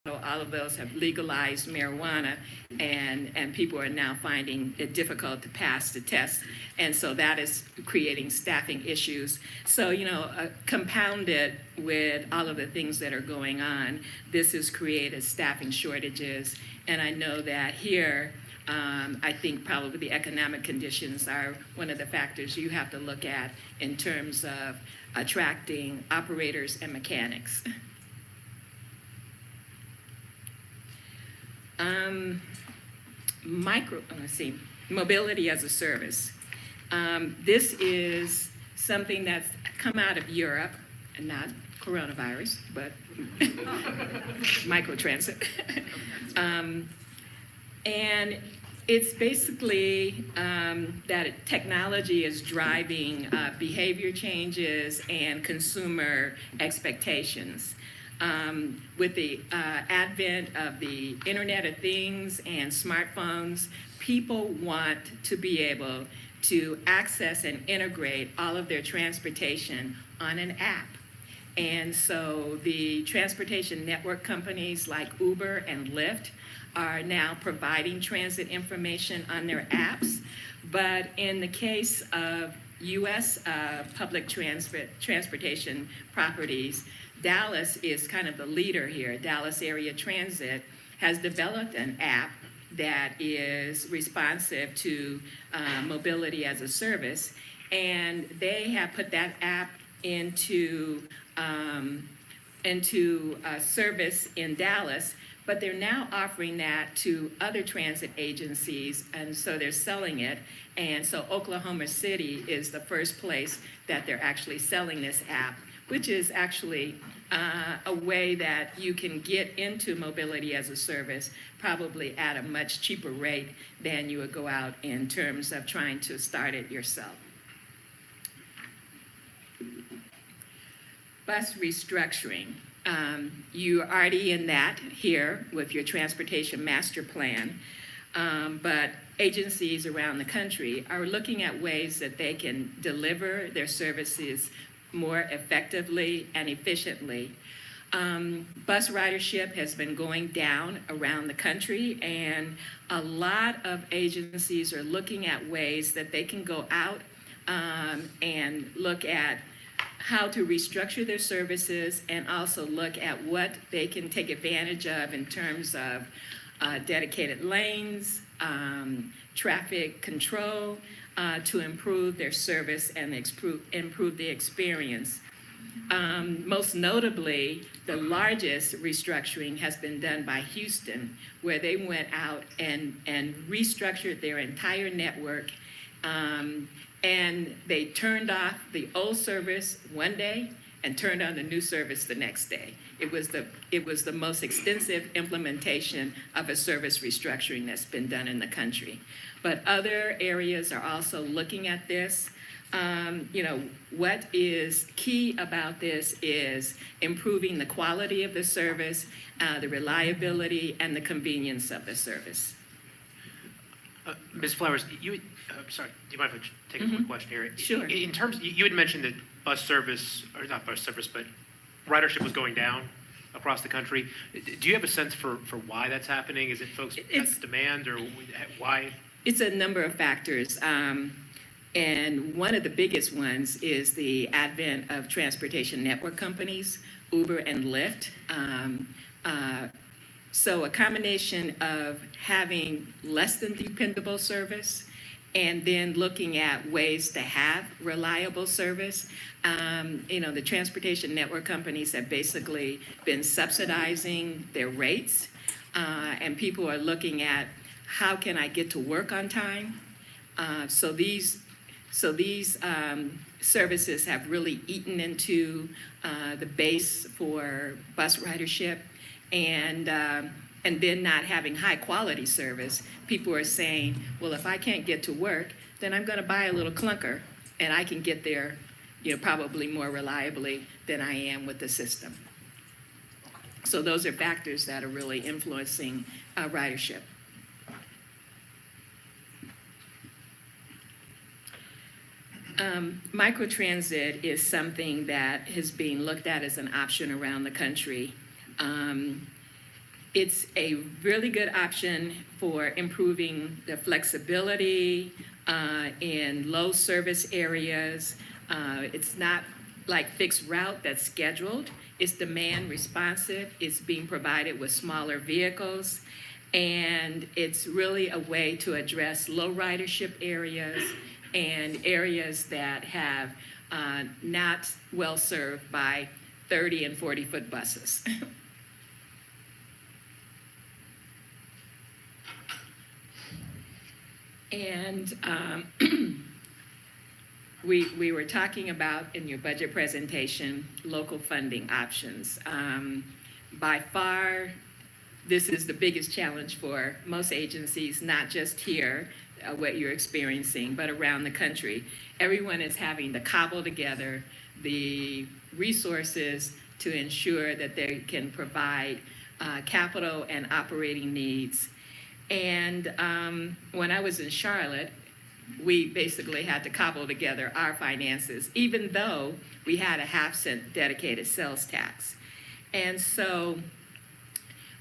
all of those have legalized marijuana, and people are now finding it difficult to pass the test, and so that is creating staffing issues. So, compounded with all of the things that are going on, this has created staffing shortages, and I know that here, I think probably the economic conditions are one of the factors you have to look at in terms of attracting operators and mechanics. Mobility as a service. This is something that's come out of Europe, and not coronavirus, but microtransit. And it's basically that technology is driving behavior changes and consumer expectations. With the advent of the Internet of Things and smartphones, people want to be able to access and integrate all of their transportation on an app. And so the transportation network companies like Uber and Lyft are now providing transit information on their apps. But in the case of U.S. Public transportation properties, Dallas is kind of the leader here. Dallas Area Transit has developed an app that is responsive to mobility as a service, and they have put that app into service in Dallas, but they're now offering that to other transit agencies, and so they're selling it. And so Oklahoma City is the first place that they're actually selling this app, which is actually a way that you can get into mobility as a service, probably at a much cheaper rate than you would go out in terms of trying to start it yourself. Bus restructuring. You're already in that here with your transportation master plan, but agencies around the country are looking at ways that they can deliver their services more effectively and efficiently. Bus ridership has been going down around the country, and a lot of agencies are looking at ways that they can go out and look at how to restructure their services, and also look at what they can take advantage of in terms of dedicated lanes, traffic control, to improve their service and improve the experience. Most notably, the largest restructuring has been done by Houston, where they went out and restructured their entire network, and they turned off the old service one day and turned on the new service the next day. It was the most extensive implementation of a service restructuring that's been done in the country. But other areas are also looking at this. What is key about this is improving the quality of the service, the reliability, and the convenience of the service. Ms. Flowers, sorry, do you mind if I take a quick question here? Sure. In terms, you had mentioned that bus service, or not bus service, but ridership was going down across the country. Do you have a sense for why that's happening? Is it folks that's demand, or why? It's a number of factors. And one of the biggest ones is the advent of transportation network companies, Uber and Lyft. So a combination of having less than dependable service, and then looking at ways to have reliable service. The transportation network companies have basically been subsidizing their rates, and people are looking at how can I get to work on time. So these services have really eaten into the base for bus ridership, and then not having high quality service. People are saying, well, if I can't get to work, then I'm going to buy a little clunker, and I can get there, probably more reliably than I am with the system. So those are factors that are really influencing ridership. Microtransit is something that is being looked at as an option around the country. It's a really good option for improving the flexibility in low service areas. It's not like fixed route that's scheduled. It's demand responsive. It's being provided with smaller vehicles. And it's really a way to address low ridership areas and areas that have not well served by 30 and 40-foot buses. And we were talking about in your budget presentation, local funding options. By far, this is the biggest challenge for most agencies, not just here, what you're experiencing, but around the country. Everyone is having to cobble together the resources to ensure that they can provide capital and operating needs. And when I was in Charlotte, we basically had to cobble together our finances, even though we had a 0.5-cent dedicated sales tax. And so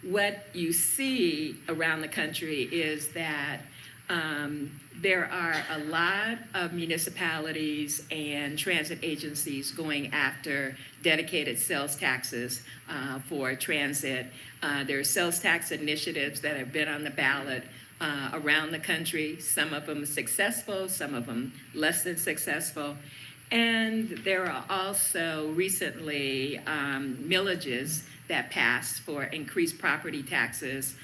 what you see around the country is that there are a lot of municipalities and transit agencies going after dedicated sales taxes for transit. There are sales tax initiatives that have been on the ballot around the country, some of them successful, some of them less than successful. And there are also recently millages that passed for increased property taxes.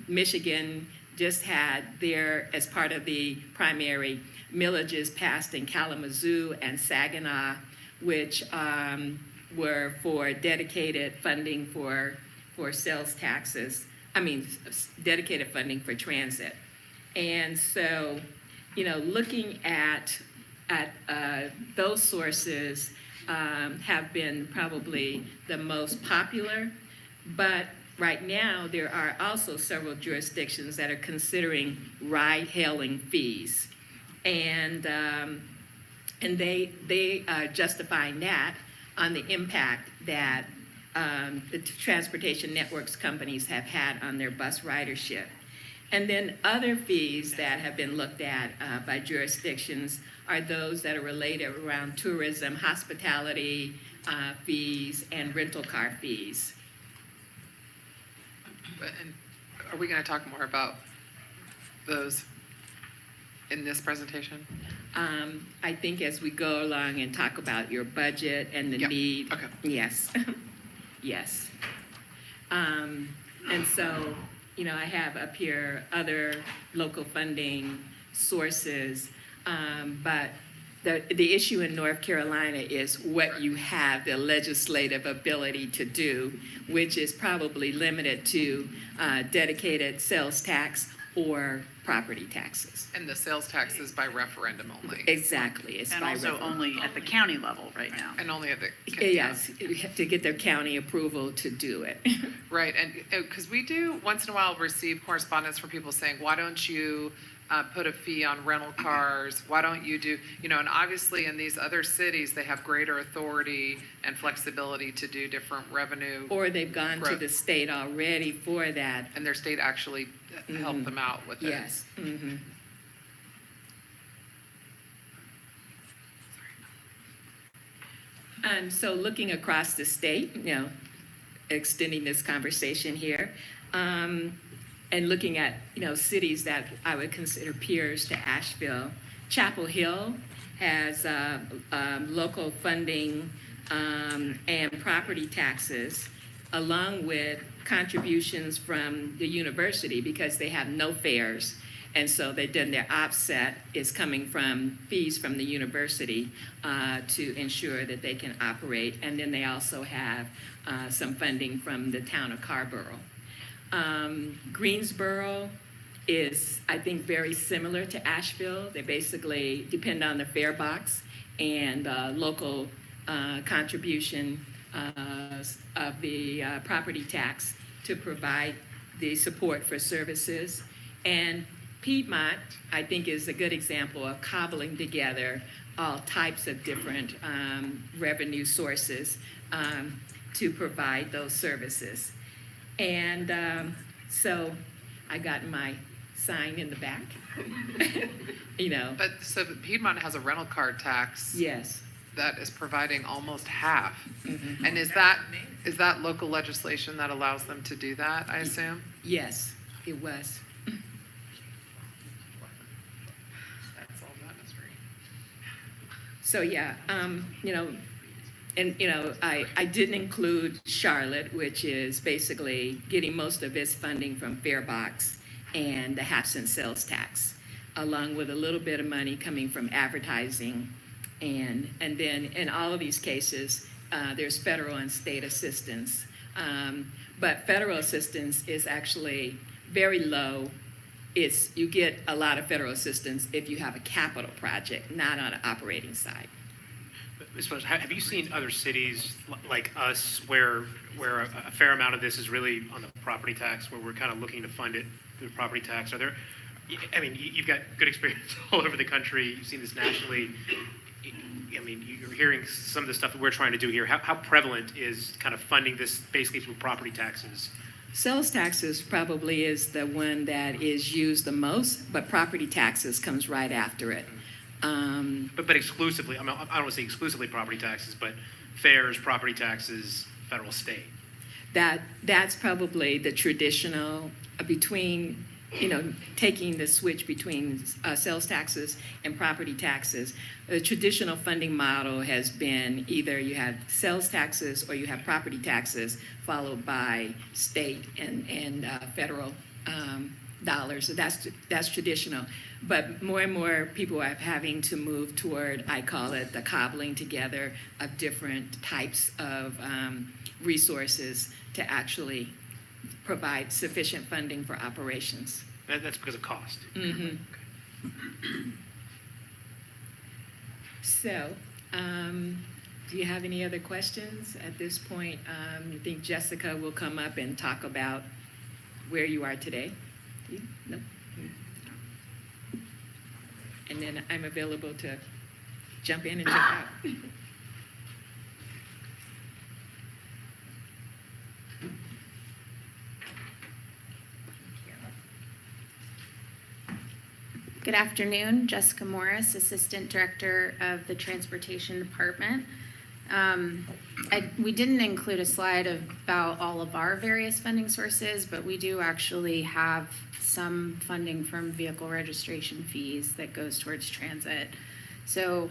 Michigan just had their, as part of the primary, millages passed in Kalamazoo and Saginaw, which were for dedicated funding for sales taxes. Dedicated funding for transit. And so, looking at those sources have been probably the most popular, but right now there are also several jurisdictions that are considering ride-hailing fees, and they are justifying that on the impact that the transportation networks companies have had on their bus ridership. And then other fees that have been looked at by jurisdictions are those that are related around tourism, hospitality fees, and rental car fees. And are we going to talk more about those in this presentation? I think as we go along and talk about your budget and the need. Okay. Yes. Yes. And so, I have up here other local funding sources, but the issue in North Carolina is what you have the legislative ability to do, which is probably limited to dedicated sales tax or property taxes. And the sales tax is by referendum only. Exactly. It's And by also referendum. only at the county level right now. And only at the Yes, you have to get their county approval to do it. Right, and because we do once in a while receive correspondence from people saying, why don't you put a fee on rental cars? Why don't you do, and obviously in these other cities, they have greater authority and flexibility to do different revenue. Or they've gone to growth. the state already for that. And their state actually helped them out with it. Yes. Mm-hmm. And so looking across the state, extending this conversation here, and looking at, cities that I would consider peers to Asheville, Chapel Hill has local funding and property taxes, along with contributions from the university because they have no fares. And so they've done their offset is coming from fees from the university to ensure that they can operate. And then they also have some funding from the town of Carborough. Greensboro is, I think, very similar to Asheville. They basically depend on the fare box and local contribution of the property tax to provide the support for services. And Piedmont, I think, is a good example of cobbling together all types of different revenue sources to provide those services. And so I got my sign in the back, you know. But so Piedmont has a rental car tax Yes. that is providing almost half. Mhm. And is that local legislation that allows them to do that, I assume? Yes, it was. That's all that mystery. So, yeah, you know, and, you know, I didn't include Charlotte, which is basically getting most of its funding from Farebox and the half-cent sales tax, along with a little bit of money coming from advertising. And then in all of these cases, there's federal and state assistance. But federal assistance is actually very low. You get a lot of federal assistance if you have a capital project, not on an operating side. As far as, have you seen other cities like us where a fair amount of this is really on the property tax, where we're kind of looking to fund it through property tax? Are there, I mean, you've got good experience all over the country. You've seen this nationally. I mean, you're hearing some of the stuff that we're trying to do here. How prevalent is kind of funding this basically through property taxes? Sales taxes probably is the one that is used the most, but property taxes comes right after it. But exclusively, I mean, I don't want to say exclusively property taxes, but fares, property taxes, federal, state. That's probably the traditional between, you know, taking the switch between sales taxes and property taxes. The traditional funding model has been either you have sales taxes or you have property taxes, followed by state and federal dollars. So that's traditional. But more and more people are having to move toward, I call it the cobbling together of different types of resources to actually provide sufficient funding for operations. That's because of cost. Mm-hmm. So, do you have any other questions at this point? I think Jessica will come up and talk about where you are today. Do you? No? And then I'm available to jump in and jump out. Good afternoon, Jessica Morris, Assistant Director of the Transportation Department. We didn't include a slide about all of our various funding sources, but we do actually have some funding from vehicle registration fees that goes towards transit. So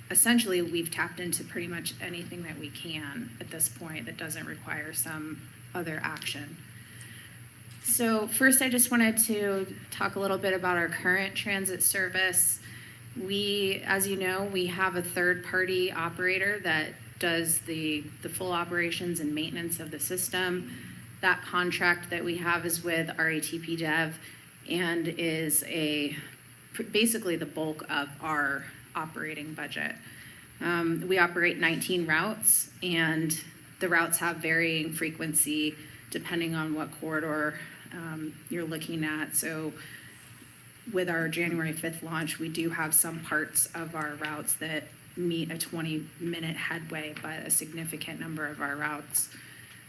essentially, we've tapped into pretty much anything that we can at this point that doesn't require some other action. So first, I just wanted to talk a little bit about our current transit service. As you know, we have a third-party operator that does the full operations and maintenance of the system. That contract that we have is with RATP Dev and is basically the bulk of our operating budget. We operate 19 routes, and the routes have varying frequency depending on what corridor you're looking at. So with our January 5th launch, we do have some parts of our routes that meet a 20-minute headway, but a significant number of our routes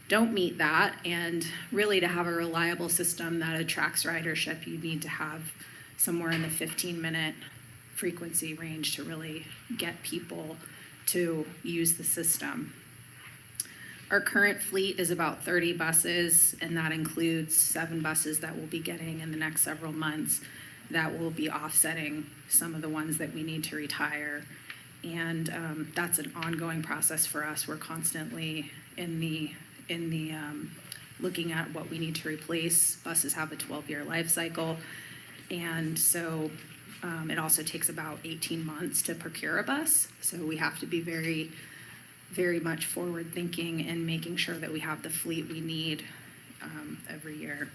don't meet that. And really, to have a reliable system that attracts ridership, you need to have somewhere in the 15-minute frequency range to really get people to use the system. Our current fleet is about 30 buses, and that includes 7 buses that we'll be getting in the next several months that will be offsetting some of the ones that we need to retire. And that's an ongoing process for us. We're constantly in the looking at what we need to replace. Buses have a 12-year life cycle, and so it also takes about 18 months to procure a bus. So we have to be very, very much forward-thinking and making sure that we have the fleet we need every year.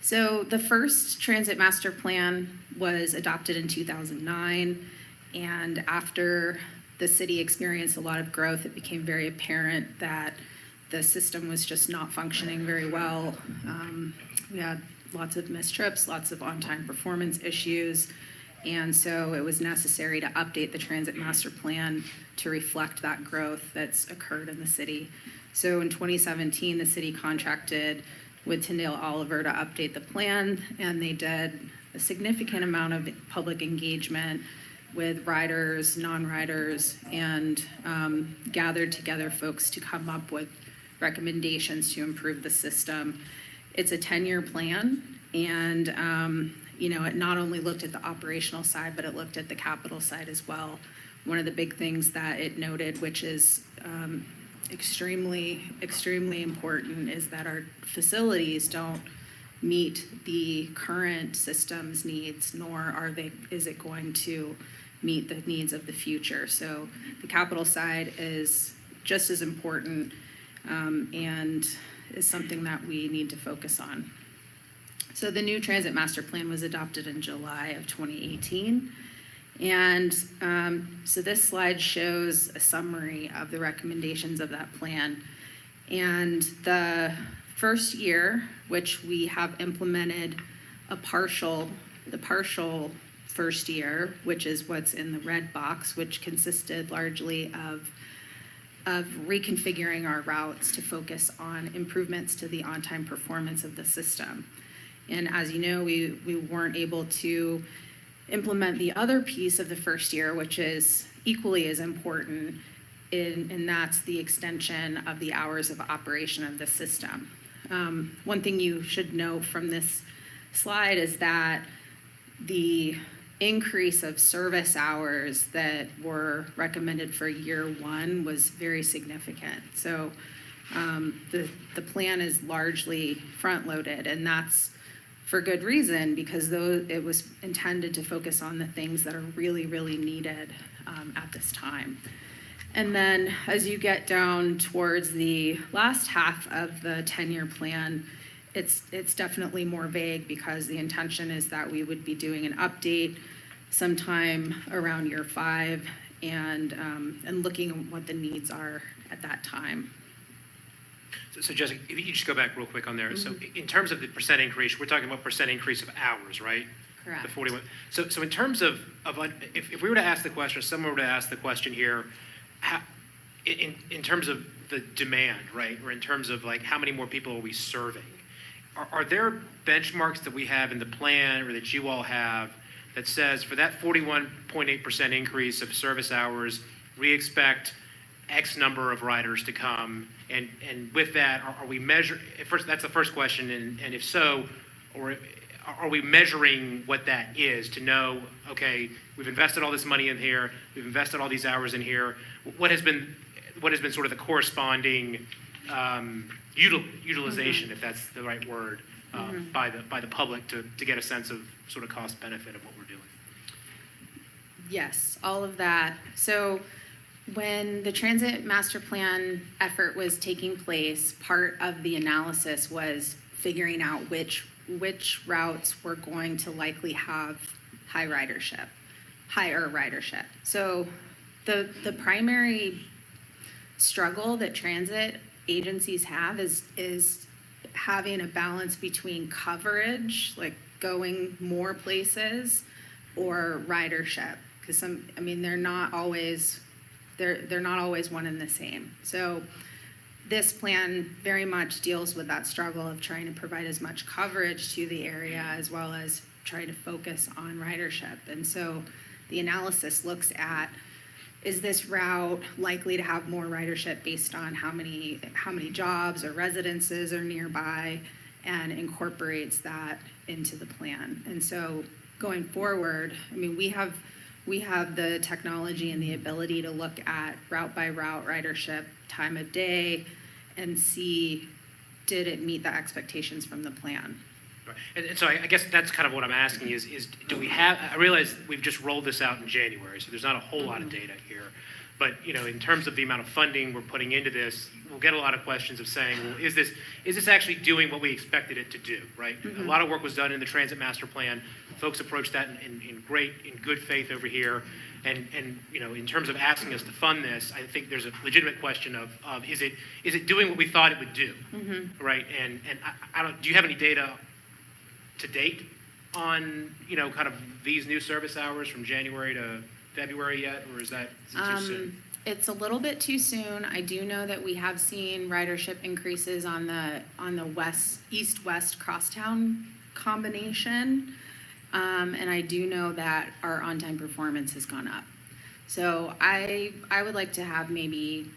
So the first transit master plan was adopted in 2009, and after the city experienced a lot of growth, it became very apparent that the system was just not functioning very well. We had lots of missed trips, lots of on-time performance issues, and so it was necessary to update the transit master plan to reflect that growth that's occurred in the city. So in 2017, the city contracted with Tyndale Oliver to update the plan, and they did a significant amount of public engagement with riders, non-riders, and gathered together folks to come up with recommendations to improve the system. It's a 10-year plan, and it not only looked at the operational side, but it looked at the capital side as well. One of the big things that it noted, which is extremely, extremely important, is that our facilities don't meet the current system's needs, nor is it going to meet the needs of the future. So the capital side is just as important and is something that we need to focus on. So the new transit master plan was adopted in July of 2018. And so this slide shows a summary of the recommendations of that plan. And the first year, which we have implemented the partial first year, which is what's in the red box, which consisted largely of reconfiguring our routes to focus on improvements to the on-time performance of the system. And as you know, we weren't able to implement the other piece of the first year, which is equally as important, and that's the extension of the hours of operation of the system. One thing you should note from this slide is that the increase of service hours that were recommended for year one was very significant. So the plan is largely front-loaded, and that's for good reason, because it was intended to focus on the things that are really, really needed at this time. And then as you get down towards the last half of the 10-year plan, it's definitely more vague, because the intention is that we would be doing an update sometime around year 5 and looking at what the needs are at that time. So Jessica, if you could just go back real quick on there. So in terms of the percent increase, we're talking about percent increase of hours, right? Correct. The 41. So in terms of if we were to ask the question, or someone were to ask the question here, in terms of the demand, right, or in terms of like how many more people are we serving, are there benchmarks that we have in the plan or that you all have that says for that 41.8% increase of service hours, we expect X number of riders to come, and with that, are we first, that's the first question, and if so, or are we measuring what that is to know, okay, we've invested all this money in here, we've invested all these hours in here, what has been sort of the corresponding utilization, if that's the right word, by the public to get a sense of sort of cost benefit of what we're doing? Yes, all of that. So when the transit master plan effort was taking place, part of the analysis was figuring out which routes were going to likely have higher ridership. So the primary struggle that transit agencies have is having a balance between coverage, like going more places, or ridership, because they're not always one and the same. So this plan very much deals with that struggle of trying to provide as much coverage to the area as well as trying to focus on ridership. And so the analysis looks at, is this route likely to have more ridership based on how many jobs or residences are nearby, and incorporates that into the plan. And so going forward, we have the technology and the ability to look at route by route ridership, time of day, and see, did it meet the expectations from the plan? Right. And so I guess that's kind of what I'm asking is do we have, I realize we've just rolled this out in January, so there's not a whole lot of data here. But, in terms of the amount of funding we're putting into this, we'll get a lot of questions of saying, well, is this actually doing what we expected it to do, right? A lot of work was done in the transit master plan. Folks approached that in good faith over here. And in terms of asking us to fund this, I think there's a legitimate question of is it doing what we thought it would do, right? And I don't, do you have any data to date on, kind of these new service hours from January to February yet, or is that too soon? It's a little bit too soon. I do know that we have seen ridership increases on the east-west crosstown combination. And I do know that our on-time performance has gone up. So I would like to have maybe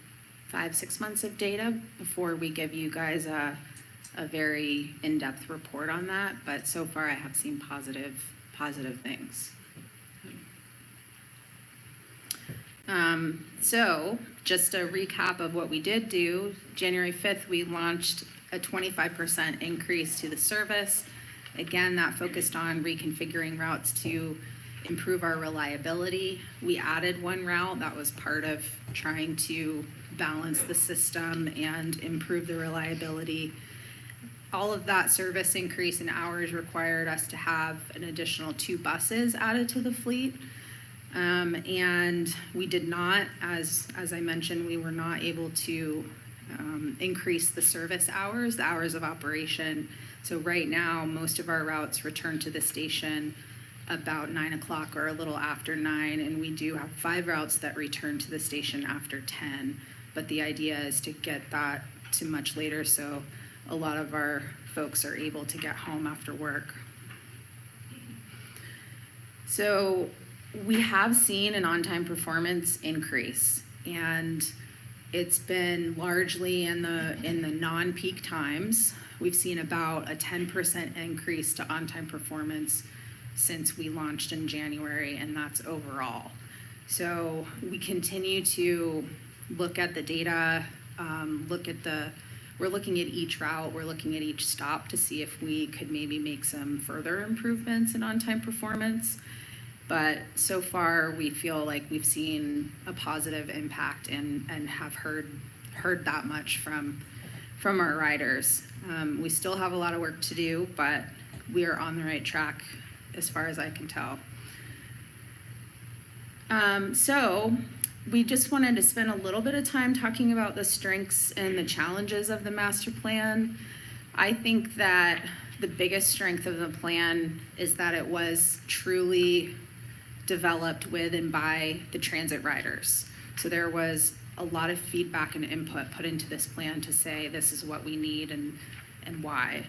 5-6 months of data before we give you guys a very in-depth report on that. But so far I have seen positive things. So just a recap of what we did do, January 5th, we launched a 25% increase to the service. Again, that focused on reconfiguring routes to improve our reliability. We added one route that was part of trying to balance the system and improve the reliability. All of that service increase in hours required us to have an additional 2 buses added to the fleet. And we did not, as I mentioned, we were not able to increase the service hours, the hours of operation. So right now, most of our routes return to the station about 9 o'clock or a little after 9, and we do have 5 routes that return to the station after 10. But the idea is to get that to much later, so a lot of our folks are able to get home after work. So we have seen an on-time performance increase, and it's been largely in the non-peak times. We've seen about a 10% increase to on-time performance since we launched in January, and that's overall. So we continue to look at the data, we're looking at each route, we're looking at each stop to see if we could maybe make some further improvements in on-time performance. But so far, we feel like we've seen a positive impact and have heard that much from our riders. We still have a lot of work to do, but we are on the right track as far as I can tell. So we just wanted to spend a little bit of time talking about the strengths and the challenges of the master plan. I think that the biggest strength of the plan is that it was truly developed with and by the transit riders. So there was a lot of feedback and input put into this plan to say this is what we need and why.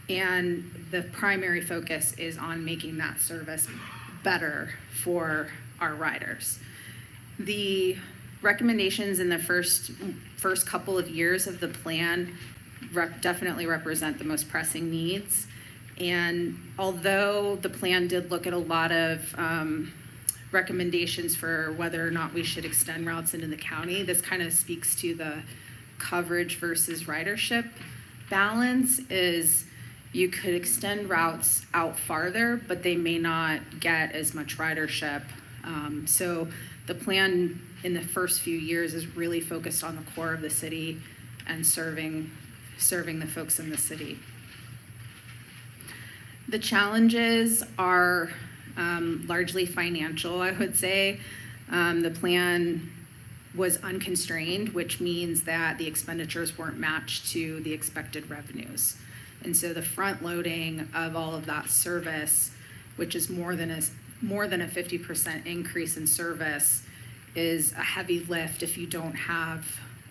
And the primary focus is on making that service better for our riders. The recommendations in the first couple of years of the plan definitely represent the most pressing needs. And although the plan did look at a lot of recommendations for whether or not we should extend routes into the county, this kind of speaks to the coverage versus ridership balance. Is you could extend routes out farther, but they may not get as much ridership. So the plan in the first few years is really focused on the core of the city and serving the folks in the city. The challenges are largely financial, I would say. The plan was unconstrained, which means that the expenditures weren't matched to the expected revenues. And so the front loading of all of that service, which is more than a 50% increase in service, is a heavy lift if you don't have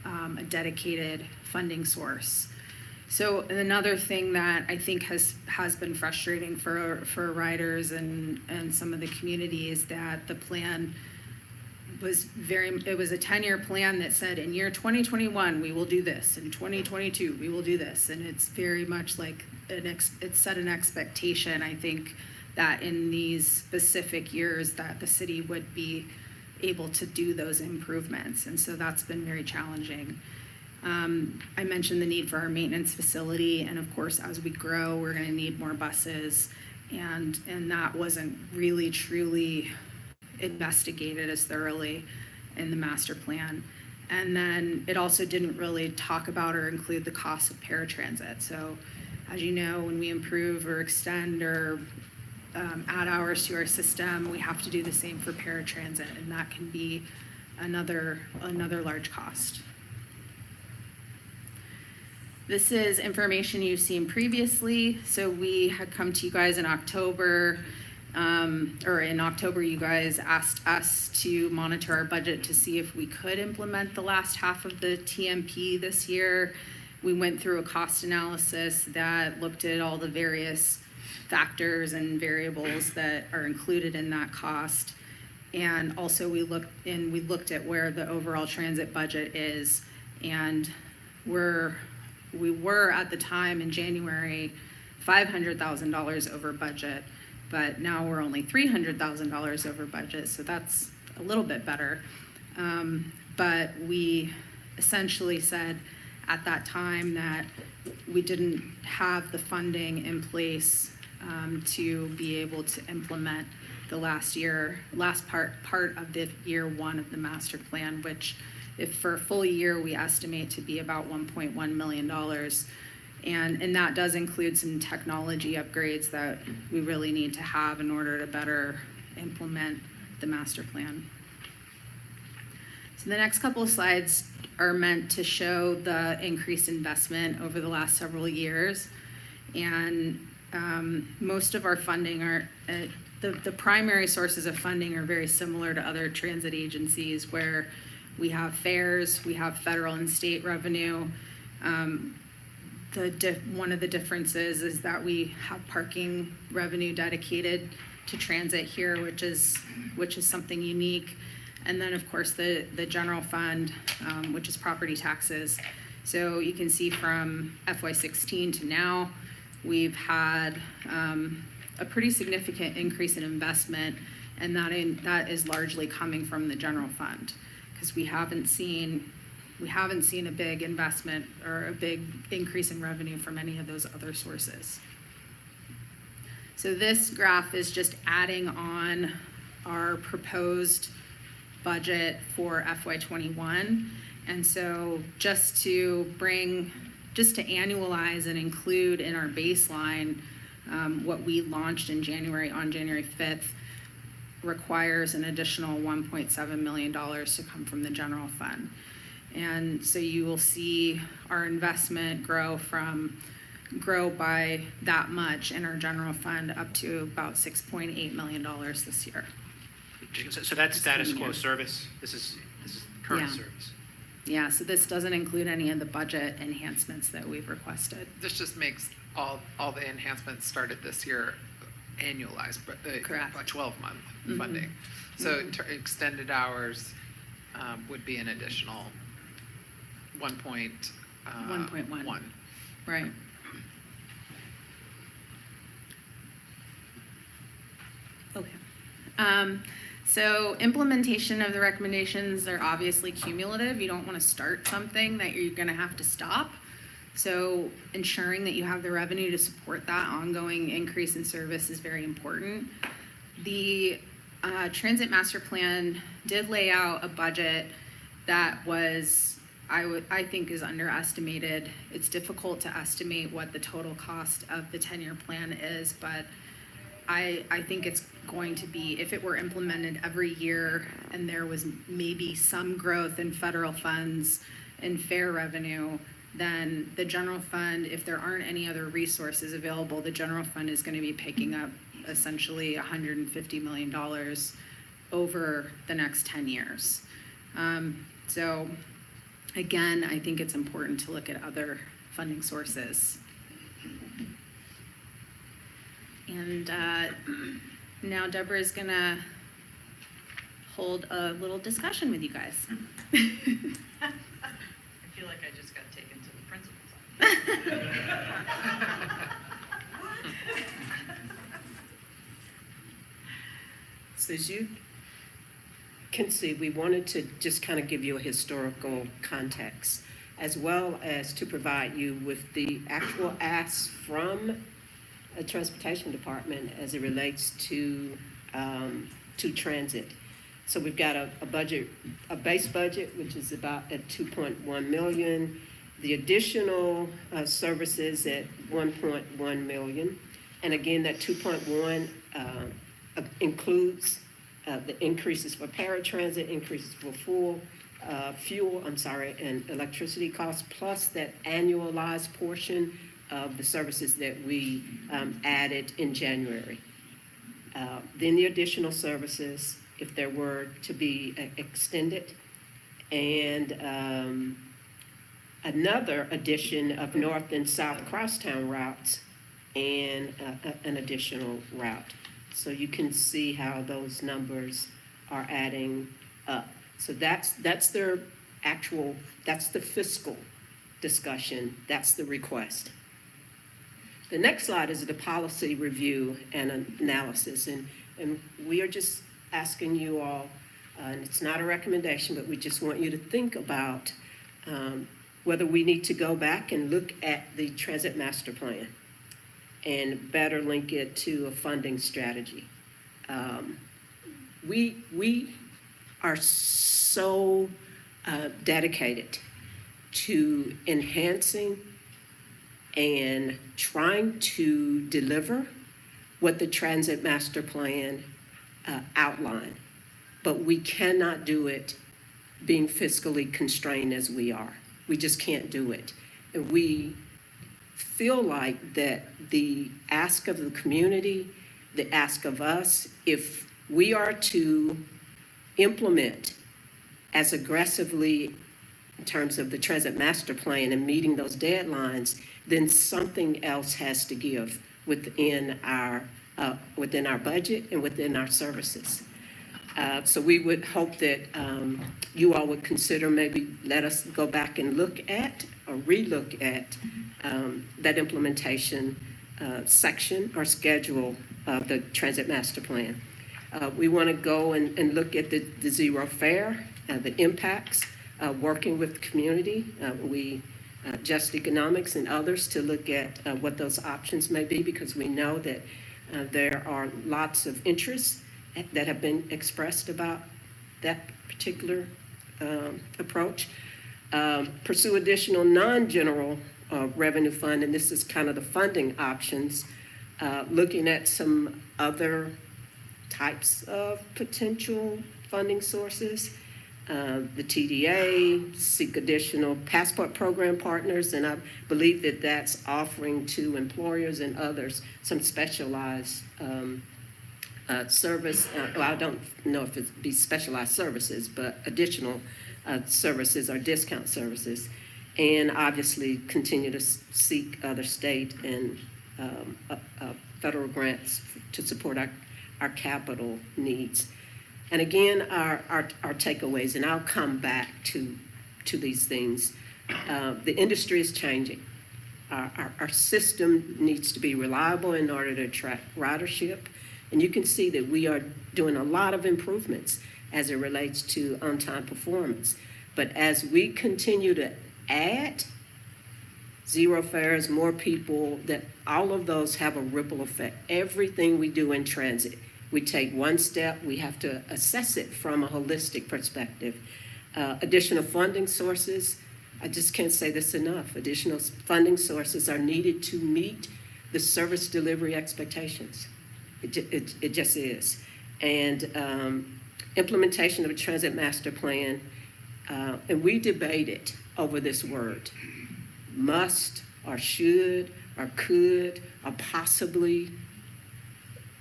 a dedicated funding source. So another thing that I think has been frustrating for riders and some of the community is that the plan was it was a 10-year plan that said in year 2021 we will do this, in 2022 we will do this, and it's very much like it set an expectation, I think, that in these specific years that the city would be able to do those improvements, and so that's been very challenging. I mentioned the need for our maintenance facility, and of course, as we grow, we're going to need more buses, and that wasn't really truly investigated as thoroughly in the master plan. And then it also didn't really talk about or include the cost of paratransit. So, as you know, when we improve or extend or add hours to our system, we have to do the same for paratransit, and that can be another large cost. This is information you've seen previously. So we had come to you guys in October or in October, you guys asked us to monitor our budget to see if we could implement the last half of the TMP this year. We went through a cost analysis that looked at all the various factors and variables that are included in that cost. And also we looked at where the overall transit budget is, and we were at the time in January $500,000 over budget, but now we're only $300,000 over budget, so that's a little bit better. But we essentially said at that time that we didn't have the funding in place to be able to implement the last part of the year one of the master plan, which if for a full year we estimate to be about $1.1 million. And that does include some technology upgrades that we really need to have in order to better implement the master plan. So the next couple of slides are meant to show the increased investment over the last several years. And most of our funding the primary sources of funding are very similar to other transit agencies, where we have fares, we have federal and state revenue. One of the differences is that we have parking revenue dedicated to transit here, which is something unique. And then of course the general fund, which is property taxes. So you can see from FY16 to now, we've had a pretty significant increase in investment, and that is largely coming from the general fund, because we haven't seen a big investment or a big increase in revenue from any of those other sources. So this graph is just adding on our proposed budget for FY21. And so just to annualize and include in our baseline what we launched in January, on January 5th, requires an additional $1.7 million to come from the general fund. And so you will see our investment grow by that much in our general fund up to about $6.8 million this year. So that's status quo service? This is current Yeah. service? Yeah, so this doesn't include any of the budget enhancements that we've requested. This just makes all the enhancements started this year annualized, but Correct. 12-month Mhm. funding. So extended hours would be an additional 1.1. Right. Okay. So implementation of the recommendations are obviously cumulative. You don't want to start something that you're going to have to stop. So ensuring that you have the revenue to support that ongoing increase in service is very important. The Transit Master Plan did lay out a budget that was, I think, is underestimated. It's difficult to estimate what the total cost of the 10-year plan is, but I think it's going to be, if it were implemented every year and there was maybe some growth in federal funds and fare revenue, then the general fund, if there aren't any other resources available, the general fund is going to be picking up essentially $150 million over the next 10 years. So again, I think it's important to look at other funding sources. And now Deborah is going to hold a little discussion with you guys. I feel like I just got taken to the principal's office. So as you can see, we wanted to just kind of give you a historical context, as well as to provide you with the actual asks from the Transportation Department as it relates to transit. So we've got a base budget, which is about at 2.1 million. The additional services at 1.1 million. And again, that 2.1 includes the increases for paratransit, increases for fuel, and electricity costs, plus that annualized portion of the services that we added in January. then the additional services, if there were to be extended, and another addition of north and south crosstown routes, and an additional route. So you can see how those numbers are adding up. So that's their actual, that's the fiscal discussion, that's the request. The next slide is the policy review and analysis, and we are just asking you all, and it's not a recommendation, but we just want you to think about whether we need to go back and look at the transit master plan and better link it to a funding strategy. We are so dedicated to enhancing and trying to deliver what the transit master plan outlined, but we cannot do it being fiscally constrained as we are. We just can't do it. And we feel like that the ask of the community, the ask of us, if we are to implement as aggressively in terms of the transit master plan and meeting those deadlines, then something else has to give within our budget and within our services. So we would hope that you all would consider, maybe let us go back and look at or relook at that implementation section or schedule of the transit master plan. We want to go and look at the zero fare, the impacts, working with the community. Just Economics and others to look at what those options may be, because we know that there are lots of interests that have been expressed about that particular approach. Pursue additional non-general revenue fund, and this is kind of the funding options, looking at some other types of potential funding sources. The TDA, seek additional passport program partners, and I believe that that's offering to employers and others some specialized service. Well, I don't know if it'd be specialized services, but additional services or discount services. And obviously continue to seek other state and federal grants to support our capital needs. And again, our takeaways, and I'll come back to these things. The industry is changing. Our system needs to be reliable in order to attract ridership. And you can see that we are doing a lot of improvements as it relates to on-time performance. But as we continue to add zero fares, more people, that all of those have a ripple effect. Everything we do in transit, we take one step, we have to assess it from a holistic perspective. Additional funding sources, I just can't say this enough. Additional funding sources are needed to meet the service delivery expectations. It just is. And implementation of a transit master plan, and we debated over this word, must or should or could or possibly,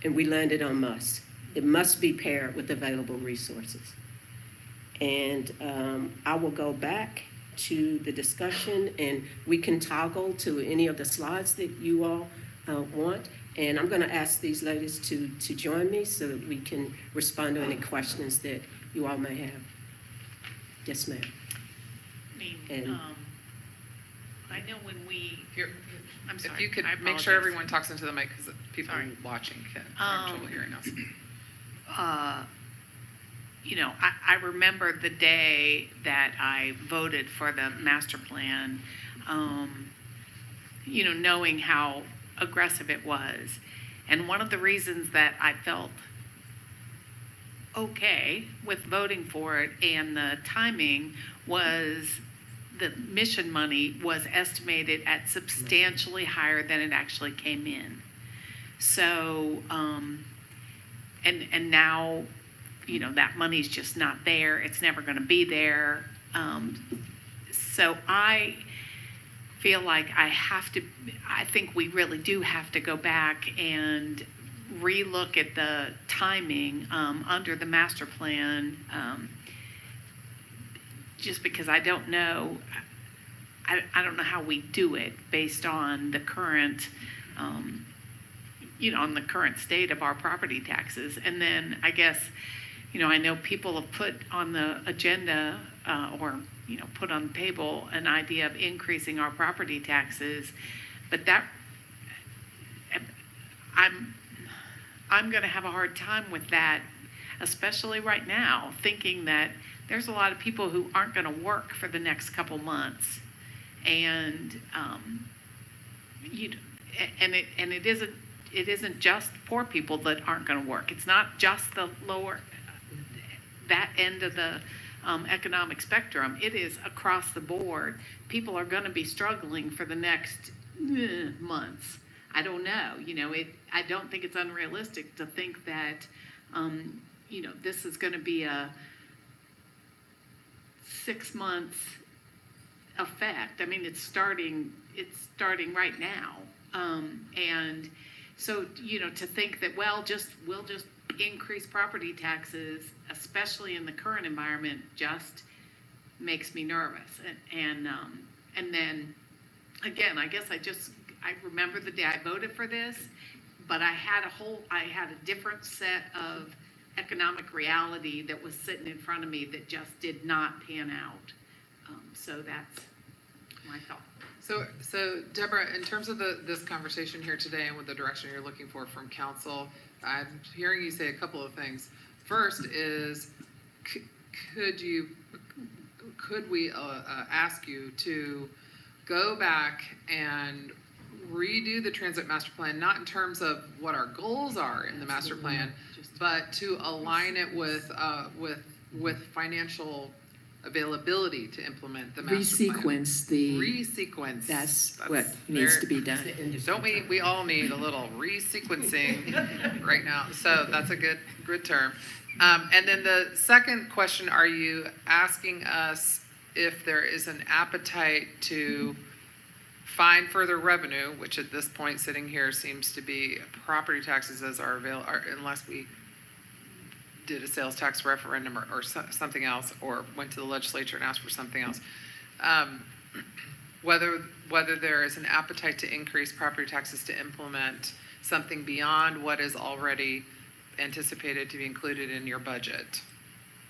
and we landed on must. It must be paired with available resources. And I will go back to the discussion, and we can toggle to any of the slides that you all want. And I'm going to ask these ladies to join me so that we can respond to any questions that you all may have. Yes, ma'am. I mean, And- I know when we, Here, I'm sorry. if you could I make sure apologize. everyone talks into the mic, because people Sorry. watching can have trouble hearing us. You know, I remember the day that I voted for the master plan, you know, knowing how aggressive it was. And one of the reasons that I felt okay with voting for it and the timing was the mission money was estimated at substantially higher than it actually came in. So, and now, you know, that money's just not there. It's never going to be there. So I feel like I think we really do have to go back and relook at the timing under the master plan, just because I don't know, I don't know how we do it based on the current, on the current state of our property taxes. And then I guess, I know people have put on the agenda or, put on the table an idea of increasing our property taxes, but that, I'm going to have a hard time with that, especially right now, thinking that there's a lot of people who aren't going to work for the next couple months, and it isn't just poor people that aren't going to work. It's not just the lower, that end of the economic spectrum. It is across the board. People are going to be struggling for the next months. I don't know. I don't think it's unrealistic to think that, this is going to be a 6 months effect. I mean, it's starting right now. And so, to think that, we'll just increase property taxes, especially in the current environment, just makes me nervous. And then, again, I guess I remember the day I voted for this, but I had a different set of economic reality that was sitting in front of me that just did not pan out. So that's my thought. So Deborah, in terms of this conversation here today and with the direction you're looking for from council, I'm hearing you say a couple of things. First is, could we ask you to go back and redo the transit master plan, not in terms of what our goals are in the master plan, but to align it with financial availability to implement the master plan. Resequence. That's what needs to be done. Don't we all need a little resequencing right now? So that's a good term. And then the second question, are you asking us if there is an appetite to find further revenue, which at this point sitting here seems to be property taxes as our unless we did a sales tax referendum or something else, or went to the legislature and asked for something else. Whether there is an appetite to increase property taxes to implement something beyond what is already anticipated to be included in your budget.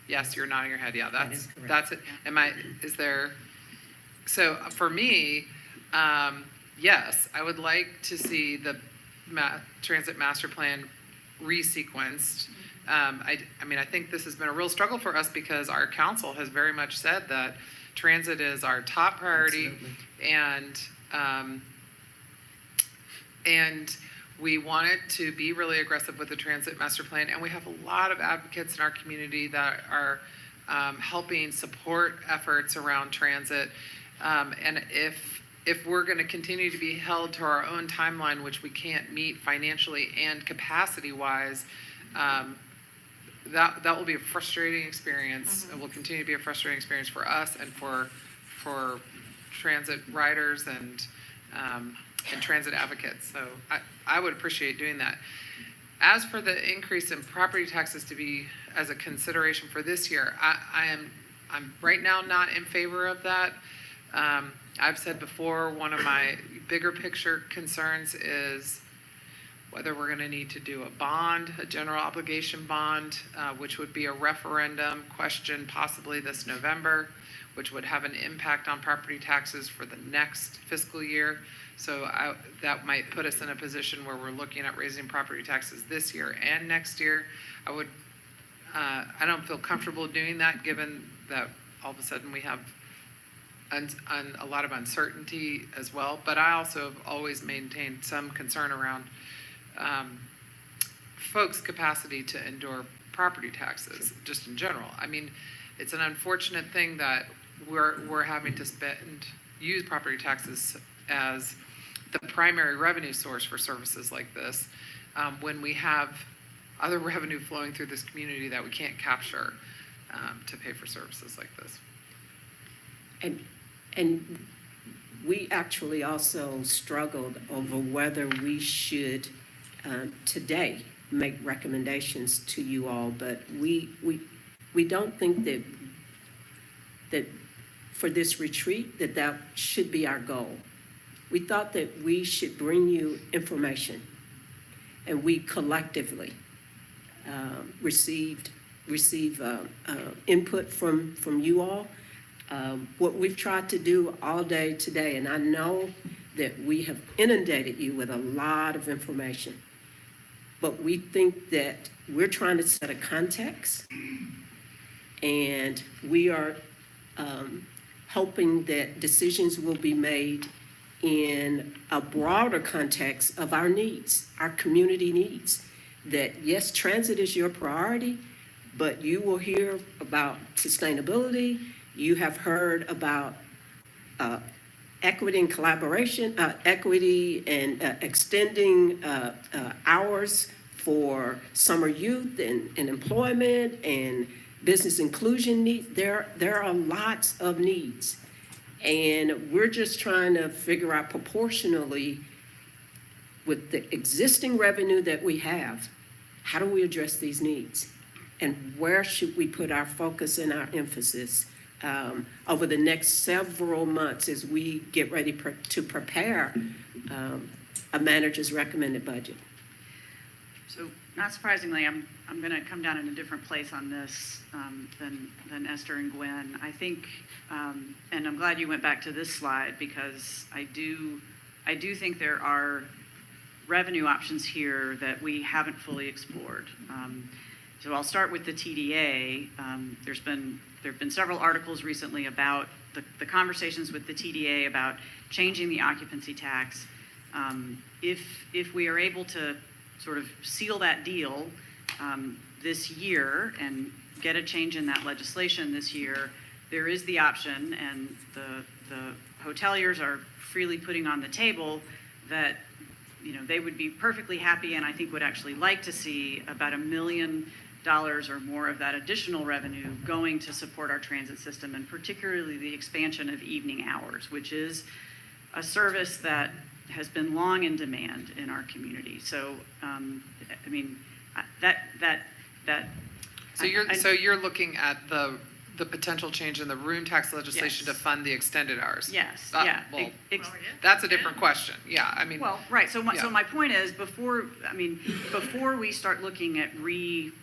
Yes, you're nodding your head. Yeah, that's it. Is there? So for me, yes, I would like to see the transit master plan resequenced. I think this has been a real struggle for us because our council has very much said that transit is our top priority. Absolutely. And we wanted to be really aggressive with the transit master plan, and we have a lot of advocates in our community that are helping support efforts around transit. And if we're going to continue to be held to our own timeline, which we can't meet financially and capacity-wise, that will be a frustrating experience. Mm-hmm. It will continue to be a frustrating experience for us and for transit riders and transit advocates. So I would appreciate doing that. As for the increase in property taxes to be as a consideration for this year, I'm right now not in favor of that. I've said before, one of my bigger picture concerns is whether we're going to need to do a bond, a general obligation bond, which would be a referendum question possibly this November, which would have an impact on property taxes for the next fiscal year. So that might put us in a position where we're looking at raising property taxes this year and next year. I don't feel comfortable doing that, given that all of a sudden we have a lot of uncertainty as well. But I also have always maintained some concern around folks' capacity to endure property taxes, just in general. I mean, it's an unfortunate thing that we're having to use property taxes as the primary revenue source for services like this, when we have other revenue flowing through this community that we can't capture to pay for services like this. And we actually also struggled over whether we should today make recommendations to you all, but we don't think that for this retreat, that should be our goal. We thought that we should bring you information, and we collectively receive input from you all. What we've tried to do all day today, and I know that we have inundated you with a lot of information, but we think that we're trying to set a context, and we are hoping that decisions will be made in a broader context of our needs, our community needs. That yes, transit is your priority, but you will hear about sustainability. You have heard about equity and collaboration, equity and extending hours for summer youth and employment and business inclusion needs. There are lots of needs. And we're just trying to figure out proportionally with the existing revenue that we have, how do we address these needs? And where should we put our focus and our emphasis over the next several months as we get ready to prepare a manager's recommended budget? So not surprisingly, I'm going to come down in a different place on this than Esther and Gwen. I think, and I'm glad you went back to this slide because I do think there are revenue options here that we haven't fully explored. So I'll start with the TDA. There have been several articles recently about the conversations with the TDA about changing the occupancy tax. If we are able to sort of seal that deal this year and get a change in that legislation this year, there is the option, and the hoteliers are freely putting on the table that they would be perfectly happy and I think would actually like to see about $1 million or more of that additional revenue going to support our transit system, and particularly the expansion of evening hours, which is a service that has been long in demand in our community. So, I mean, that. So you're looking at the potential change in the room tax legislation Yes. to fund the extended hours. Yes, Well, that's a different question. Yeah, I mean. Well, right, so yeah. my point is, before we start looking at sequencing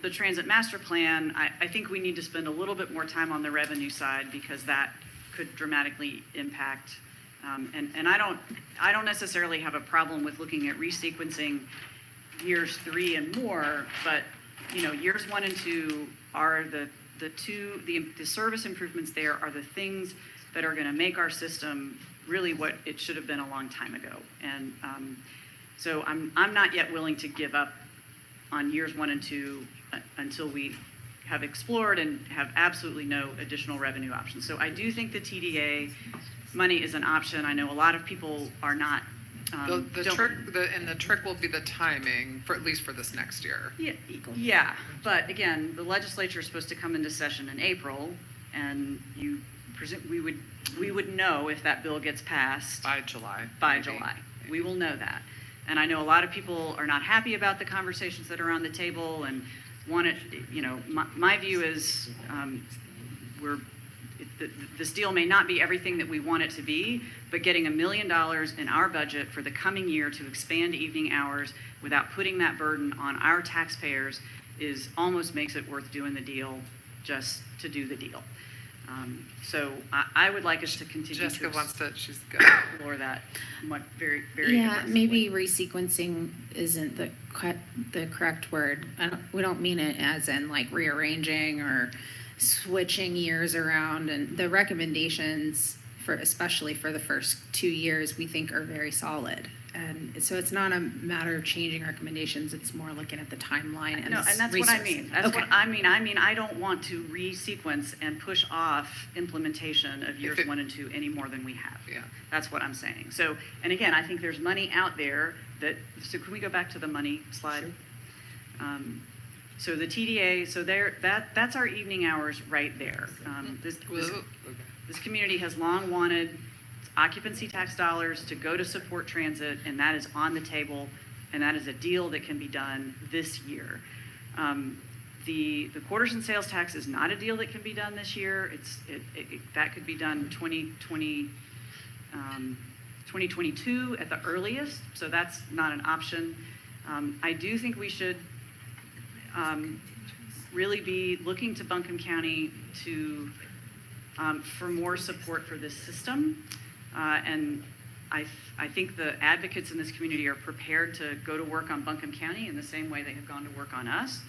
the transit master plan, I think we need to spend a little bit more time on the revenue side because that could dramatically impact. And I don't necessarily have a problem with looking at resequencing years 3 and more, but years 1 and 2 are the service improvements. There are the things that are going to make our system really what it should have been a long time ago. And so I'm not yet willing to give up on years 1 and 2 until we have explored and have absolutely no additional revenue options. So I do think the TDA money is an option. I know a lot of people are not. The trick will be the timing, for at least for this next year. Yeah, but again, the legislature is supposed to come into session in April, and we would know if that bill gets passed By July. by July. We will know that. And I know a lot of people are not happy about the conversations that are on the table and want it, my view is this deal may not be everything that we want it to be, but getting $1 million in our budget for the coming year to expand evening hours without putting that burden on our taxpayers almost makes it worth doing the deal just to do the deal. So I would like us to continue Jessica to wants to, she's good. explore that very, very Yeah, aggressively. maybe resequencing isn't the correct word. We don't mean it as in like rearranging or switching years around. And the recommendations especially for the first 2 years, we think are very solid. And so it's not a matter of changing recommendations. It's more looking at the timeline and No, and that's what I mean. That's okay. what I mean. I don't want to resequence and push off implementation of years 1 and 2 any more than we have. Yeah. That's what I'm saying. So, and again, I think there's money out there so can we go back to the money slide? Sure. So the TDA, so that's our evening hours right there. This community has long wanted occupancy tax dollars to go to support transit, and that is on the table, and that is a deal that can be done this year. The quarters and sales tax is not a deal that can be done this year. That could be done 2022 at the earliest, so that's not an option. I do think we should really be looking to Buncombe County to for more support for this system. And I think the advocates in this community are prepared to go to work on Buncombe County in the same way they have gone to work on us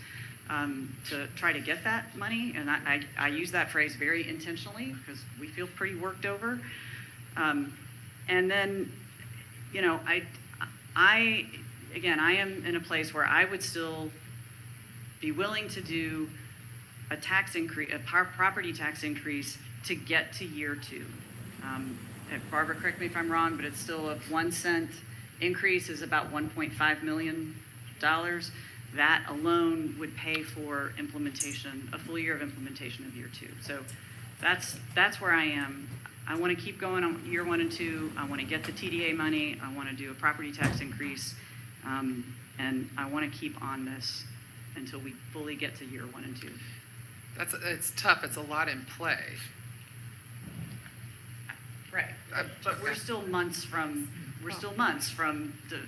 to try to get that money. And I use that phrase very intentionally because we feel pretty worked over. And then, you know, I am in a place where I would still be willing to do a tax increase, a property tax increase to get to year 2. Barbara, correct me if I'm wrong, but it's still a 1 cent increase is about $1.5 million. That alone would pay for implementation, a full year of implementation of year 2. So that's where I am. I want to keep going on year 1 and 2. I want to get the TDA money. I want to do a property tax increase. And I want to keep on this until we fully get to year 1 and 2. It's tough. It's a lot in play. Right. But we're still months from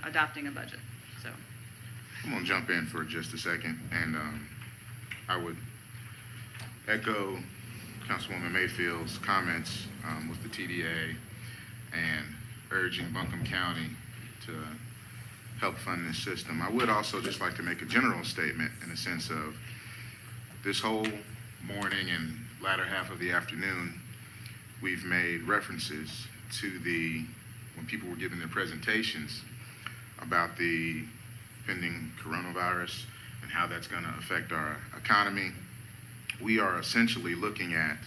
adopting a budget. So I'm going to jump in for just a second, and I would echo Councilwoman Mayfield's comments with the TDA and urging Buncombe County to help fund this system. I would also just like to make a general statement in the sense of this whole morning and latter half of the afternoon, we've made references to when people were giving their presentations about the pending coronavirus and how that's going to affect our economy. We are essentially looking at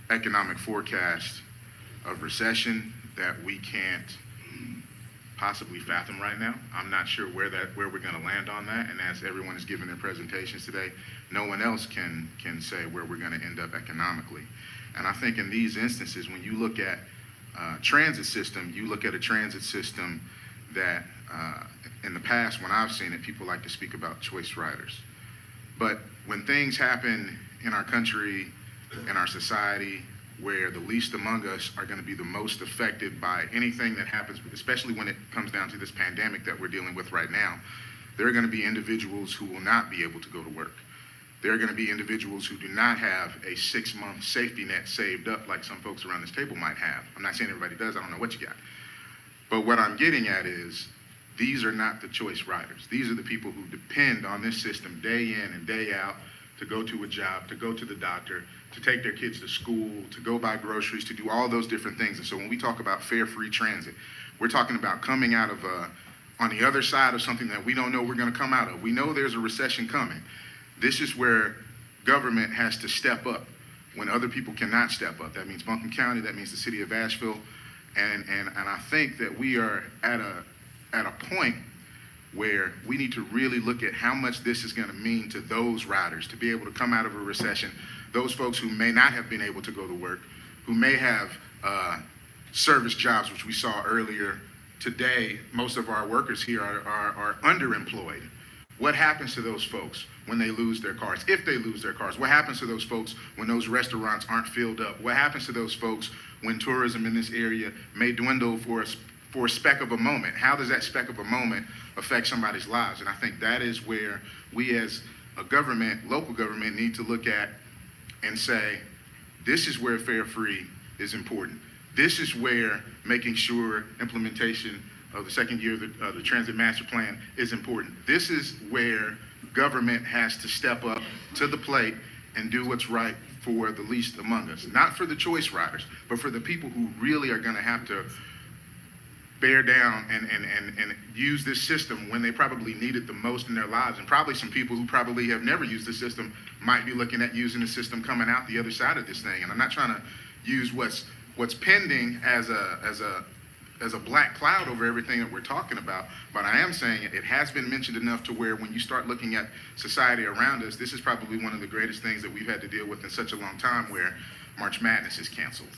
economic forecast of recession that we can't possibly fathom right now. I'm not sure where we're going to land on that, and as everyone is giving their presentations today, no one else can say where we're going to end up economically. And I think in these instances, when you look at transit system, you look at a transit system that in the past, when I've seen it, people like to speak about choice riders. But when things happen in our country, in our society, where the least among us are going to be the most affected by anything that happens, especially when it comes down to this pandemic that we're dealing with right now, there are going to be individuals who will not be able to go to work. There are going to be individuals who do not have a 6-month safety net saved up like some folks around this table might have. I'm not saying everybody does. I don't know what you got. But what I'm getting at is these are not the choice riders. These are the people who depend on this system day in and day out to go to a job, to go to the doctor, to take their kids to school, to go buy groceries, to do all those different things. And so when we talk about fare-free transit, we're talking about coming out of on the other side of something that we don't know we're going to come out of. We know there's a recession coming. This is where government has to step up when other people cannot step up. That means Buncombe County, that means the city of Asheville. And I think that we are at a point where we need to really look at how much this is going to mean to those riders to be able to come out of a recession, those folks who may not have been able to go to work, who may have service jobs, which we saw earlier today. Most of our workers here are underemployed. What happens to those folks when they lose their cars, if they lose their cars? What happens to those folks when those restaurants aren't filled up? What happens to those folks when tourism in this area may dwindle for a speck of a moment? How does that speck of a moment affect somebody's lives? And I think that is where we as a government, local government, need to look at and say, this is where fare-free is important. This is where making sure implementation of the second year of the Transit Master Plan is important. This is where government has to step up to the plate and do what's right for the least among us. Not for the choice riders, but for the people who really are going to have to bear down and use this system when they probably need it the most in their lives. And probably some people who probably have never used the system might be looking at using the system coming out the other side of this thing. And I'm not trying to use what's pending as a black cloud over everything that we're talking about, but I am saying it has been mentioned enough to where when you start looking at society around us, this is probably one of the greatest things that we've had to deal with in such a long time, where March Madness is canceled.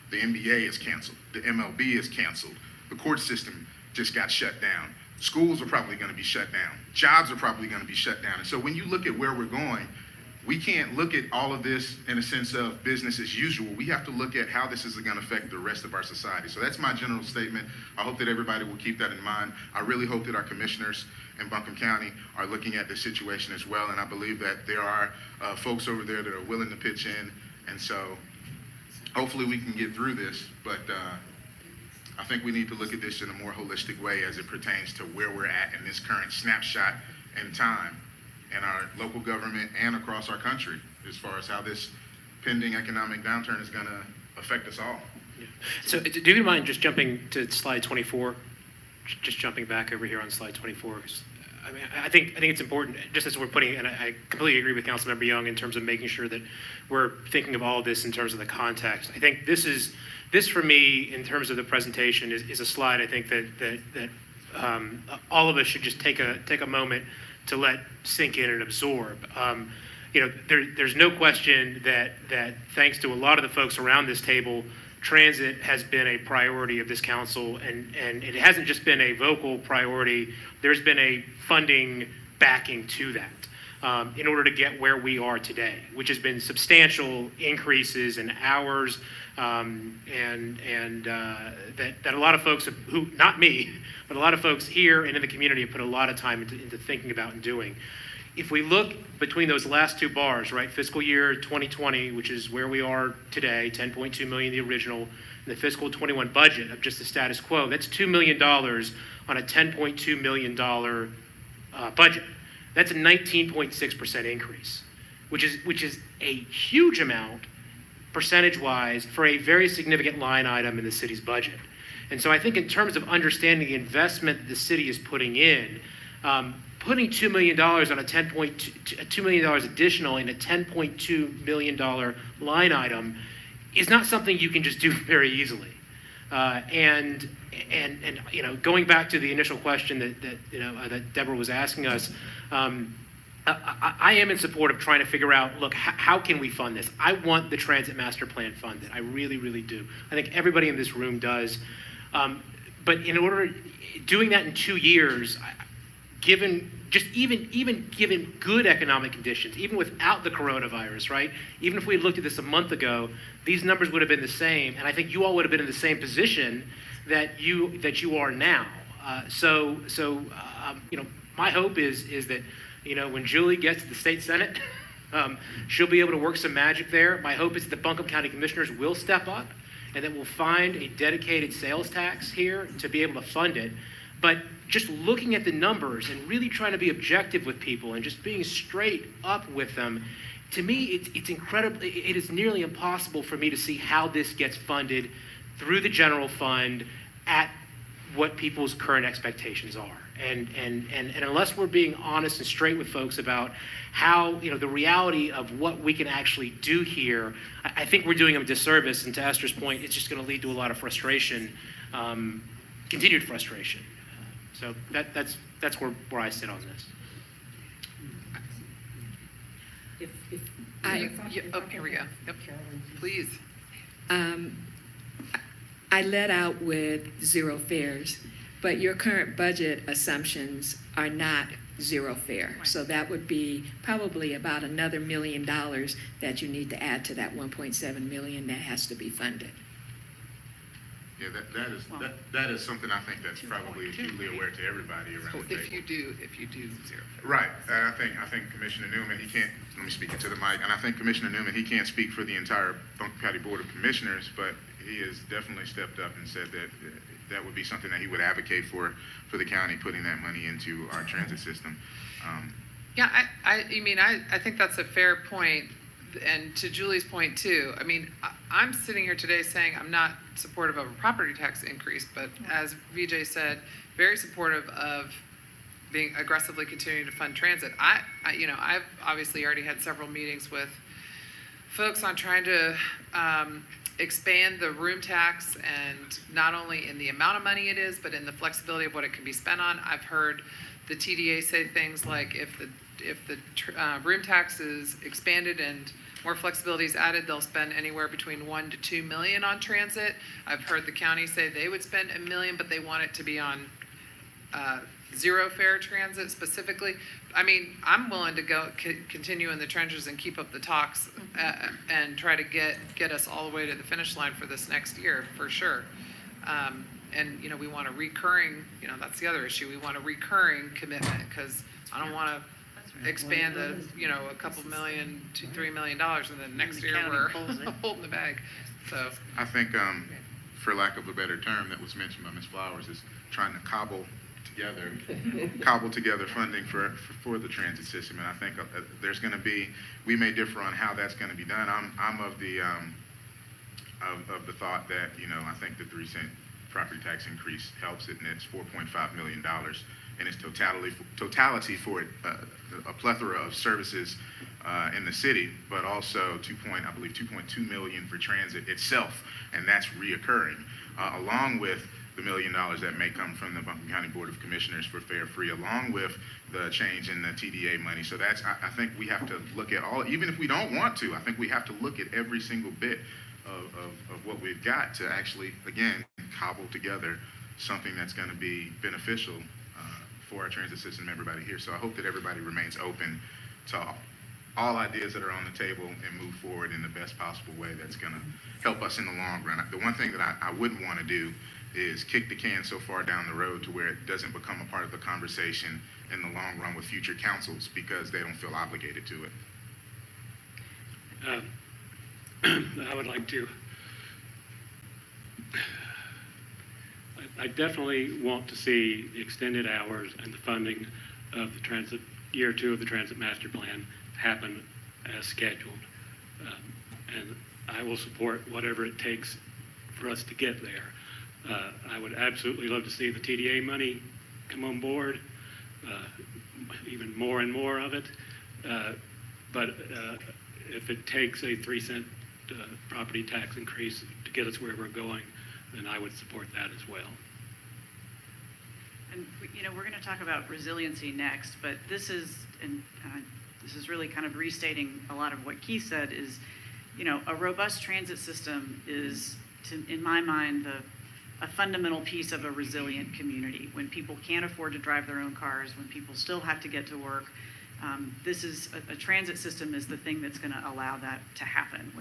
The NBA is canceled. The MLB is canceled. The court system just got shut down. Schools are probably going to be shut down. Jobs are probably going to be shut down. And so when you look at where we're going, we can't look at all of this in a sense of business as usual. We have to look at how this is going to affect the rest of our society. So that's my general statement. I hope that everybody will keep that in mind. I really hope that our commissioners in Buncombe County are looking at this situation as well. And I believe that there are folks over there that are willing to pitch in. And so hopefully we can get through this. But I think we need to look at this in a more holistic way as it pertains to where we're at in this current snapshot in time in our local government and across our country as far as how this pending economic downturn is going to affect us all. Yeah. So do you mind just jumping to slide 24? Just jumping back over here on slide 24. 'Cause, I mean, I think it's important, just as we're putting, and I completely agree with Councilmember Young in terms of making sure that we're thinking of all of this in terms of the context. I think this for me, in terms of the presentation, is a slide I think that all of us should just take a moment to let sink in and absorb. There's no question that thanks to a lot of the folks around this table, transit has been a priority of this council, and it hasn't just been a vocal priority. There's been a funding backing to that in order to get where we are today, which has been substantial increases in hours, and that a lot of folks who, not me, but a lot of folks here and in the community have put a lot of time into thinking about and doing. If we look between those last two bars, right, fiscal year 2020, which is where we are today, 10.2 million, the original, and the fiscal 21 budget of just the status quo, that's $2 million on a $10.2 million budget. That's a 19.6% increase, which is a huge amount percentage-wise for a very significant line item in the city's budget. And so I think in terms of understanding the investment that the city is putting in, putting $2 million on a $2 million additional in a $10.2 million line item is not something you can just do very easily. And going back to the initial question that Deborah was asking us, I am in support of trying to figure out, look, how can we fund this? I want the transit master plan funded. I really, really do. I think everybody in this room does. But in order, doing that in 2 years, given good economic conditions, even without the coronavirus, right? Even if we had looked at this a month ago, these numbers would have been the same, and I think you all would have been in the same position that you are now. My hope is that when Julie gets to the state senate, she'll be able to work some magic there. My hope is that the Buncombe County Commissioners will step up and that we'll find a dedicated sales tax here to be able to fund it. But just looking at the numbers and really trying to be objective with people and just being straight up with them, to me, it's incredibly, it is nearly impossible for me to see how this gets funded through the general fund at what people's current expectations are. And unless we're being honest and straight with folks about how, the reality of what we can actually do here, I think we're doing them a disservice. And to Esther's point, it's just going to lead to a lot of frustration, continued frustration. So that's where I sit on this. Here we go. Yep. Please. I led out with zero fares, but your current budget assumptions are not zero fare. Right. So that would be probably about another $1 million that you need to add to that 1.7 million that has to be funded. Yeah, that is something I think that's probably acutely aware to everybody around So the table. if you do zero. Right, and I think Commissioner Newman, he can't, let me speak into the mic, and I think Commissioner Newman, he can't speak for the entire Buncombe County Board of Commissioners, but he has definitely stepped up and said that that would be something that he would advocate for the county, putting that money into our transit system. Yeah, I think that's a fair point, and to Julie's point too. I mean, I'm sitting here today saying I'm not supportive of a property tax increase, but as VJ said, very supportive of being aggressively continuing to fund transit. I've obviously already had several meetings with folks on trying to expand the room tax, and not only in the amount of money it is, but in the flexibility of what it can be spent on. I've heard the TDA say things like if the room tax is expanded and more flexibility is added, they'll spend anywhere between $1 to $2 million on transit. I've heard the county say they would spend $1 million, but they want it to be on zero fare transit specifically. I mean, I'm willing to go continue in the trenches and keep up the talks and try to get us all the way to the finish line for this next year for sure. And you know, we want a recurring. You know, that's the other issue. We want a recurring commitment because I don't want to expand a couple million to $3 million, and then next year we're holding the bag. So I think, for lack of a better term that was mentioned by Ms. Flowers, is trying to cobble together funding for the transit system. And I think there's going to be, we may differ on how that's going to be done. I'm of the of the thought that, you know, I think the 3-cent property tax increase helps it, and it's $4.5 million in its totality for a plethora of services in the city, but also I believe 2.2 million for transit itself, and that's reoccurring, along with the $1 million that may come from the Buncombe County Board of Commissioners for fare free, along with the change in the TDA money. So that's, I think we have to look at all, even if we don't want to, I think we have to look at every single bit of what we've got to actually, again, cobble together something that's going to be beneficial for our transit system and everybody here. So I hope that everybody remains open to all ideas that are on the table and move forward in the best possible way that's going to help us in the long run. The one thing that I wouldn't want to do is kick the can so far down the road to where it doesn't become a part of the conversation in the long run with future councils because they don't feel obligated to it. I would like to. I definitely want to see extended hours and the funding of the transit, year 2 of the transit master plan happen as scheduled. And I will support whatever it takes for us to get there. I would absolutely love to see the TDA money come on board, even more and more of it. But if it takes a 3-cent property tax increase to get us where we're going, then I would support that as well. And, you know, we're going to talk about resiliency next, but this is really kind of restating a lot of what Keith said is, you know, a robust transit system is, in my mind, a fundamental piece of a resilient community. When people can't afford to drive their own cars, when people still have to get to work, this is a transit system is the thing that's going to allow that to happen.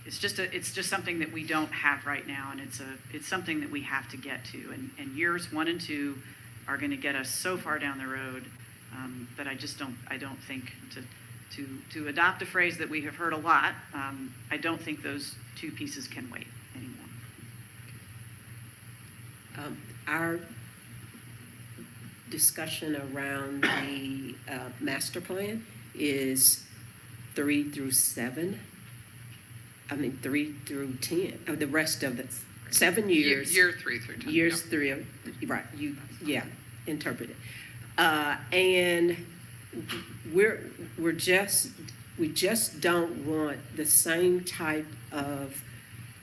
It's just something that we don't have right now, and it's something that we have to get to. And years 1 and 2 are going to get us so far down the road that I don't think to adopt a phrase that we have heard a lot. I don't think those two pieces can wait anymore. Our discussion around the master plan is 3 through 7. 3 through 10. The rest of the 7 years. Year 3 through 10. Years yeah. 3, right? Interpret it. And we just don't want the same type of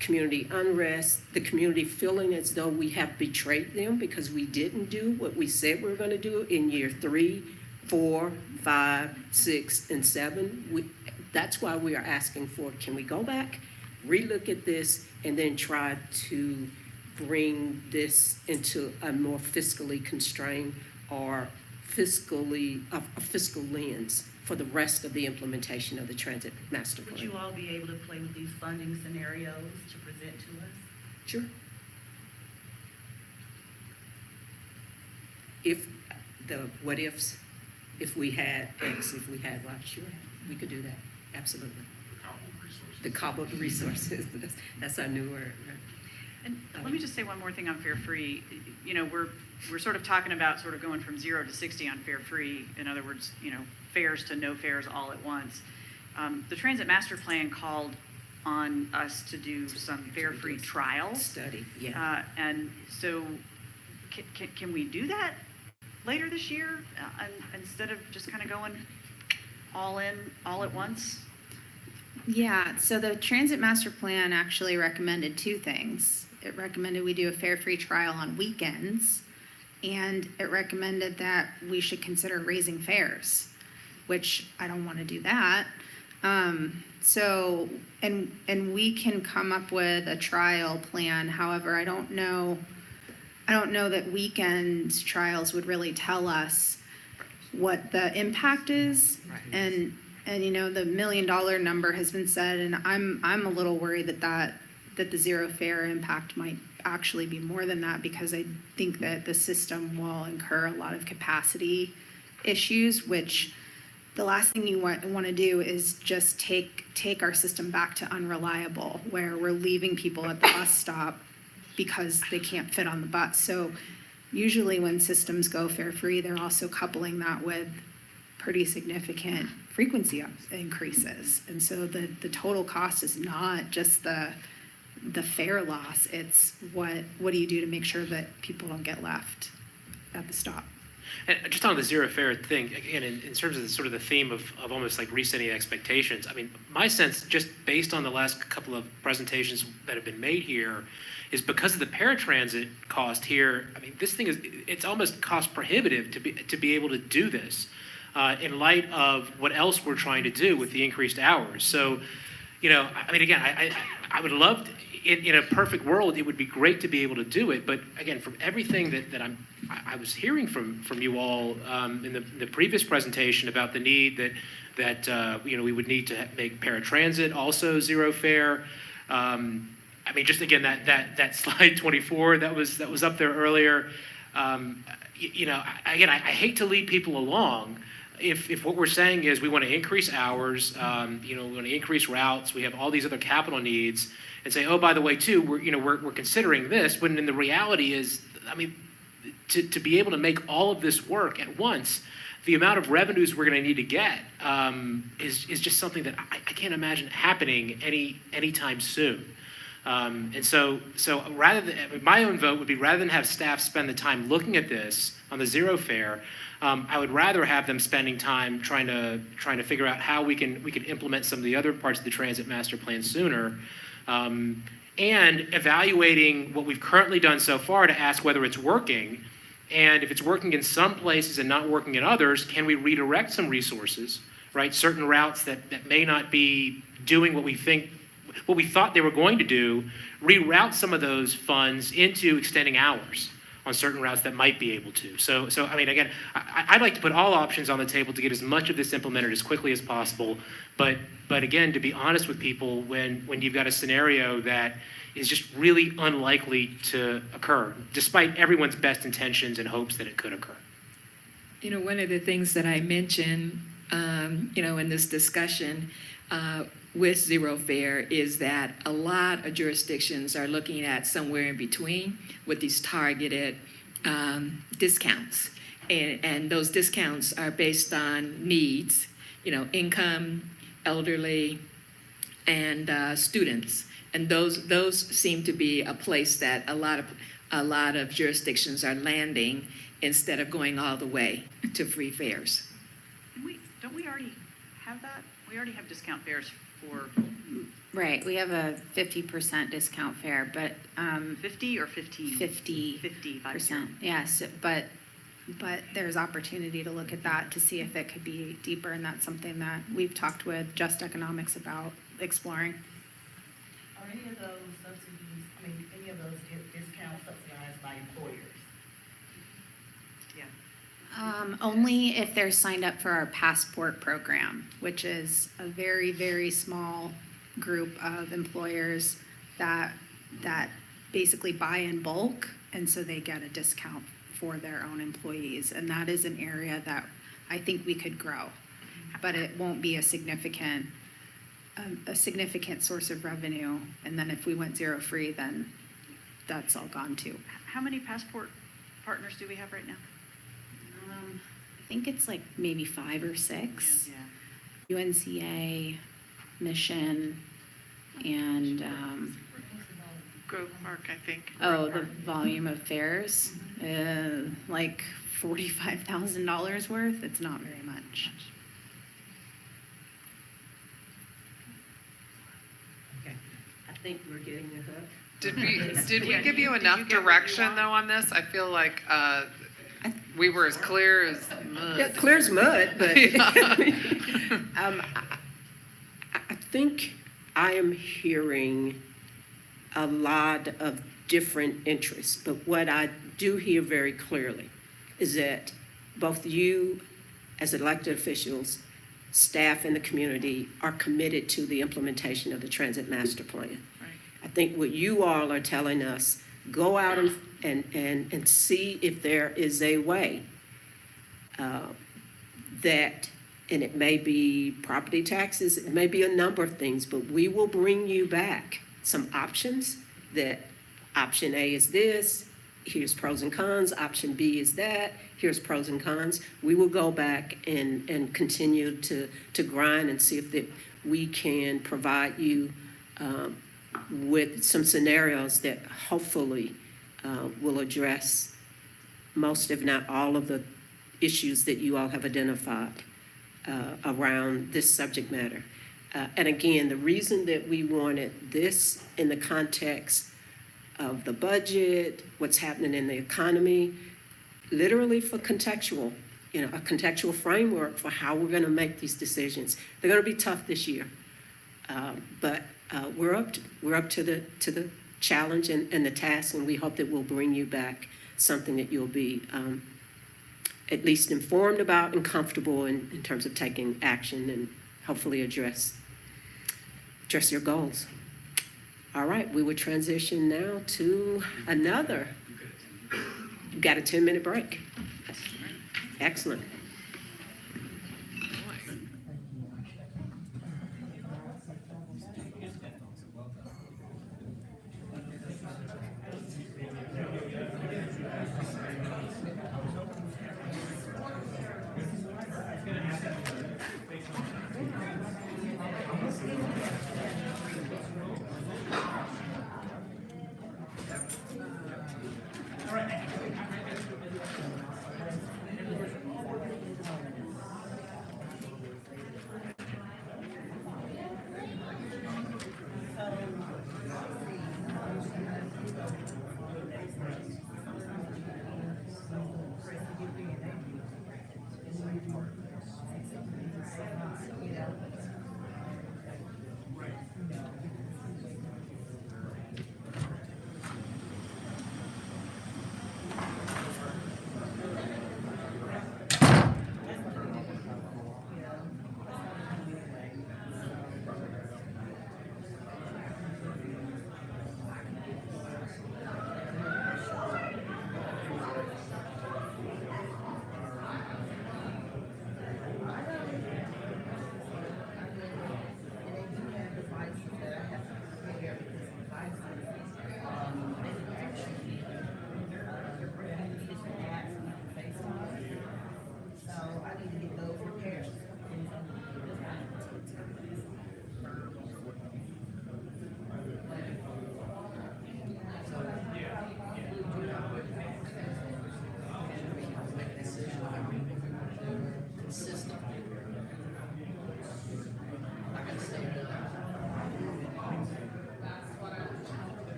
community unrest, the community feeling as though we have betrayed them because we didn't do what we said we were going to do in year 3, 4, 5, 6, and 7. That's why we are asking for, can we go back, relook at this, and then try to bring this into a more fiscally constrained or fiscal lens for the rest of the implementation of the transit master plan. Would you all be able to play with these funding scenarios to present to us? Sure. If the what ifs, if we had X, if we had Y, sure, we could do that. Absolutely. The cobbled resources. That's our new word. Right? And let me just say one more thing on fare free. You know, we're sort of talking about sort of going from 0 to 60 on fare free. In other words, you know, fares to no fares all at once. The transit master plan called on us to do some fare free trials. Study, yeah. And so can we do that later this year instead of just kind of going all in all at once? Yeah, so the transit master plan actually recommended 2 things. It recommended we do a fare-free trial on weekends, and it recommended that we should consider raising fares, which I don't want to do that. So, and we can come up with a trial plan. However, I don't know that weekend trials would really tell us what the impact is. And you know, the $1 million number has been said, and I'm a little worried that the zero fare impact might actually be more than that, because I think that the system will incur a lot of capacity issues, which the last thing you want to do is just take our system back to unreliable, where we're leaving people at the bus stop because they can't fit on the bus. So usually when systems go fare free, they're also coupling that with pretty significant frequency increases. And so the total cost is not just the fare loss, it's what do you do to make sure that people don't get left at the stop. And just on the zero fare thing, again, in terms of the theme of almost like resetting expectations, I mean, my sense, just based on the last couple of presentations that have been made here, is because of the paratransit cost here, I mean, this thing it's almost cost prohibitive to be able to do this in light of what else we're trying to do with the increased hours. So, you know, I mean, again, I would love to, in a perfect world, it would be great to be able to do it. But again, from everything that I was hearing from you all in the previous presentation about the need that you know, we would need to make paratransit also zero fare. I mean, just again, that slide 24 that was up there earlier. You know, again, I hate to lead people along. If what we're saying is we want to increase hours, you know, we want to increase routes, we have all these other capital needs, and say, oh, by the way, too, we're considering this, when in the reality is, I mean, to be able to make all of this work at once, the amount of revenues we're going to need to get is just something that I can't imagine happening anytime soon. And so rather than, my own vote would be, rather than have staff spend the time looking at this on the zero fare, I would rather have them spending time trying to figure out how we can implement some of the other parts of the transit master plan sooner, and evaluating what we've currently done so far to ask whether it's working, and if it's working in some places and not working in others, can we redirect some resources, right? Certain routes that may not be doing what we thought they were going to do, reroute some of those funds into extending hours on certain routes that might be able to. So I mean, again, I'd like to put all options on the table to get as much of this implemented as quickly as possible. But again, to be honest with people, when you've got a scenario that is just really unlikely to occur, despite everyone's best intentions and hopes that it could occur. You know, one of the things that I mentioned, you know, in this discussion with zero fare is that a lot of jurisdictions are looking at somewhere in between with these targeted discounts. And those discounts are based on needs, you know, income, elderly, and students. And those seem to be a place that a lot of jurisdictions are landing instead of going all the way to free fares. Don't we already have that? We already have discount fares for Right, we have a 50% discount fare, but 50 or 15? 50%. Yes, but there's opportunity to look at that to see if it could be deeper, and that's something that we've talked with Just Economics about exploring. Are any of those subsidies, I mean, any of those discounts subsidized by employers? Only if they're signed up for our passport program, which is a very, very small group of employers that basically buy in bulk, and so they get a discount for their own employees. And that is an area that I think we could grow, but it won't be a significant source of revenue. And then if we went zero free, then that's all gone too. How many passport partners do we have right now? I think it's like maybe 5 or 6. Yeah. UNCA, Mission, and Grove Park, I think. the volume of fares, like $45,000 worth. It's not very much. Okay, I think we're getting the hook. Did we give you enough direction though on this? I feel like We were as clear as mud. Yeah, clear as mud, but I think I am hearing a lot of different interests, but what I do hear very clearly is that both you, as elected officials, staff, and the community are committed to the implementation of the Transit Master Plan. I think what you all are telling us, go out and see if there is a way that, and it may be property taxes, it may be a number of things, but we will bring you back some options that option A is this, here's pros and cons, option B is that, here's pros and cons. We will go back and continue to grind and see if that we can provide you with some scenarios that hopefully will address most, if not all, of the issues that you all have identified around this subject matter. And again, the reason that we wanted this in the context of the budget, what's happening in the economy, literally for contextual, a contextual framework for how we're going to make these decisions. They're going to be tough this year, but we're up to the challenge and the task, and we hope that we'll bring you back something that you'll be at least informed about and comfortable in terms of taking action and hopefully address your goals. All right, we would transition now to another. You've got a 10-minute break. Excellent.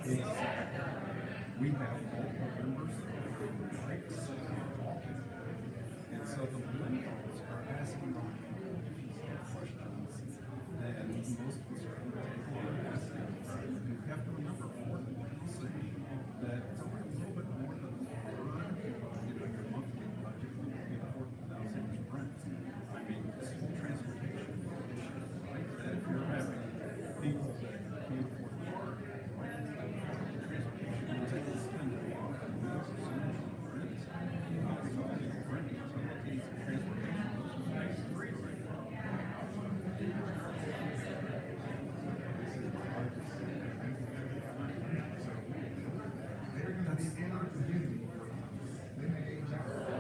We have multiple members that are right to sit down and talking. And so the millennials are asking questions that most conservative people are asking. You have to remember, for the city, that it's only a little bit more than a third, your monthly budget would be $4,000 rent. I mean, this whole transportation issue, right? That if you're having people that can't afford the car, right? Transportation, you take this kind of percentage of rent. So, rent, utilities, transportation, those are the next three right now.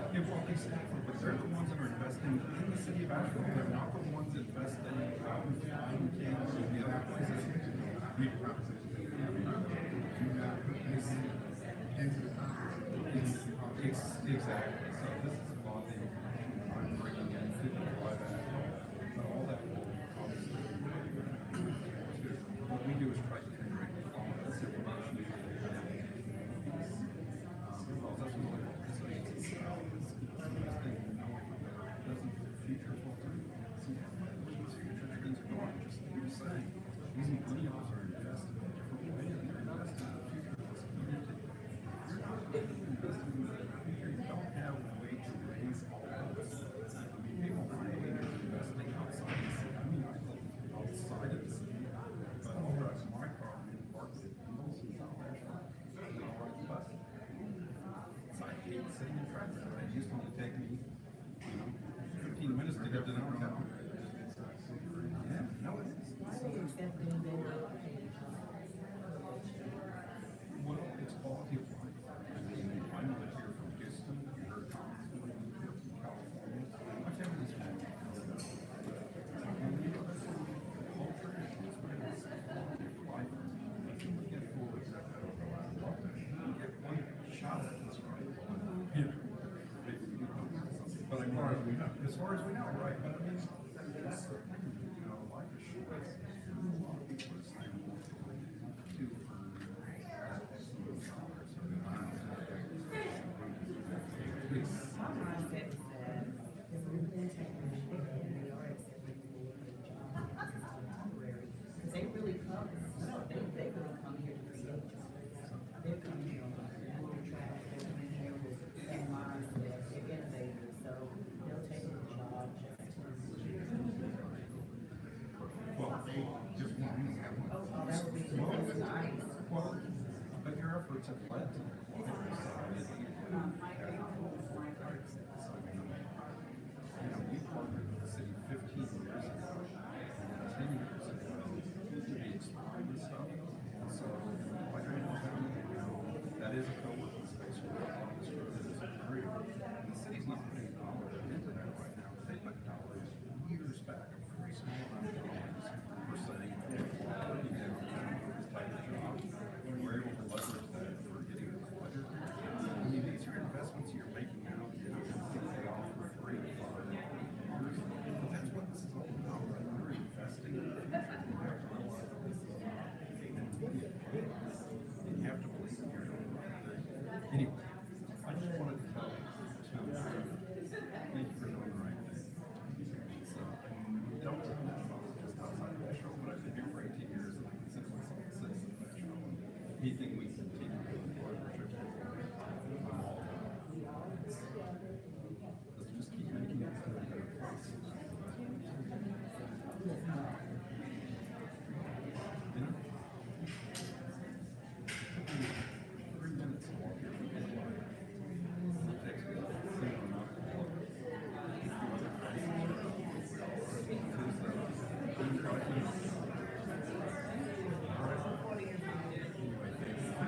Yeah, well, exactly, but they're the ones that are investing in the city of Asheville. They're not the ones investing out in Kansas and the other places. Exactly. So this is a lot of the information I'm bringing in, 55 but all that will obviously. What we do is try to integrate all of this information. Well, that's what it's future trends are going. Just like you're saying, these millennials are investing in a different way, and they're investing in the future of this community. You're not investing in the future. You don't have a way to raise all of this. I mean, people my age are investing outside the city. I mean, I live outside of the city, but over at my property in Parkwood, Hills in South Asheville, and I'll ride the bus. So I hate sitting in traffic. It used to only take me, 15 minutes to get to downtown. Yeah, no, it is. Well, it's quality of life. I mean, I moved here from Houston, you heard Thomas, we moved here from California. My family's from California. And we go back to the culture and it's quality of life. We get full except I don't know how to love it. We get one shot at this, right? You know, maybe we do something. But as far as we know, right? But I mean, that's the thing, life is short. A lot of people are saying, too, Because they really come, they really come here to create jobs. They come here on the track, they come in here with that mindset, they're innovators, so they'll take a job just to. Well, just one. Oh, that would be nice. Well, but your efforts have led to the quality of society. We partnered with the city 15 years ago, and 10 years ago, to be exploring this stuff. And so, like I know, that is a co-working space where a lot of this growth is occurring. And the city's not putting dollars into that right now. They put dollars years back, a very small amount of dollars for saying, you get this type of job. We're able to leverage that for getting the budget. I mean, these are investments you're making now, pay off for 3 to 5 years. But that's what this is all about, right? We're investing in the future. You have to realize that this is not an immediate pay. And you have to believe that you're doing the right thing. Anyway, I just wanted to tell you, thank you for doing the right thing. So, don't tell me about just outside of Asheville, but I've been here for 18 years and I consider myself a citizen of Asheville. Anything we can continue to do in partnership, I'm all about. Let's just keep making it a better place. You know? 3 minutes to walk here from the line. It takes me a single amount of water. Anyway, thank you.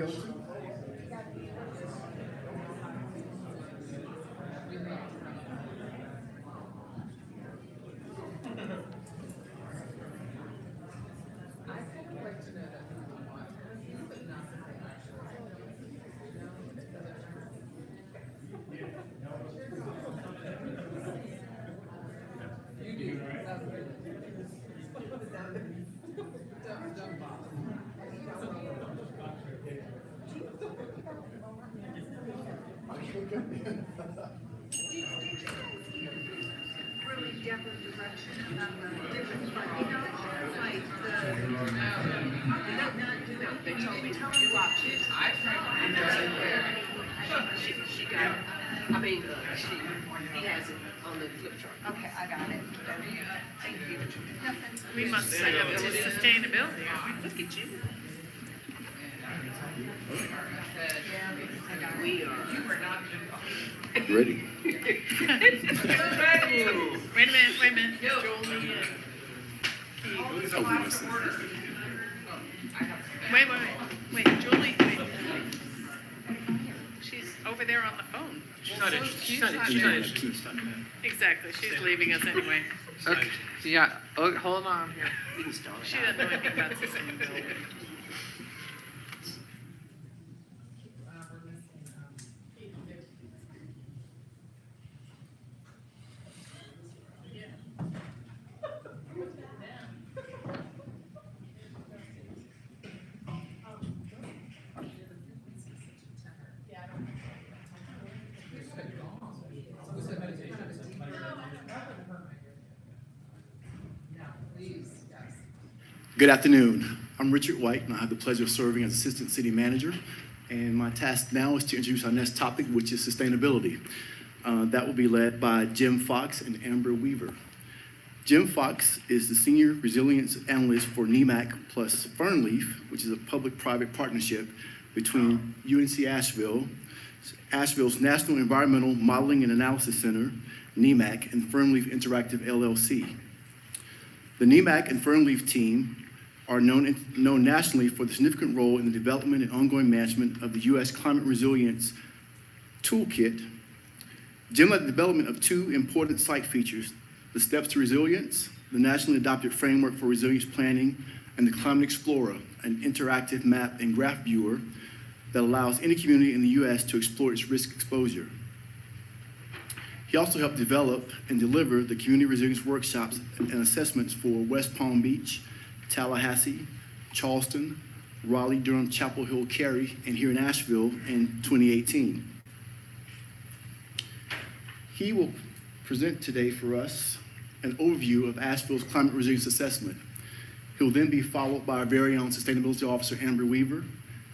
go to? We must sign up to sustainability. Look at you. Ready. Wait a minute. Wait, Julie, wait. She's over there on the phone. She's not interested. Exactly, she's leaving us anyway. Okay, yeah, oh, hold on here. She doesn't know anything about sustainability. Good afternoon. I'm Richard White, and I have the pleasure of serving as Assistant City Manager. And my task now is to introduce our next topic, which is sustainability. That will be led by Jim Fox and Amber Weaver. Jim Fox is the Senior Resilience Analyst for NEMAC plus Fernleaf, which is a public-private partnership between UNC Asheville, Asheville's National Environmental Modeling and Analysis Center, NEMAC, and Fernleaf Interactive LLC. The NEMAC and Fernleaf team are known nationally for the significant role in the development and ongoing management of the U.S. Climate Resilience Toolkit. Jim led the development of two important site features, the Steps to Resilience, the nationally adopted framework for resilience planning, and the Climate Explorer, an interactive map and graph viewer that allows any community in the U.S. to explore its risk exposure. He also helped develop and deliver the community resilience workshops and assessments for West Palm Beach, Tallahassee, Charleston, Raleigh, Durham, Chapel Hill, Cary, and here in Asheville in 2018. He will present today for us an overview of Asheville's climate resilience assessment. He'll then be followed by our very own Sustainability Officer, Amber Weaver,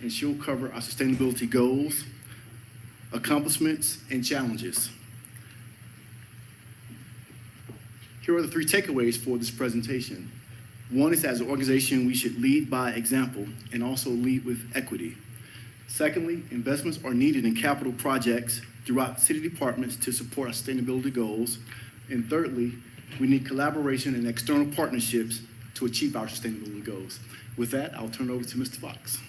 and she'll cover our sustainability goals, accomplishments, and challenges. Here are the three takeaways for this presentation. One is, as an organization, we should lead by example and also lead with equity. Secondly, investments are needed in capital projects throughout city departments to support our sustainability goals. And thirdly, we need collaboration and external partnerships to achieve our sustainability goals. With that, I'll turn it over to Mr. Fox.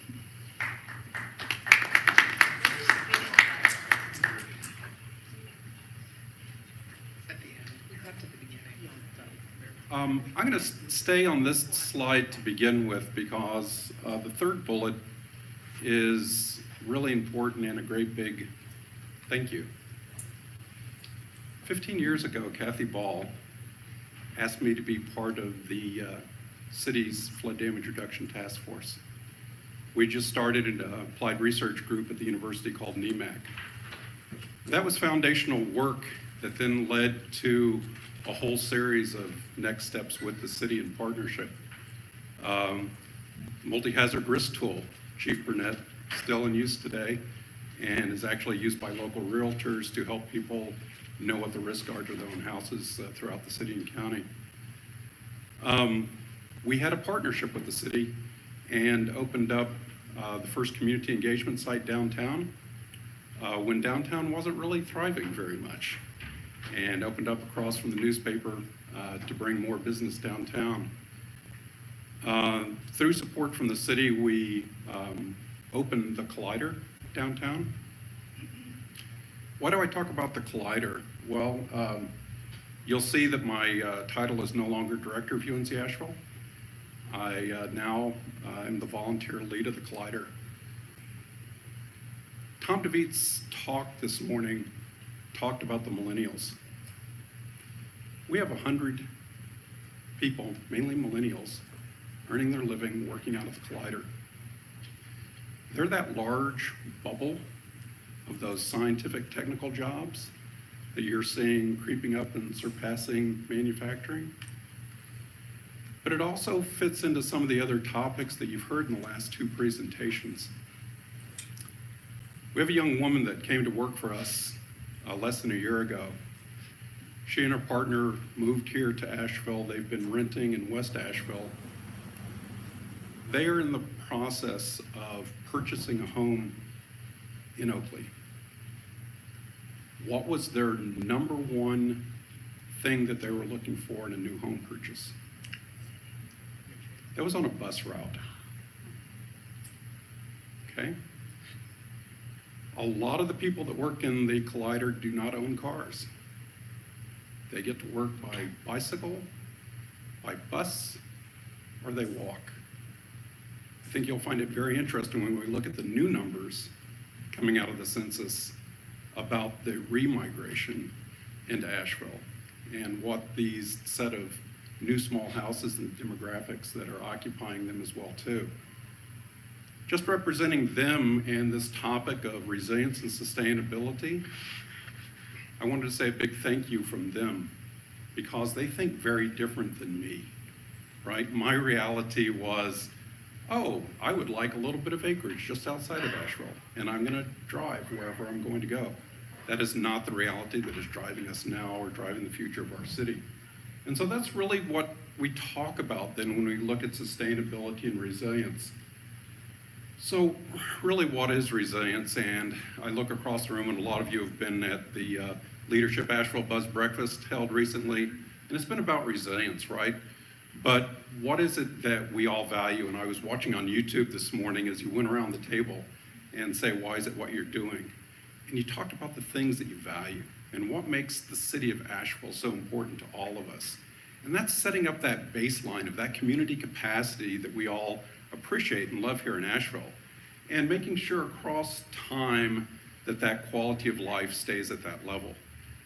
I'm going to stay on this slide to begin with because the third bullet is really important and a great big thank you. 15 years ago, Kathy Ball asked me to be part of the city's flood damage reduction task force. We just started an applied research group at the university called NEMAC. That was foundational work that then led to a whole series of next steps with the city in partnership. Multi-hazard risk tool, Chief Burnett, still in use today, and is actually used by local realtors to help people know what the risks are to their own houses throughout the city and county. We had a partnership with the city and opened up the first community engagement site downtown when downtown wasn't really thriving very much, and opened up across from the newspaper to bring more business downtown. Through support from the city, we opened the Collider downtown. Why do I talk about the Collider? Well, you'll see that my title is no longer Director of UNC Asheville. I now am the volunteer lead of the Collider. Tom DeViet's talk this morning talked about the millennials. We have 100 people, mainly millennials, earning their living working out of the Collider. They're that large bubble of those scientific technical jobs that you're seeing creeping up and surpassing manufacturing. But it also fits into some of the other topics that you've heard in the last two presentations. We have a young woman that came to work for us less than a year ago. She and her partner moved here to Asheville. They've been renting in West Asheville. They are in the process of purchasing a home in Oakley. What was their number one thing that they were looking for in a new home purchase? It was on a bus route. Okay? A lot of the people that work in the Collider do not own cars. They get to work by bicycle, by bus, or they walk. I think you'll find it very interesting when we look at the new numbers coming out of the census about the remigration into Asheville and what these set of new small houses and demographics that are occupying them as well too. Just representing them and this topic of resilience and sustainability, I wanted to say a big thank you from them because they think very different than me, right? My reality was, oh, I would like a little bit of acreage just outside of Asheville, and I'm gonna drive wherever I'm going to go. That is not the reality that is driving us now or driving the future of our city. And so that's really what we talk about then when we look at sustainability and resilience. So really, what is resilience? And I look across the room, and a lot of you have been at the Leadership Asheville Buzz Breakfast held recently, and it's been about resilience, right? But what is it that we all value? And I was watching on YouTube this morning as you went around the table and say, why is it what you're doing? And you talked about the things that you value and what makes the city of Asheville so important to all of us. And that's setting up that baseline of that community capacity that we all appreciate and love here in Asheville, and making sure across time that that quality of life stays at that level.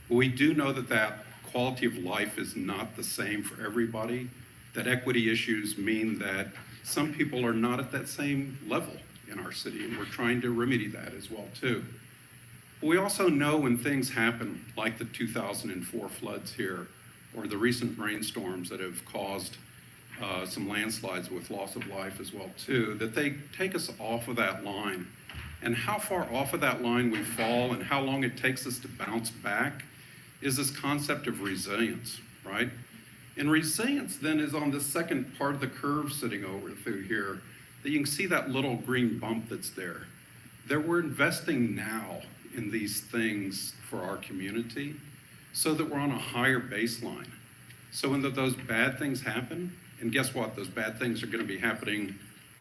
But we do know that that quality of life is not the same for everybody, that equity issues mean that some people are not at that same level in our city, and we're trying to remedy that as well too. But we also know when things happen, like the 2004 floods here, or the recent rainstorms that have caused some landslides with loss of life as well too, that they take us off of that line. And how far off of that line we fall and how long it takes us to bounce back is this concept of resilience, right? And resilience then is on the second part of the curve sitting over through here, that you can see that little green bump that's there. That we're investing now in these things for our community so that we're on a higher baseline. So when those bad things happen, and guess what? Those bad things are going to be happening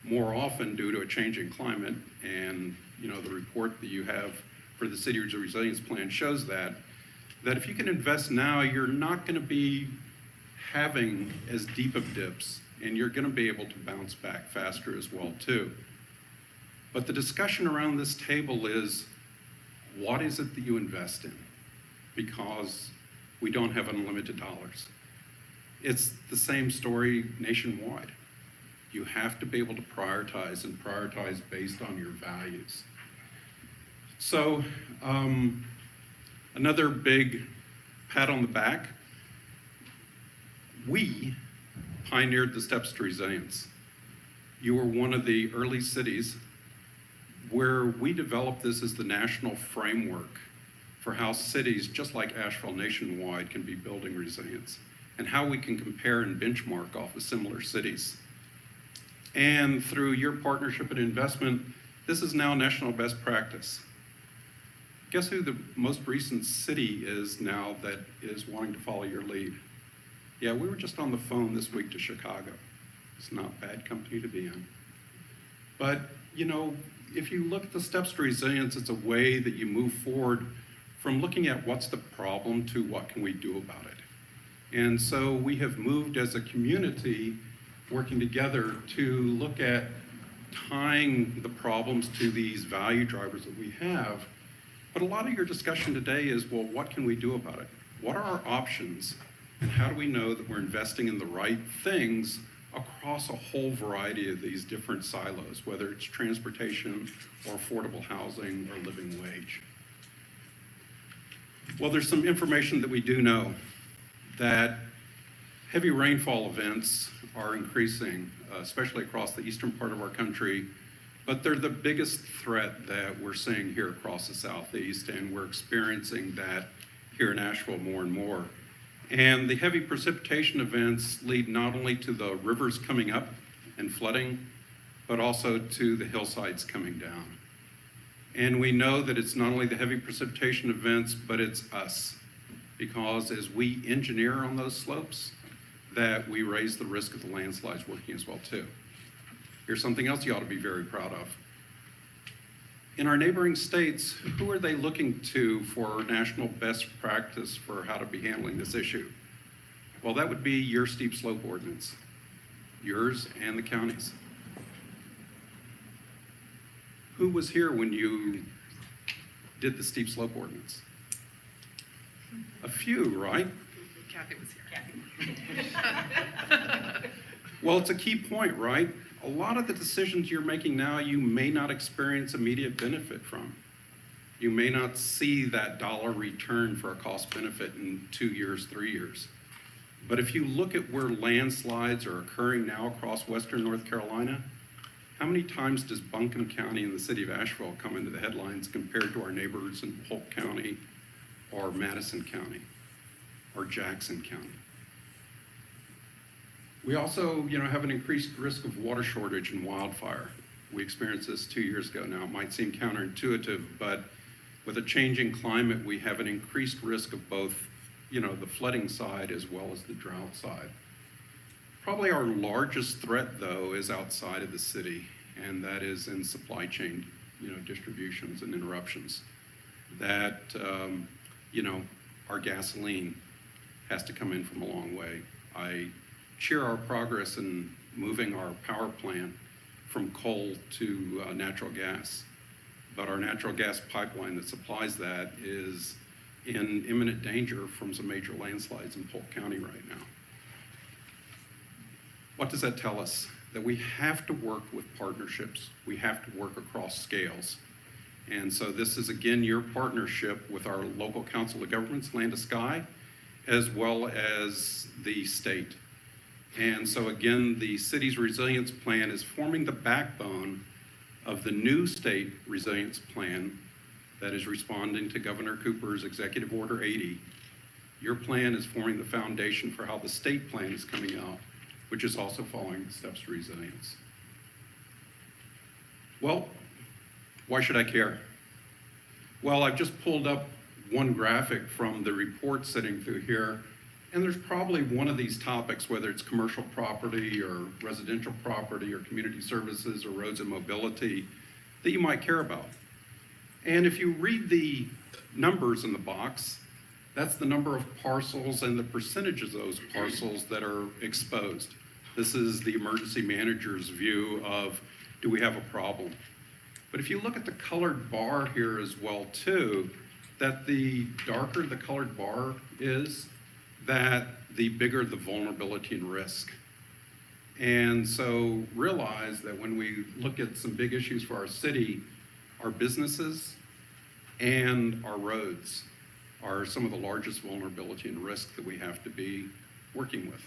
more often due to a changing climate. And you know, the report that you have for the City's Resilience Plan shows that if you can invest now, you're not going to be having as deep of dips, and you're going to be able to bounce back faster as well too. But the discussion around this table is, what is it that you invest in? Because we don't have unlimited dollars. It's the same story nationwide. You have to be able to prioritize and prioritize based on your values. So another big pat on the back. We pioneered the steps to resilience. You were one of the early cities where we developed this as the national framework for how cities, just like Asheville nationwide, can be building resilience, and how we can compare and benchmark off of similar cities. And through your partnership and investment, this is now national best practice. Guess who the most recent city is now that is wanting to follow your lead? Yeah, we were just on the phone this week to Chicago. It's not bad company to be in. But, you know, if you look at the steps to resilience, it's a way that you move forward from looking at what's the problem to what can we do about it. And so we have moved as a community, working together to look at tying the problems to these value drivers that we have. But a lot of your discussion today is, well, what can we do about it? What are our options? And how do we know that we're investing in the right things across a whole variety of these different silos, whether it's transportation or affordable housing or living wage? Well, there's some information that we do know, that heavy rainfall events are increasing, especially across the eastern part of our country, but they're the biggest threat that we're seeing here across the Southeast, and we're experiencing that here in Asheville more and more. And the heavy precipitation events lead not only to the rivers coming up and flooding, but also to the hillsides coming down. And we know that it's not only the heavy precipitation events, but it's us. Because as we engineer on those slopes, that we raise the risk of the landslides working as well too. Here's something else you ought to be very proud of. In our neighboring states, who are they looking to for national best practice for how to be handling this issue? Well, that would be your steep slope ordinance, yours and the county's. Who was here when you did the steep slope ordinance? A few, right? Kathy was here. Well, it's a key point, right? A lot of the decisions you're making now, you may not experience immediate benefit from. You may not see that dollar return for a cost benefit in 2 years, 3 years. But if you look at where landslides are occurring now across western North Carolina, how many times does Buncombe County and the city of Asheville come into the headlines compared to our neighbors in Polk County or Madison County or Jackson County? We also, have an increased risk of water shortage and wildfire. We experienced this 2 years ago now. It might seem counterintuitive, but with a changing climate, we have an increased risk of both, the flooding side as well as the drought side. Probably our largest threat, though, is outside of the city, and that is in supply chain, distributions and interruptions. That, our gasoline has to come in from a long way. I cheer our progress in moving our power plant from coal to natural gas. But our natural gas pipeline that supplies that is in imminent danger from some major landslides in Polk County right now. What does that tell us? That we have to work with partnerships. We have to work across scales. And so this is, again, your partnership with our local council of governments, Land to Sky, as well as the state. And so again, the city's resilience plan is forming the backbone of the new state resilience plan that is responding to Governor Cooper's Executive Order 80. Your plan is forming the foundation for how the state plan is coming out, which is also following the steps to resilience. Well, why should I care? Well, I've just pulled up one graphic from the report sitting through here. And there's probably one of these topics, whether it's commercial property or residential property or community services or roads and mobility, that you might care about. And if you read the numbers in the box, that's the number of parcels and the percentages of those parcels that are exposed. This is the emergency manager's view of, do we have a problem? But if you look at the colored bar here as well too, that the darker the colored bar is, that the bigger the vulnerability and risk. And so realize that when we look at some big issues for our city, our businesses and our roads are some of the largest vulnerability and risk that we have to be working with.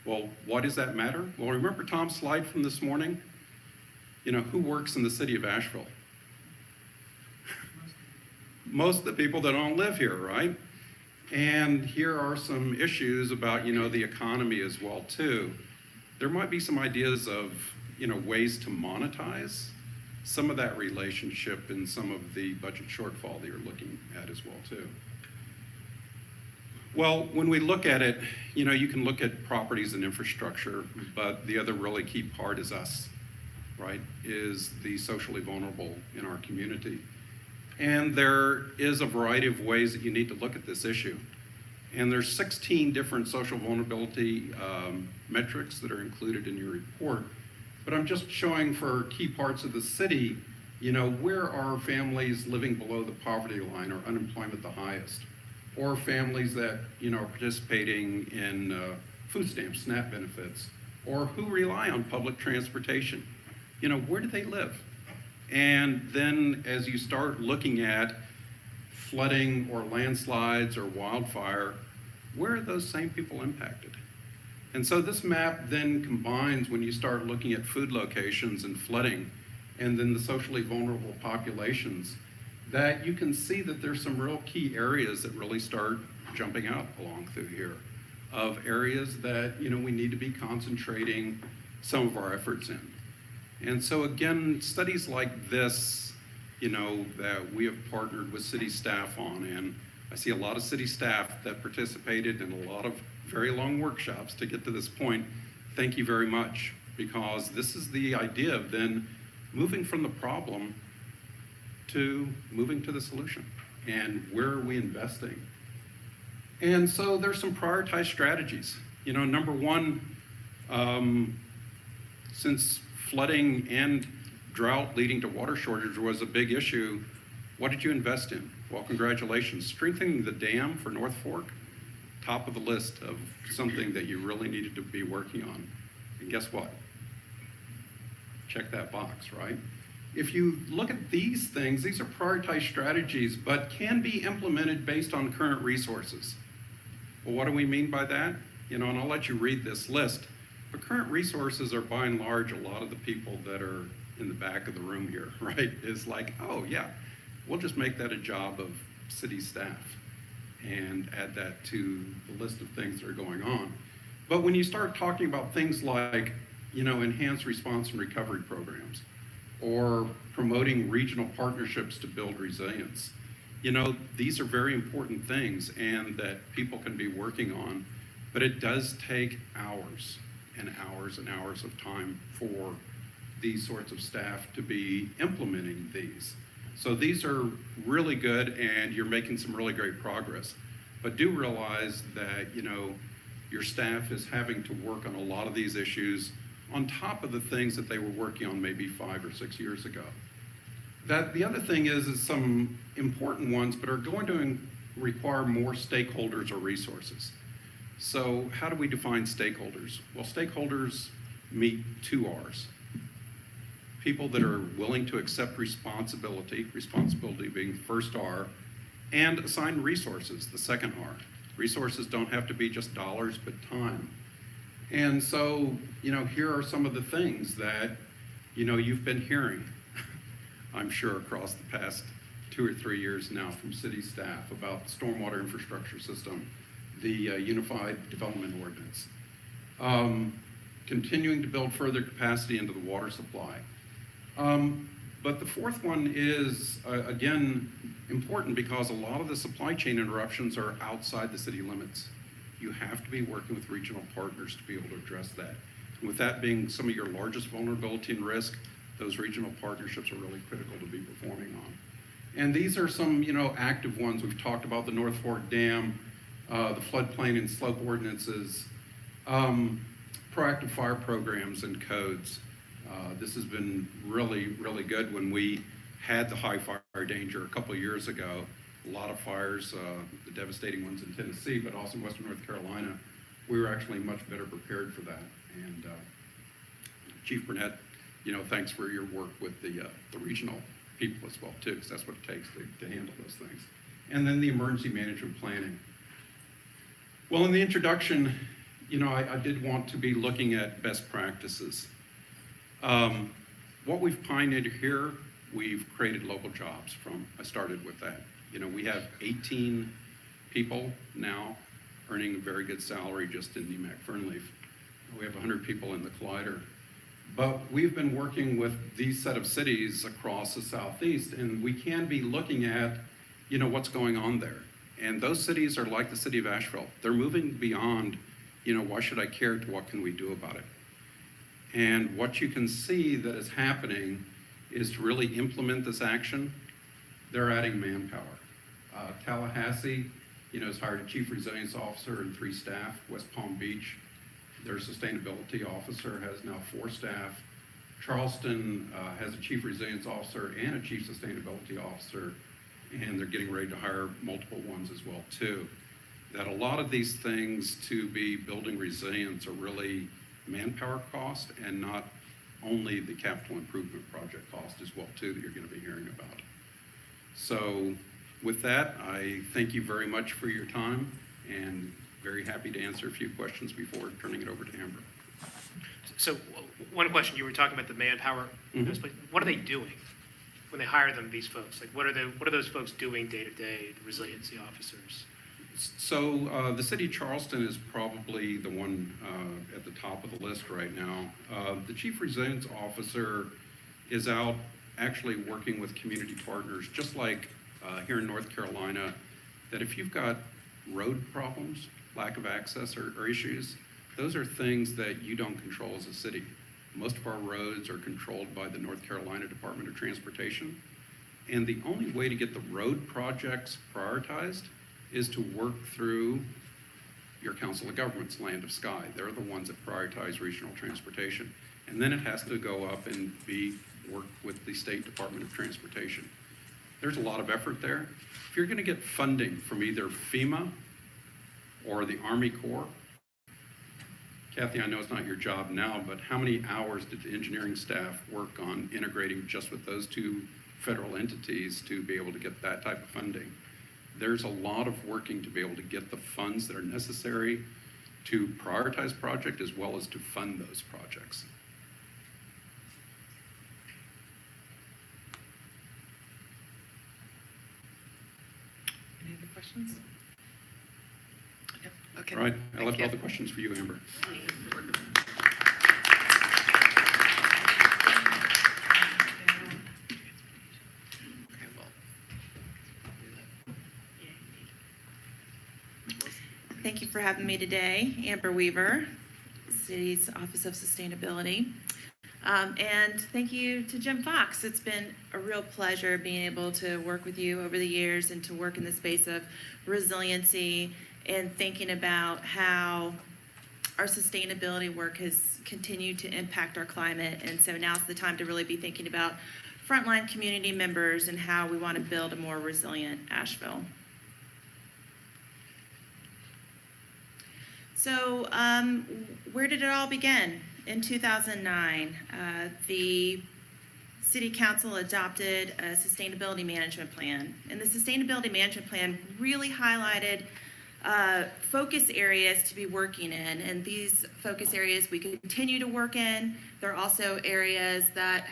Well, why does that matter? Well, remember Tom's slide from this morning? Who works in the city of Asheville? Most of the people that don't live here, right? And here are some issues about, the economy as well, too. There might be some ideas of, ways to monetize some of that relationship in some of the budget shortfall that you're looking at as well, too. Well, when we look at it, you can look at properties and infrastructure, but the other really key part is us. right, is the socially vulnerable in our community. And there is a variety of ways that you need to look at this issue. And there's 16 different social vulnerability metrics that are included in your report. But I'm just showing for key parts of the city, where are families living below the poverty line or unemployment the highest? Or families that, are participating in food stamps, SNAP benefits, or who rely on public transportation. Where do they live? And then as you start looking at flooding or landslides or wildfire, where are those same people impacted? And so this map then combines when you start looking at food locations and flooding, and then the socially vulnerable populations, that you can see that there's some real key areas that really start jumping out along through here of areas that, we need to be concentrating some of our efforts in. And so again, studies like this, that we have partnered with city staff on, and I see a lot of city staff that participated in a lot of very long workshops to get to this point. Thank you very much, because this is the idea of then moving from the problem to moving to the solution. And where are we investing? And so there's some prioritized strategies. Number one, since flooding and drought leading to water shortage was a big issue, what did you invest in? Well, congratulations. Strengthening the dam for North Fork, top of the list of something that you really needed to be working on. And guess what? Check that box, right? If you look at these things, these are prioritized strategies, but can be implemented based on current resources. Well, what do we mean by that? And I'll let you read this list, but current resources are by and large a lot of the people that are in the back of the room here, right? Is like, oh yeah, we'll just make that a job of city staff and add that to the list of things that are going on. But when you start talking about things like, enhanced response and recovery programs, or promoting regional partnerships to build resilience, these are very important things and that people can be working on, but it does take hours and hours and hours of time for these sorts of staff to be implementing these. So these are really good and you're making some really great progress. But do realize that, your staff is having to work on a lot of these issues on top of the things that they were working on maybe 5 or 6 years ago. The other thing is some important ones, but are going to require more stakeholders or resources. So how do we define stakeholders? Well, stakeholders meet 2 R's. People that are willing to accept responsibility being the first R, and assign resources, the second R. Resources don't have to be just dollars, but time. And so, here are some of the things that, you've been hearing, I'm sure, across the past 2 or 3 years now from city staff about the stormwater infrastructure system, the Unified Development Ordinance, continuing to build further capacity into the water supply. But the fourth one is, again, important because a lot of the supply chain interruptions are outside the city limits. You have to be working with regional partners to be able to address that. And with that being some of your largest vulnerability and risk, those regional partnerships are really critical to be performing on. And these are some, active ones. We've talked about the North Fork Dam, the floodplain and slope ordinances, proactive fire programs and codes. This has been really, really good. When we had the high fire danger a couple of years ago, a lot of fires, the devastating ones in Tennessee, but also in Western North Carolina, we were actually much better prepared for that. And Chief Burnett, thanks for your work with the regional people as well too, because that's what it takes to handle those things. And then the emergency management planning. Well, in the introduction, I did want to be looking at best practices. What we've pioneered here, we've created local jobs from. I started with that. We have 18 people now earning a very good salary just in NEMAC Fernleaf. We have 100 people in the Collider. But we've been working with these set of cities across the Southeast, and we can be looking at, what's going on there. And those cities are like the city of Asheville. They're moving beyond, why should I care, to what can we do about it? And what you can see that is happening is to really implement this action, they're adding manpower. Tallahassee, has hired a chief resilience officer and 3 staff. West Palm Beach, their sustainability officer has now 4 staff. Charleston has a chief resilience officer and a chief sustainability officer, and they're getting ready to hire multiple ones as well too. That a lot of these things to be building resilience are really manpower cost and not only the capital improvement project cost as well too that you're going to be hearing about. So with that, I thank you very much for your time and very happy to answer a few questions before turning it over to Amber. So one question, you were talking about the manpower. What are they doing when they hire them, these folks? Like what are those folks doing day to day, the resiliency officers? So the city of Charleston is probably the one at the top of the list right now. The chief resilience officer is out actually working with community partners, just like here in North Carolina, that if you've got road problems, lack of access or issues, those are things that you don't control as a city. Most of our roads are controlled by the North Carolina Department of Transportation. And the only way to get the road projects prioritized is to work through your Council of Governments, Land of Sky. They're the ones that prioritize regional transportation. And then it has to go up and be worked with the State Department of Transportation. There's a lot of effort there. If you're gonna get funding from either FEMA or the Army Corps, Kathy, I know it's not your job now, but how many hours did the engineering staff work on integrating just with those 2 federal entities to be able to get that type of funding? There's a lot of working to be able to get the funds that are necessary to prioritize project as well as to fund those projects. Any other questions? Yep. Okay. All right, I Thank left you. all the questions for you, Amber. Okay, well, Thank you for having me today. Amber Weaver, City's Office of Sustainability. And thank you to Jim Fox. It's been a real pleasure being able to work with you over the years and to work in the space of resiliency and thinking about how our sustainability work has continued to impact our climate. And so now's the time to really be thinking about frontline community members and how we want to build a more resilient Asheville. So where did it all begin? In 2009, the City Council adopted a sustainability management plan. And the sustainability management plan really highlighted focus areas to be working in. And these focus areas we continue to work in. There are also areas that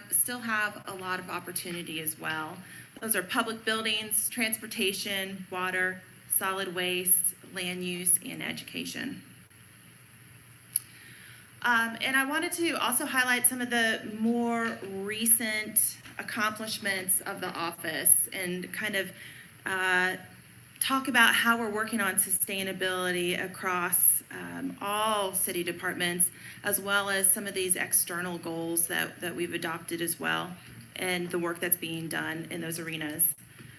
still have a lot of opportunity as well. Those are public buildings, transportation, water, solid waste, land use, and education. And I wanted to also highlight some of the more recent accomplishments of the office and kind of talk about how we're working on sustainability across all city departments, as well as some of these external goals that we've adopted as well, and the work that's being done in those arenas.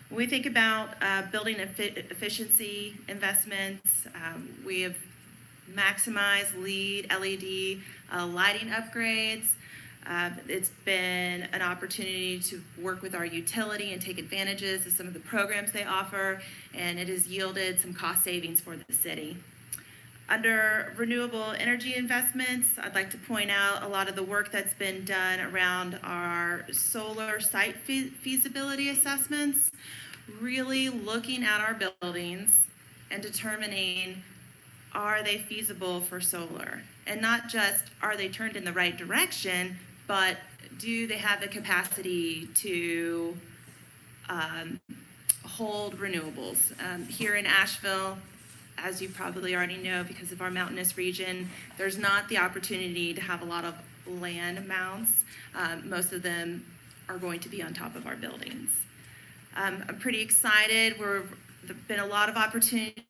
When we think about building efficiency investments, we have maximized LEED, LED lighting upgrades. It's been an opportunity to work with our utility and take advantages of some of the programs they offer, and it has yielded some cost savings for the city. Under renewable energy investments, I'd like to point out a lot of the work that's been done around our solar site feasibility assessments, really looking at our buildings and determining, are they feasible for solar? And not just are they turned in the right direction, but do they have the capacity to hold renewables? Here in Asheville, as you probably already know, because of our mountainous region, there's not the opportunity to have a lot of land mounts. Most of them are going to be on top of our buildings. I'm pretty excited. There've been a lot of opportunity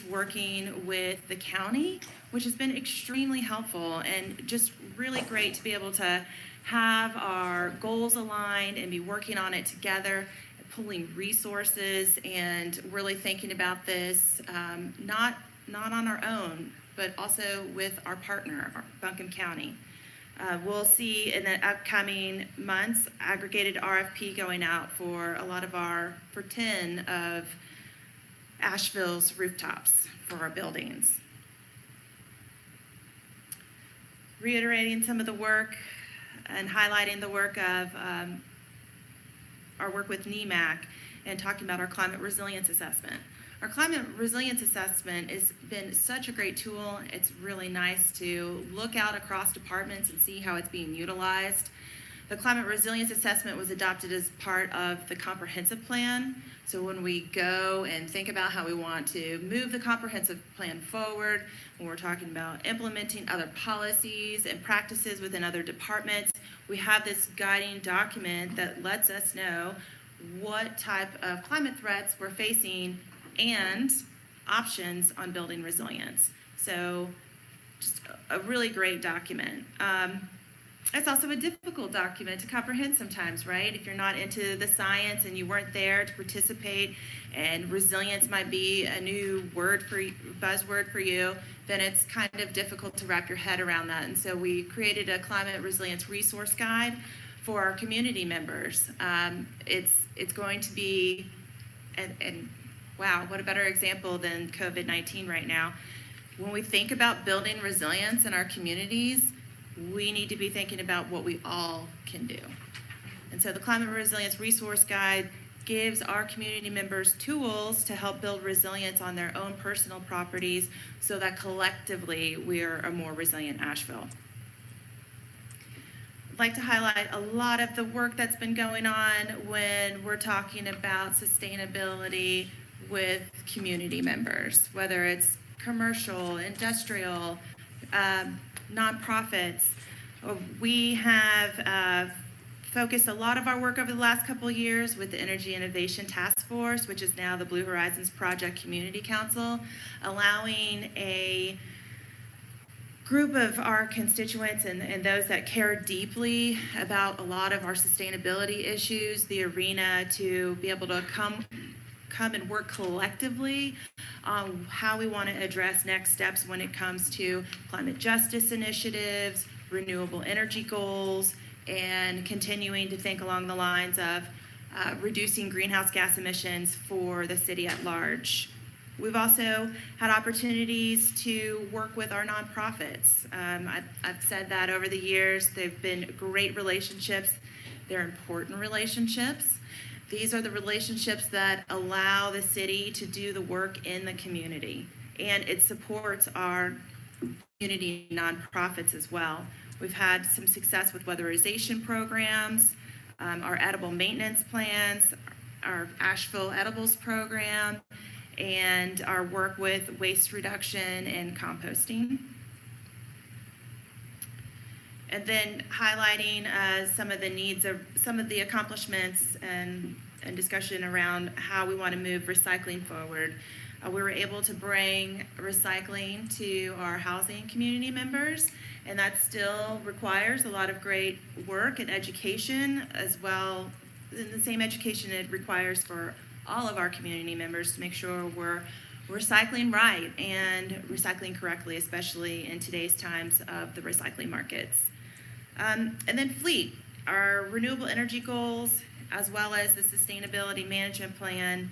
working with the county, which has been extremely helpful and just really great to be able to have our goals aligned and be working on it together, pulling resources and really thinking about this, not on our own, but also with our partner, Buncombe County. We'll see in the upcoming months aggregated RFP going out for 10 of Asheville's rooftops for our buildings. Reiterating some of the work and highlighting the work of our work with NEMAC and talking about our climate resilience assessment. Our climate resilience assessment has been such a great tool. It's really nice to look out across departments and see how it's being utilized. The climate resilience assessment was adopted as part of the comprehensive plan. So when we go and think about how we want to move the comprehensive plan forward, when we're talking about implementing other policies and practices within other departments, we have this guiding document that lets us know what type of climate threats we're facing and options on building resilience. So just a really great document. It's also a difficult document to comprehend sometimes, right? If you're not into the science and you weren't there to participate and resilience might be a new buzzword for you, then it's kind of difficult to wrap your head around that. And so we created a climate resilience resource guide for our community members. It's going to be, and wow, what a better example than COVID-19 right now. When we think about building resilience in our communities, we need to be thinking about what we all can do. And so the Climate Resilience Resource Guide gives our community members tools to help build resilience on their own personal properties so that collectively we're a more resilient Asheville. I'd like to highlight a lot of the work that's been going on when we're talking about sustainability with community members, whether it's commercial, industrial, nonprofits. We have focused a lot of our work over the last couple of years with the Energy Innovation Task Force, which is now the Blue Horizons Project Community Council, allowing a group of our constituents and those that care deeply about a lot of our sustainability issues, the arena to be able to come and work collectively on how we want to address next steps when it comes to climate justice initiatives, renewable energy goals, and continuing to think along the lines of reducing greenhouse gas emissions for the city at large. We've also had opportunities to work with our nonprofits. I've said that over the years. They've been great relationships. They're important relationships. These are the relationships that allow the city to do the work in the community, and it supports our community nonprofits as well. We've had some success with weatherization programs, our edible maintenance plans, our Asheville Edibles program, and our work with waste reduction and composting. And then highlighting some of the needs of some of the accomplishments and discussion around how we want to move recycling forward. We were able to bring recycling to our housing community members, and that still requires a lot of great work and education as well. In the same education it requires for all of our community members to make sure we're recycling right and recycling correctly, especially in today's times of the recycling markets. And then fleet, our renewable energy goals, as well as the sustainability management plan,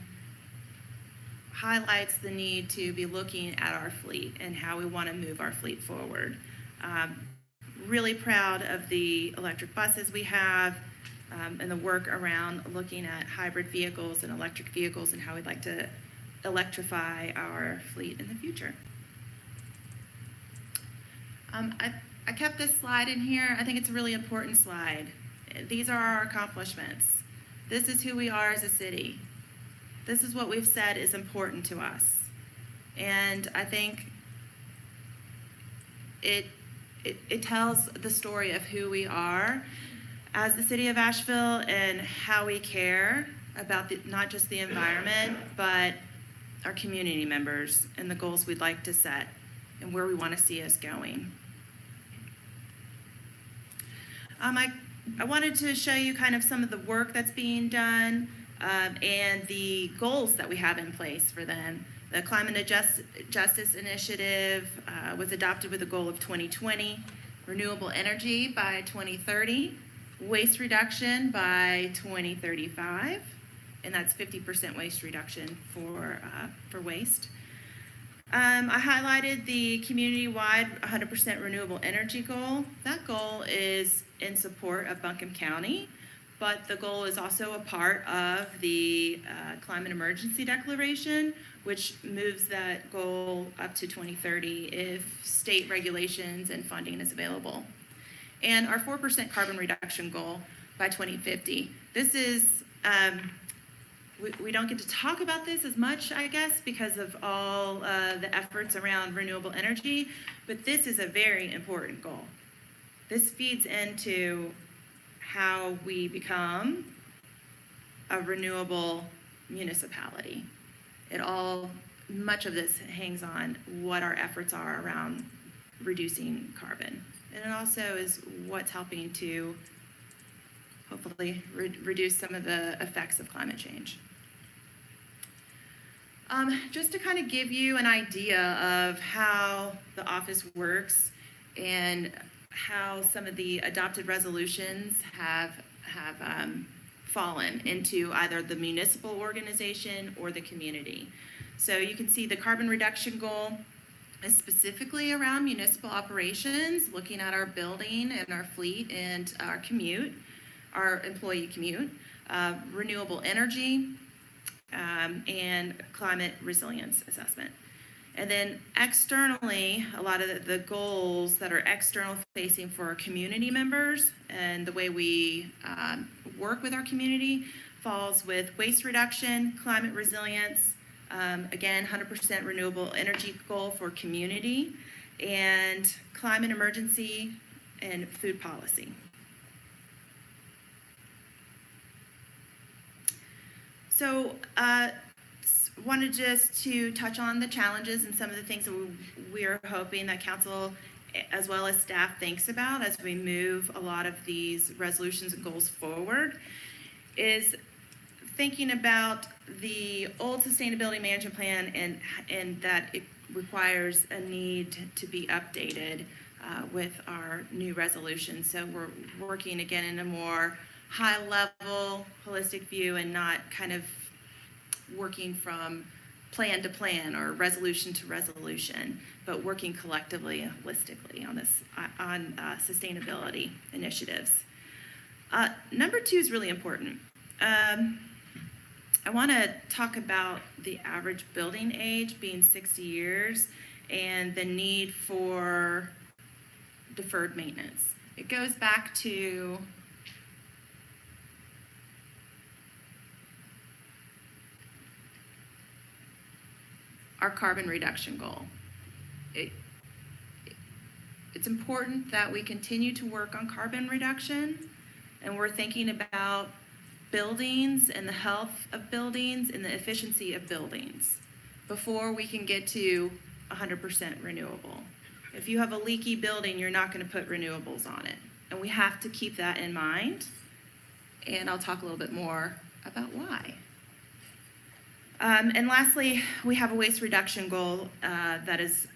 highlights the need to be looking at our fleet and how we want to move our fleet forward. Really proud of the electric buses we have and the work around looking at hybrid vehicles and electric vehicles and how we'd like to electrify our fleet in the future. I kept this slide in here. I think it's a really important slide. These are our accomplishments. This is who we are as a city. This is what we've said is important to us. And I think it tells the story of who we are as the city of Asheville and how we care about not just the environment, but our community members and the goals we'd like to set and where we want to see us going. I wanted to show you kind of some of the work that's being done and the goals that we have in place for them. The Climate Justice Initiative was adopted with a goal of 2020, renewable energy by 2030, waste reduction by 2035, and that's 50% waste reduction for waste. I highlighted the community-wide 100% renewable energy goal. That goal is in support of Buncombe County, but the goal is also a part of the Climate Emergency Declaration, which moves that goal up to 2030 if state regulations and funding is available. And our 4% carbon reduction goal by 2050. This is, we don't get to talk about this as much, I guess, because of all the efforts around renewable energy, but this is a very important goal. This feeds into how we become a renewable municipality. Much of this hangs on what our efforts are around reducing carbon. And it also is what's helping to hopefully reduce some of the effects of climate change. Just to kind of give you an idea of how the office works and how some of the adopted resolutions have fallen into either the municipal organization or the community. So you can see the carbon reduction goal is specifically around municipal operations, looking at our building and our fleet and our commute, our employee commute, renewable energy, and climate resilience assessment. And then externally, a lot of the goals that are external facing for our community members and the way we work with our community falls with waste reduction, climate resilience, again, 100% renewable energy goal for community, and climate emergency and food policy. So, wanted just to touch on the challenges and some of the things that we are hoping that council as well as staff thinks about as we move a lot of these resolutions and goals forward, is thinking about the old sustainability management plan and that it requires a need to be updated with our new resolution. So we're working again in a more high level, holistic view and not kind of working from plan to plan or resolution to resolution, but working collectively and holistically on this on sustainability initiatives. Number 2 is really important. I want to talk about the average building age being 60 years and the need for deferred maintenance. It goes back to our carbon reduction goal. It's important that we continue to work on carbon reduction, and we're thinking about buildings and the health of buildings and the efficiency of buildings before we can get to 100% renewable. If you have a leaky building, you're not going to put renewables on it, and we have to keep that in mind, and I'll talk a little bit more about why. And lastly, we have a waste reduction goal that has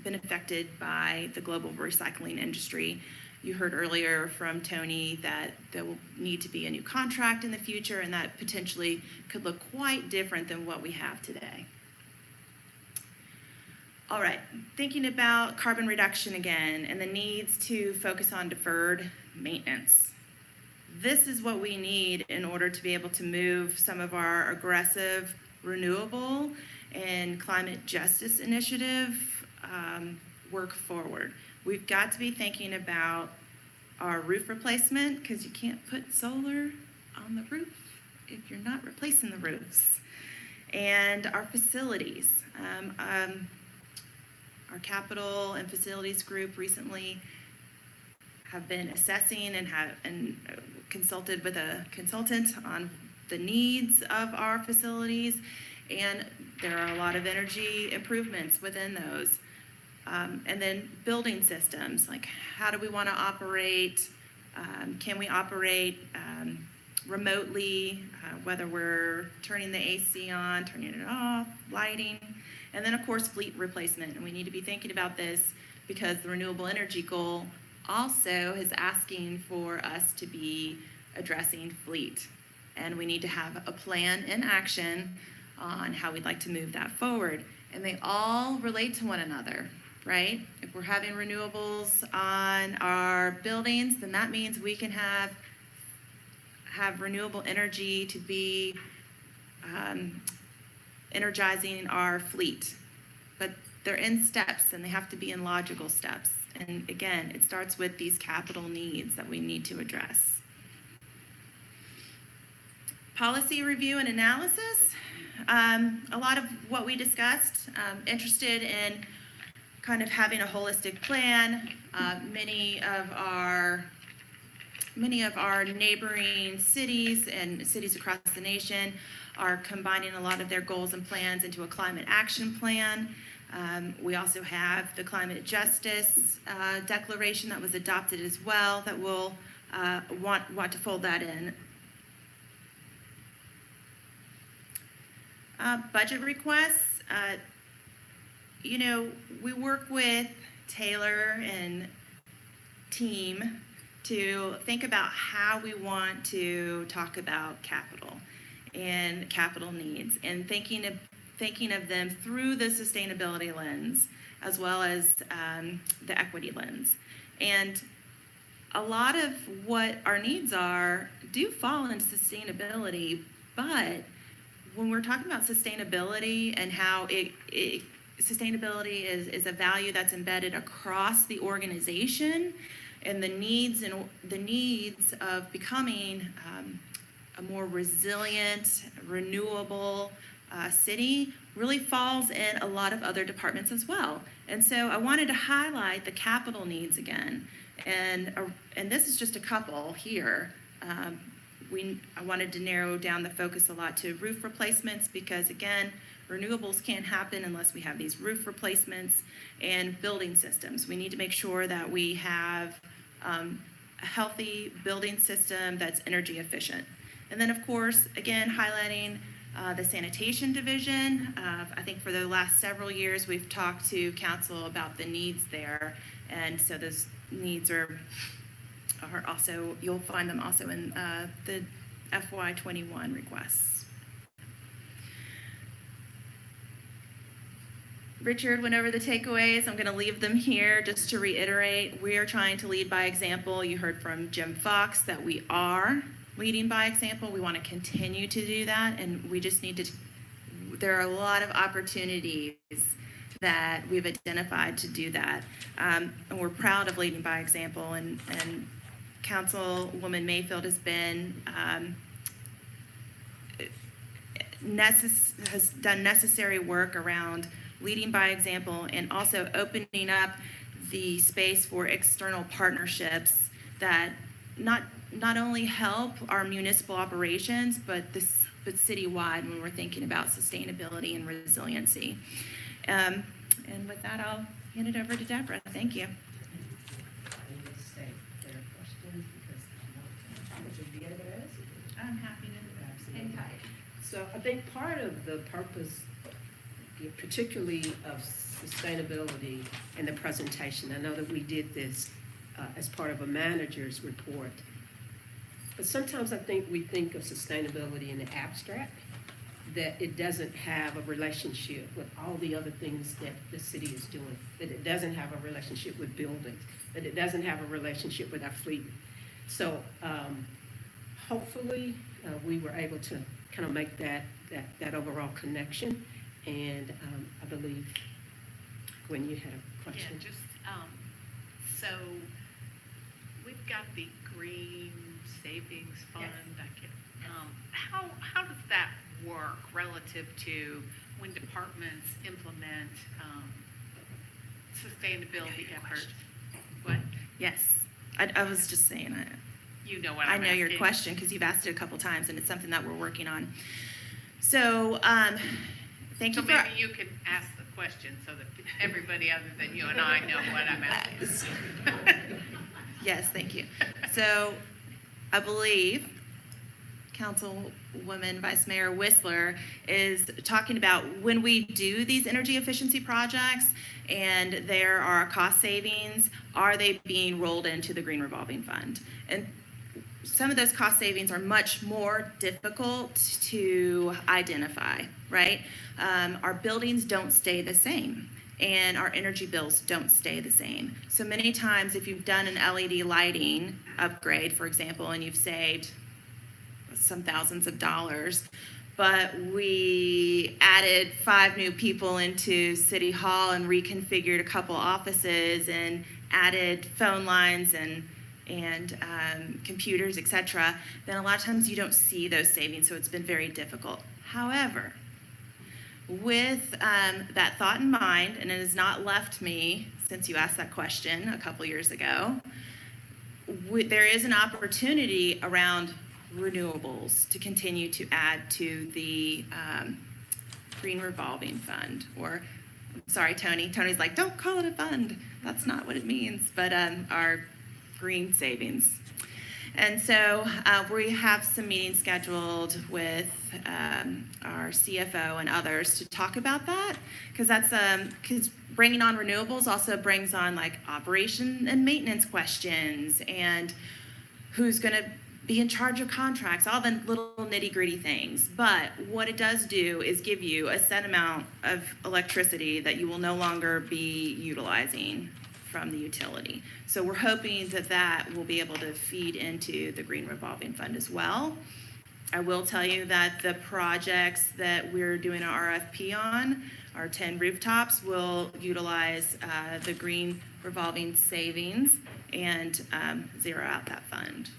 been affected by the global recycling industry. You heard earlier from Tony that there will need to be a new contract in the future, and that potentially could look quite different than what we have today. All right, thinking about carbon reduction again and the needs to focus on deferred maintenance. This is what we need in order to be able to move some of our aggressive renewable and climate justice initiative work forward. We've got to be thinking about our roof replacement because you can't put solar on the roof if you're not replacing the roofs. And our facilities. Our capital and facilities group recently have been assessing and consulted with a consultant on the needs of our facilities, and there are a lot of energy improvements within those. And then building systems, like how do we want to operate? Can we operate remotely, whether we're turning the AC on, turning it off, lighting, and then of course fleet replacement. And we need to be thinking about this because the renewable energy goal also is asking for us to be addressing fleet. And we need to have a plan in action on how we'd like to move that forward. And they all relate to one another, right? If we're having renewables on our buildings, then that means we can have renewable energy to be energizing our fleet. But they're in steps, and they have to be in logical steps. And again, it starts with these capital needs that we need to address. Policy review and analysis. A lot of what we discussed, interested in kind of having a holistic plan. Many of our neighboring cities and cities across the nation are combining a lot of their goals and plans into a climate action plan. We also have the climate justice declaration that was adopted as well that we'll want to fold that in. Budget requests, we work with Taylor and team to think about how we want to talk about capital and capital needs, and thinking of them through the sustainability lens as well as the equity lens. And a lot of what our needs are do fall into sustainability, but when we're talking about sustainability and how sustainability is a value that's embedded across the organization, and the needs of becoming a more resilient, renewable city really falls in a lot of other departments as well. And so I wanted to highlight the capital needs again, and this is just a couple here. I wanted to narrow down the focus a lot to roof replacements because, again, renewables can't happen unless we have these roof replacements and building systems. We need to make sure that we have a healthy building system that's energy efficient. And then, of course, again, highlighting the sanitation division. I think for the last several years, we've talked to council about the needs there. And so those needs are also, you'll find them also in the FY21 requests. Richard went over the takeaways. I'm going to leave them here just to reiterate. We are trying to lead by example. You heard from Jim Fox that we are leading by example. We want to continue to do that, and we just need to, there are a lot of opportunities that we've identified to do that. And we're proud of leading by example, and Councilwoman Mayfield has been has done necessary work around leading by example and also opening up the space for external partnerships that not only help our municipal operations, but citywide when we're thinking about sustainability and resiliency. And with that, I'll hand it over to Deborah. Thank you. I'm happy to hang tight. So I think part of the purpose, particularly of sustainability in the presentation, I know that we did this as part of a manager's report, but sometimes I think we think of sustainability in the abstract, that it doesn't have a relationship with all the other things that the city is doing, that it doesn't have a relationship with buildings, that it doesn't have a relationship with our fleet. So hopefully we were able to kind of make that overall connection. And I believe, Gwen, you had a question. Yeah, just, so we've got the Green Savings Fund. Yes. How does that work relative to when departments implement sustainability efforts? What? Yes, I was just saying, You know what I I'm know your asking. question because you've asked it a couple times, and it's something that we're working on. So, thank So you for. maybe you can ask the question so that everybody other than you and I know what I'm asking. Yes, thank you. So, I believe Councilwoman Vice Mayor Whistler is talking about when we do these energy efficiency projects and there are cost savings, are they being rolled into the Green Revolving Fund? And some of those cost savings are much more difficult to identify, right? Our buildings don't stay the same, and our energy bills don't stay the same. So many times, if you've done an LED lighting upgrade, for example, and you've saved some thousands of dollars, but we added 5 new people into City Hall and reconfigured a couple offices and added phone lines and computers, etc., then a lot of times you don't see those savings, so it's been very difficult. However, with that thought in mind, and it has not left me since you asked that question a couple years ago, there is an opportunity around renewables to continue to add to the Green Revolving Fund. Or, sorry, Tony. Tony's like, don't call it a fund. That's not what it means. But our green savings. And so we have some meetings scheduled with our CFO and others to talk about that, because that's because bringing on renewables also brings on like operation and maintenance questions and who's going to be in charge of contracts, all the little nitty-gritty things. But what it does do is give you a set amount of electricity that you will no longer be utilizing from the utility. So we're hoping that that will be able to feed into the Green Revolving Fund as well. I will tell you that the projects that we're doing an RFP on, our 10 rooftops, will utilize the Green Revolving savings and zero out that fund.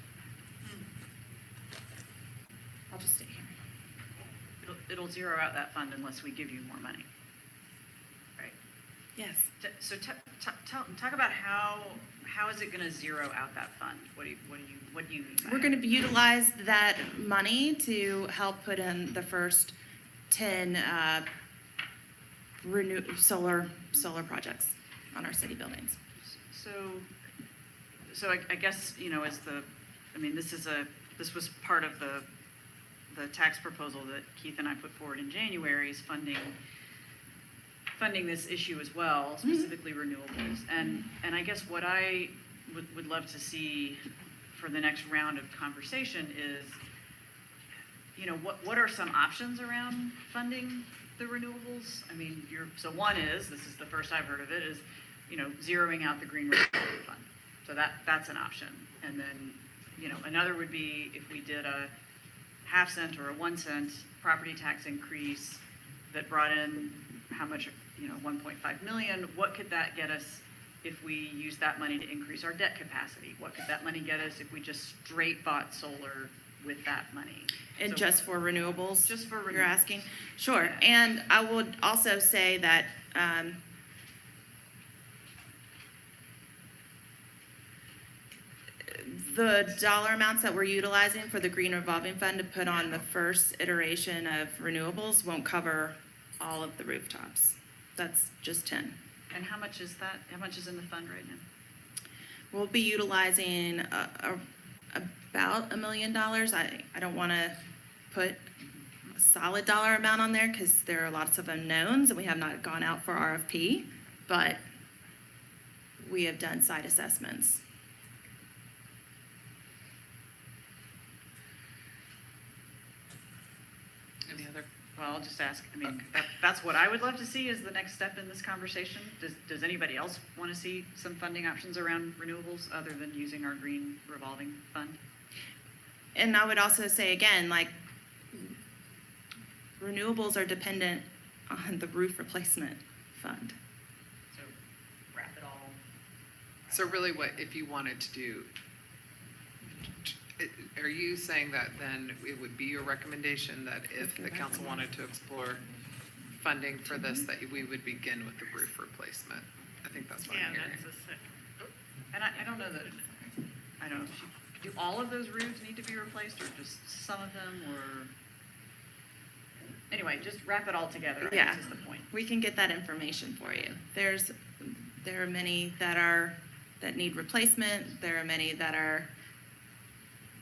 I'll just stay here. It'll zero out that fund unless we give you more money, right? Yes. So talk about how is it going to zero out that fund? What do you mean by We're that? going to utilize that money to help put in the first 10 solar projects on our city buildings. So I guess, you know, this was part of the tax proposal that Keith and I put forward in January, is funding this issue as well, specifically renewables. And I guess what I would love to see for the next round of conversation is, you know, what are some options around funding the renewables? I mean, so one is, this is the first I've heard of it, is, you know, zeroing out the Green Revolving Fund. So that's an option. And then, you know, another would be if we did a 0.5 cent or a 1 cent property tax increase that brought in how much, you know, 1.5 million. What could that get us if we use that money to increase our debt capacity? What could that money get us if we just straight bought solar with that money? And So- just for renewables? Just for You're renewables. asking? Sure. Yeah. And I would also say that the dollar amounts that we're utilizing for the Green Revolving Fund to put on the first iteration of renewables won't cover all of the rooftops. That's just 10. And how much is that? How much is in the fund right now? We'll be utilizing about $1 million. I don't want to put a solid dollar amount on there because there are lots of unknowns and we have not gone out for RFP, but we have done site assessments. Any other? Well, I'll just ask, I mean, that's what I would love to see as the next step in this conversation. Does anybody else want to see some funding options around renewables other than using our Green Revolving Fund? And I would also say again, like, renewables are dependent on the roof replacement fund. So wrap it all. So really what, if you wanted to do, are you saying that then it would be your recommendation that if the council wanted to explore funding for this, that we would begin with the roof replacement? I think that's what I'm hearing. And I don't know that, I don't know, do all of those roofs need to be replaced, or just some of them, or? Anyway, just wrap it all together, I Yeah. guess is the point. We can get that information for you. There are many that need replacement. There are many that are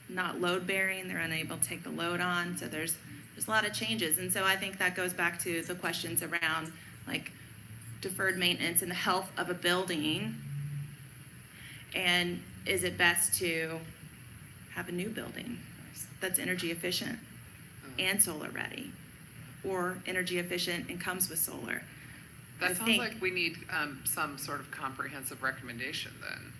not load bearing. They're unable to take the load on. So there's a lot of changes. And so I think that goes back to the questions around like deferred maintenance and the health of a building. And is it best to have a new building that's energy efficient and solar ready, or energy efficient and comes with solar? I That sounds think- like we need some sort of comprehensive recommendation then,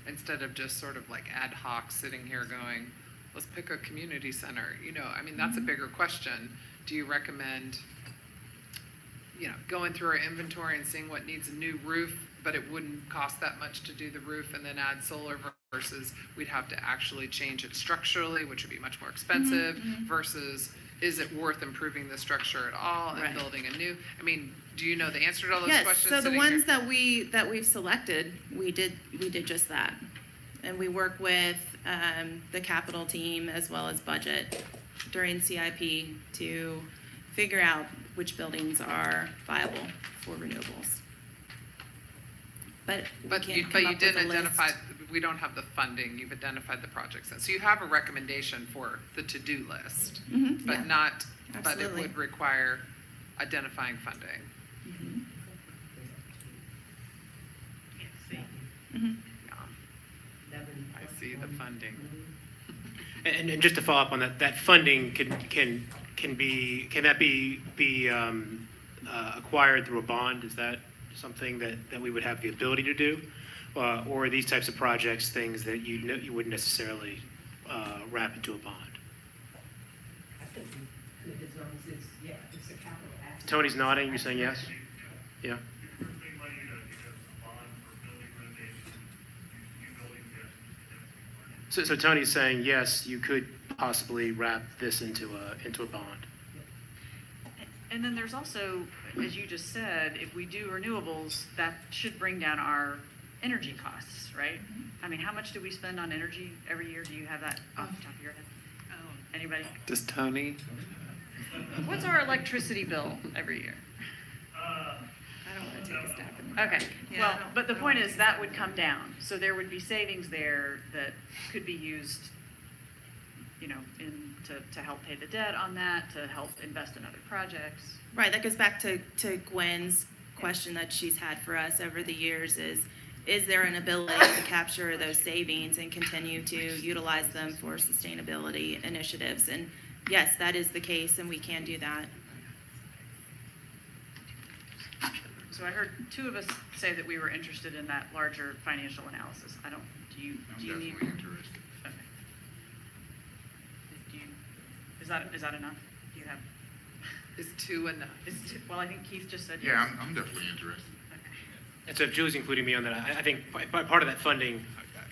instead of just sort of like ad hoc sitting here going, let's pick a community center. You know, I mean, that's a bigger question. Do you recommend, you know, going through our inventory and seeing what needs a new roof, but it wouldn't cost that much to do the roof and then add solar, versus we'd have to actually change it structurally, which would be much more expensive, versus is it worth improving the structure at all and Right. building a new? I mean, do you know the answer to all those Yes, questions? so the sitting ones here? that we've selected, we did just that. And we work with the capital team as well as budget during CIP to figure out which buildings are viable for renewables. But we But can't you, come but you up with didn't a list. identify, we don't have the funding, you've identified the projects. So you have a recommendation for the to-do list, Mhm, but yeah, not, but it absolutely. would require identifying funding. Mhm. Yeah, Mhm. I see the funding. And just to follow up on that, that funding can that be acquired through a bond? Is that something that we would have the ability to do? Or are these types of projects things that you wouldn't necessarily wrap into a bond? I think we could, as long as it's, yeah, it's a capital asset. Tony's nodding, you're saying yes? Yeah. So Tony's saying, yes, you could possibly wrap this into a bond. And then there's also, as you just said, if we do renewables, that should bring down our energy costs, right? I mean, how much do we spend on energy every year? Do you have that off the top of your head? Oh, anybody? Does Tony? What's our electricity bill every year? I don't want to take a stab in the Okay, Yeah, I well, don't- but the I don't point wanna is take a that stab would in come down. So there would be savings there that could be used, you know, to help pay the debt on that, to help invest in other projects. Right, that goes back to Gwen's question that she's had for us over the years is there an ability to capture those savings and continue to utilize them for sustainability initiatives? And yes, that is the case, and we can do that. So I heard two of us say that we were interested in that larger financial analysis. Do you I'm need? definitely interested. Okay. Do you, is that enough? Do you have, Is two enough? well, I think Keith just said. Yeah, yes. I'm definitely interested. And so if Julie's including me on that, I think part of that funding,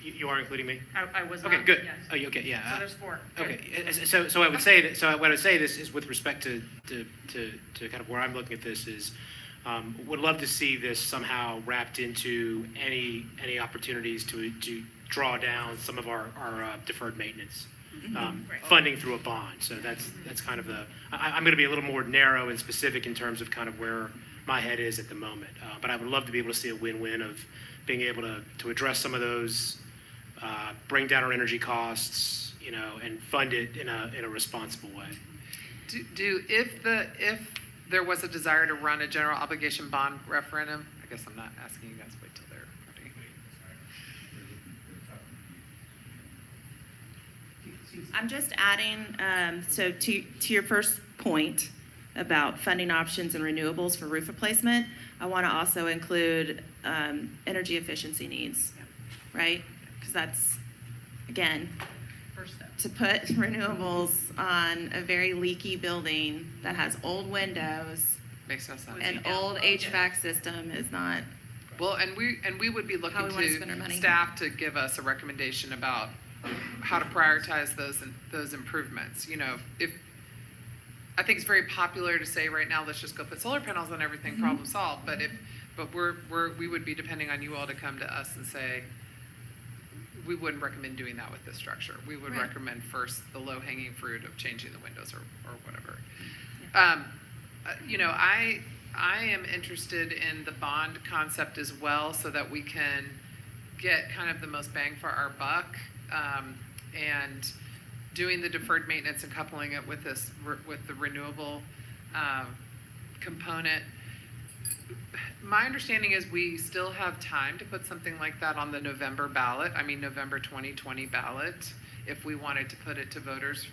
you are including me? I was not. Okay, good. Yes. Oh, okay, yeah. So there's four. Good. Okay, so I would say that, so what I would say this is with respect to kind of where I'm looking at this is, would love to see this somehow wrapped into any opportunities to draw down some of our deferred maintenance funding through a bond. So that's kind of I'm going to be a little more narrow and specific in terms of kind of where my head is at the moment. But I would love to be able to see a win-win of being able to address some of those, bring down our energy costs, you know, and fund it in a responsible way. If there was a desire to run a general obligation bond referendum, I guess I'm not asking you guys to wait till they're ready. I'm just adding, so to your first point about funding options and renewables for roof replacement, I want to also include energy efficiency needs, right? Because that's, again, First step. to put renewables on a very leaky building that has old windows Makes no sense. and old HVAC system is not, Well, and we would be How looking we wanna spend our to money. staff to give us a recommendation about how to prioritize those improvements. You know, I think it's very popular to say right now, let's just go put solar panels on everything, problem solved. But we would be depending on you all to come to us and say, we wouldn't recommend doing that with this structure. We would Right. recommend first the low-hanging fruit of changing the windows or whatever. You know, I am interested in the bond concept as well, so that we can get kind of the most bang for our buck, and doing the deferred maintenance and coupling it with with the renewable component. My understanding is we still have time to put something like that on the November ballot, November 2020 ballot, if we wanted to put it to voters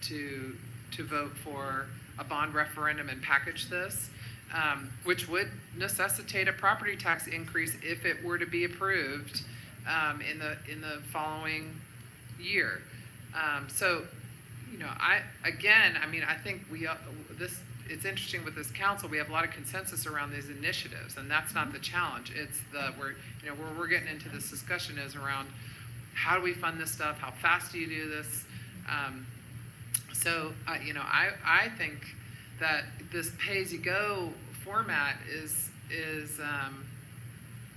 to vote for a bond referendum and package this, which would necessitate a property tax increase if it were to be approved in the following year. So, you know, I think it's interesting with this council, we have a lot of consensus around these initiatives, and that's not the challenge. It's where we're getting into this discussion is around how do we fund this stuff? How fast do you do this? I think that this pay-as-you-go format is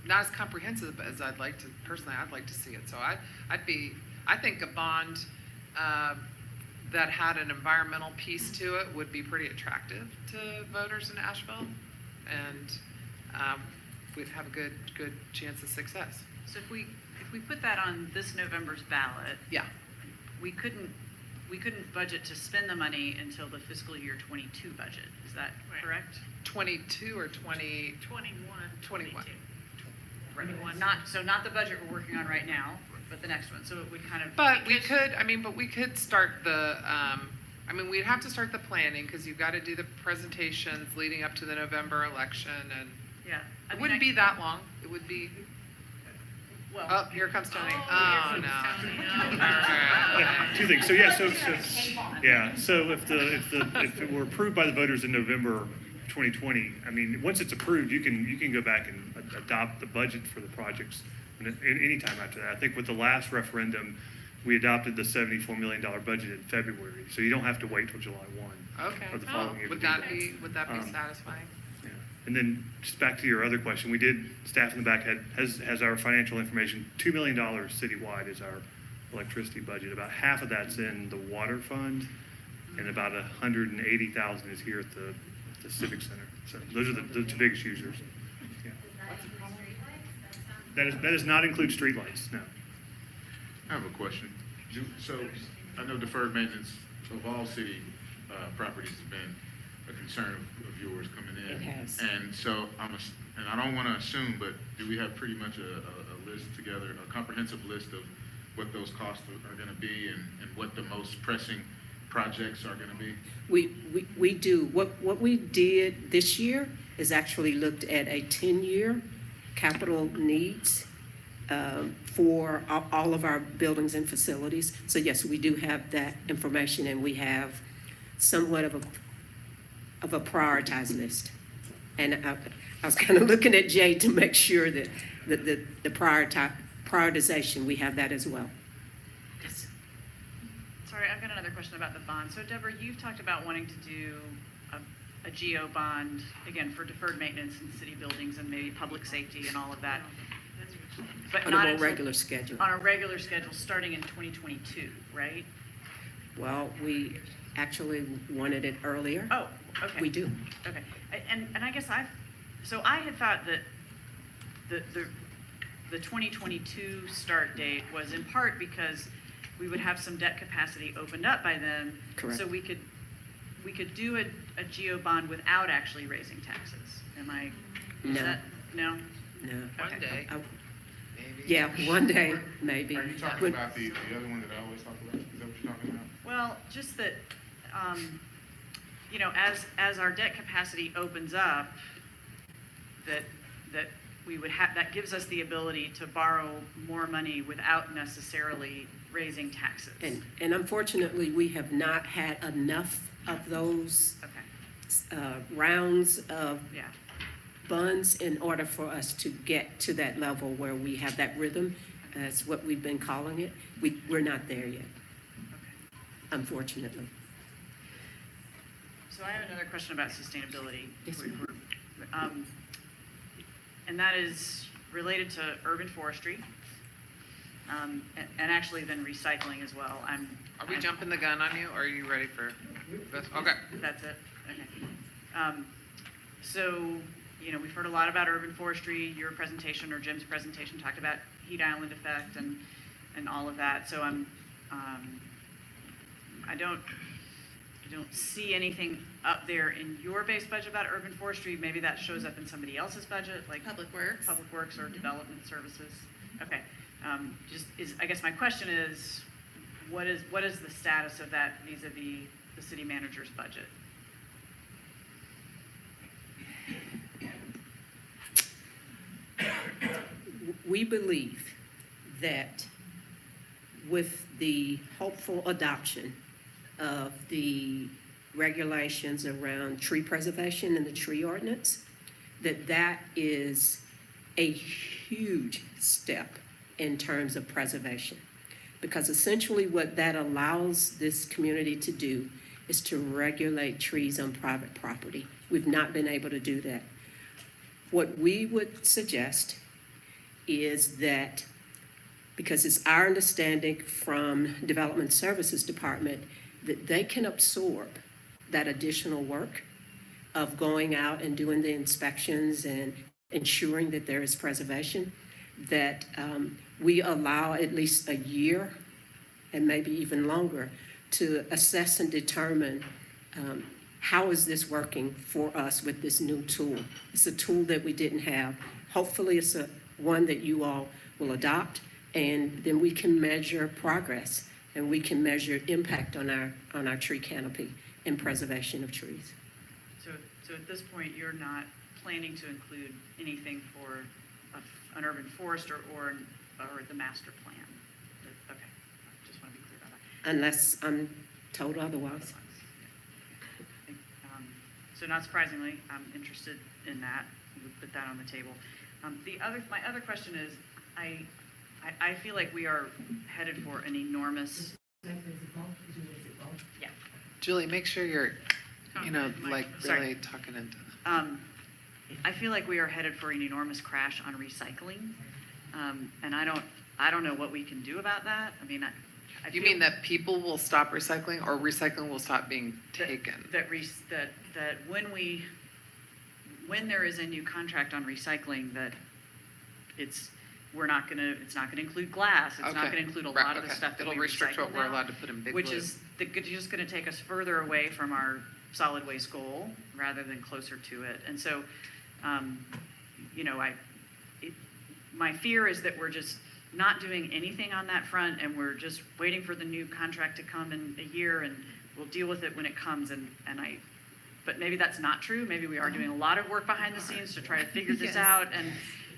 not as comprehensive as I'd like to see it. So I think a bond that had an environmental piece to it would be pretty attractive to voters in Asheville, and we'd have a good chance of success. So if we put that on this November's ballot, Yeah. we couldn't budget to spend the money until the fiscal year 22 budget. Is that Right. correct? 22 or 20? 21. 21. Not the budget we're working on right now, but the next one. So it would kind of. But we could start the, we'd have to start the planning, because you've got to do the presentations leading up to the November election, and Yeah. it wouldn't be that long. It would be, Well. oh, here comes Tony. Oh, Oh, here no. comes Tony. Alright. Two things. So if it were approved by the voters in November 2020, once it's approved, you can go back and adopt the budget for the projects any time after that. I think with the last referendum, we adopted the $74 million budget in February, so you don't have to wait till July 1 Okay. of the following year. to Would do that be satisfying? Yeah. And then just back to your other question, staff in the back has our financial information. $2 million citywide is our electricity budget. About half of that's in the water fund, and about 180,000 is here at the Civic Center. So those are the two biggest users. Yeah. That does not include streetlights, no. I have a question. So I know deferred maintenance of all city properties has been a concern of yours coming in. It has. And so and I don't want to assume, but do we have pretty much a list together, a comprehensive list of what those costs are going to be and what the most pressing projects are going to be? We do. What we did this year is actually looked at a 10-year capital needs for all of our buildings and facilities. So yes, we do have that information, and we have somewhat of a prioritized list. And I was kind of looking at Jay to make sure that the prioritization, we have that as well. Yes. Sorry, I've got another question about the bond. So Deborah, you've talked about wanting to do a GO bond, again, for deferred maintenance in city buildings and maybe public safety and all of that. But On not a more until- regular schedule. On a regular schedule, starting in 2022, right? Well, we actually wanted it earlier. Oh, okay. We do. Okay, and I guess I had thought that the 2022 start date was in part because we would have some debt capacity opened up by then. Correct. So we could do a GO bond without actually raising taxes. Am I? No. No? No. One day, I- maybe. Yeah, one day, maybe. Are you talking But- about the other one that I always talk about? Is that what you're talking about? Well, just that, as our debt capacity opens up, that we would have, that gives us the ability to borrow more money without necessarily raising taxes. And unfortunately, we have not had enough of those Okay, rounds of yeah. funds in order for us to get to that level where we have that rhythm. That's what we've been calling it. We're not there yet, unfortunately. So I have another question about sustainability. Yes, ma'am. And that is related to urban forestry. and actually then recycling as well. Are we jumping the gun on you, or are you ready for this? Okay. That's it? Okay. So, we've heard a lot about urban forestry. Your presentation or Jim's presentation talked about heat island effect and all of that. So I don't see anything up there in your base budget about urban forestry. Maybe that shows up in somebody else's budget, like Public Works. Public Works or Development Services. Okay. I guess my question is, what is the status of that vis-a-vis the city manager's budget? We believe that with the hopeful adoption of the regulations around tree preservation and the tree ordinance, that is a huge step in terms of preservation. Because essentially what that allows this community to do is to regulate trees on private property. We've not been able to do that. What we would suggest is that, because it's our understanding from Development Services Department that they can absorb that additional work of going out and doing the inspections and ensuring that there is preservation, that we allow at least a year and maybe even longer to assess and determine how is this working for us with this new tool. It's a tool that we didn't have. Hopefully it's one that you all will adopt, and then we can measure progress and we can measure impact on our tree canopy and preservation of trees. So at this point, you're not planning to include anything for an urban forest or the master plan? Okay, just want to be clear about that. Unless I'm told otherwise. So not surprisingly, I'm interested in that. We'll put that on the table. My other question is, I feel like we are headed for an enormous. Yeah. Julie, make sure you're, really Sorry. talking into. I feel like we are headed for an enormous crash on recycling, and I don't know what we can do about that. I mean, You mean that people will stop recycling, or recycling will stop being taken? That when there is a new contract on recycling, that it's not gonna include glass. It's not Okay. gonna include a Right, lot of the okay. stuff that It'll we restrict recycle what we're now, allowed to put in Big which Blue. is just gonna take us further away from our solid waste goal rather than closer to it. And so, my fear is that we're just not doing anything on that front, and we're just waiting for the new contract to come in a year, and we'll deal with it when it comes. But maybe that's not true. Maybe we are doing a lot of work behind the scenes to try to figure this Yes. out,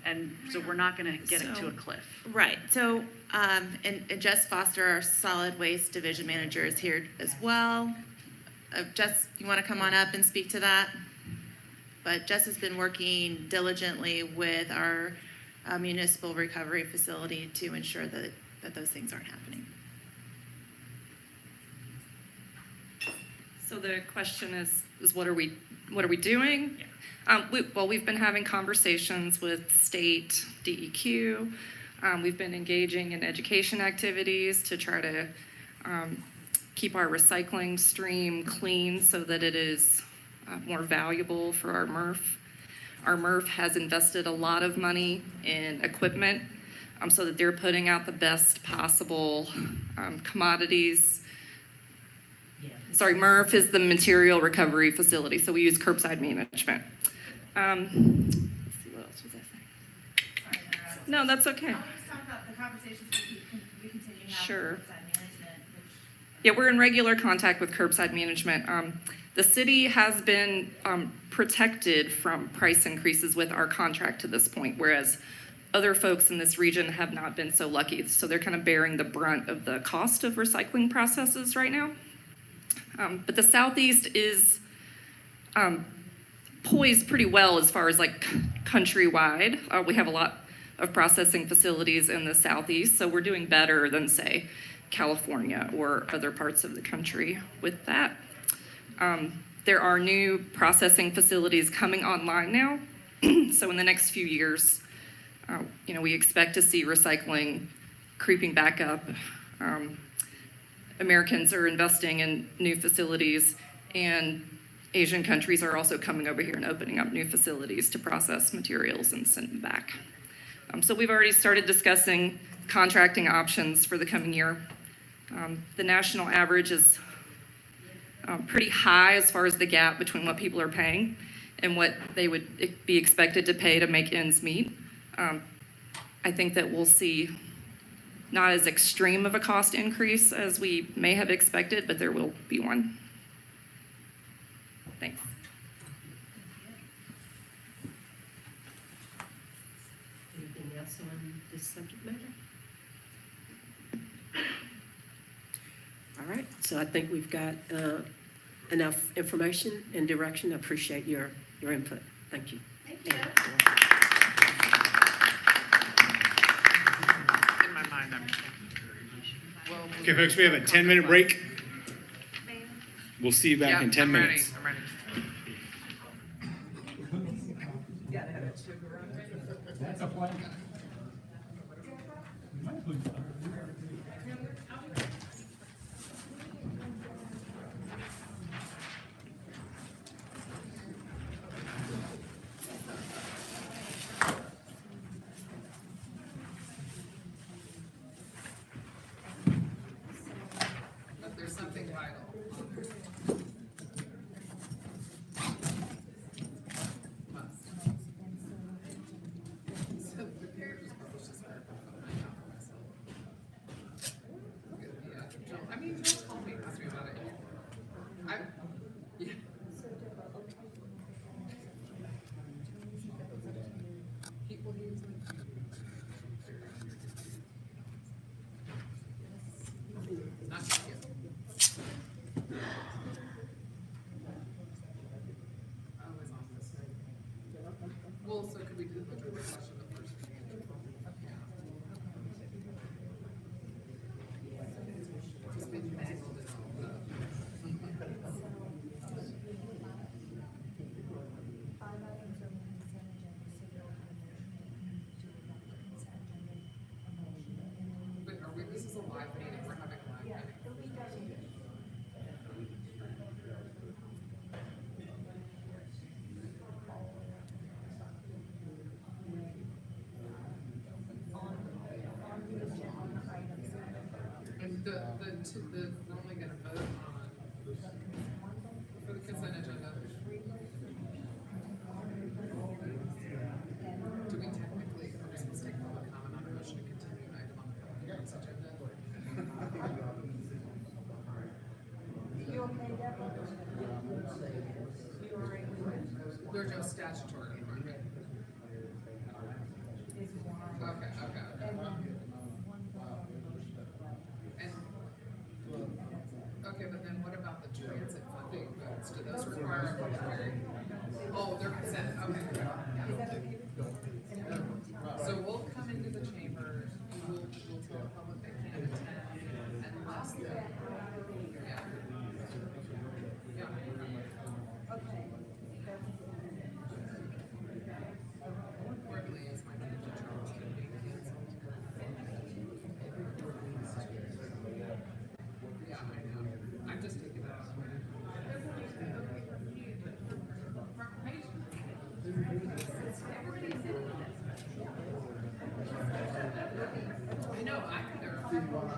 and so we're not going to get it to a cliff. Right, so, and Jess Foster, our solid waste division manager, is here as well. Jess, you want to come on up and speak to that? But Jess has been working diligently with our municipal recovery facility to ensure that those things aren't happening. So the question is what are we doing? We've been having conversations with state DEQ. We've been engaging in education activities to try to keep our recycling stream clean so that it is more valuable for our MRF. Our MRF has invested a lot of money in equipment so that they're putting out the best possible commodities. Sorry, MRF is the material recovery facility, so we use curbside management. Let's see, what else was I saying? No, that's okay. I'll just talk about the conversations we continue having Sure. with curbside management, Yeah, we're in regular contact with curbside management. The city has been protected from price increases with our contract to this point, whereas other folks in this region have not been so lucky. So they're kind of bearing the brunt of the cost of recycling processes right now. But the Southeast is poised pretty well as far as like countrywide. We have a lot of processing facilities in the Southeast, so we're doing better than, say, California or other parts of the country with that. There are new processing facilities coming online now. So in the next few years, we expect to see recycling creeping back up. Americans are investing in new facilities, and Asian countries are also coming over here and opening up new facilities to process materials and send them back. So we've already started discussing contracting options for the coming year. The national average is pretty high as far as the gap between what people are paying and what they would be expected to pay to make ends meet. I think that we'll see not as extreme of a cost increase as we may have expected, but there will be one. Thanks. Anything else on this subject matter? All right, so I think we've got enough information and direction. I appreciate your input. Thank you. In my mind, I'm. Well, Okay, folks, we have a 10-minute break. We'll see you back yeah, in 10 I'm minutes. Ready. I'm ready. That's a plan. But there's something vital. So prepare just publish this article from my office. Yeah, Joel, I mean, Joel told me, asked me about it. Yeah. Well, he was like, not just you. Oh, it's on this side. Well, so could we do the budget question the first? Yeah. Just been mangled and all that. But are we, this is a live meeting, we're having a live meeting. And we're only gonna vote on, for the consent agenda. Do we technically, are we supposed to take public comment on a motion to continue an item on the consent agenda? There's no statutory requirement. Okay. And, okay, but then what about the transit funding votes? Do those require a public hearing? Oh, they're consent, okay. So we'll come into the chamber, we'll tell the public they can't attend unless they. Yeah. Yeah. Quarterly is my manager, Charles, could be canceled. Yeah, I know. I'm just taking that. I know, I can verify.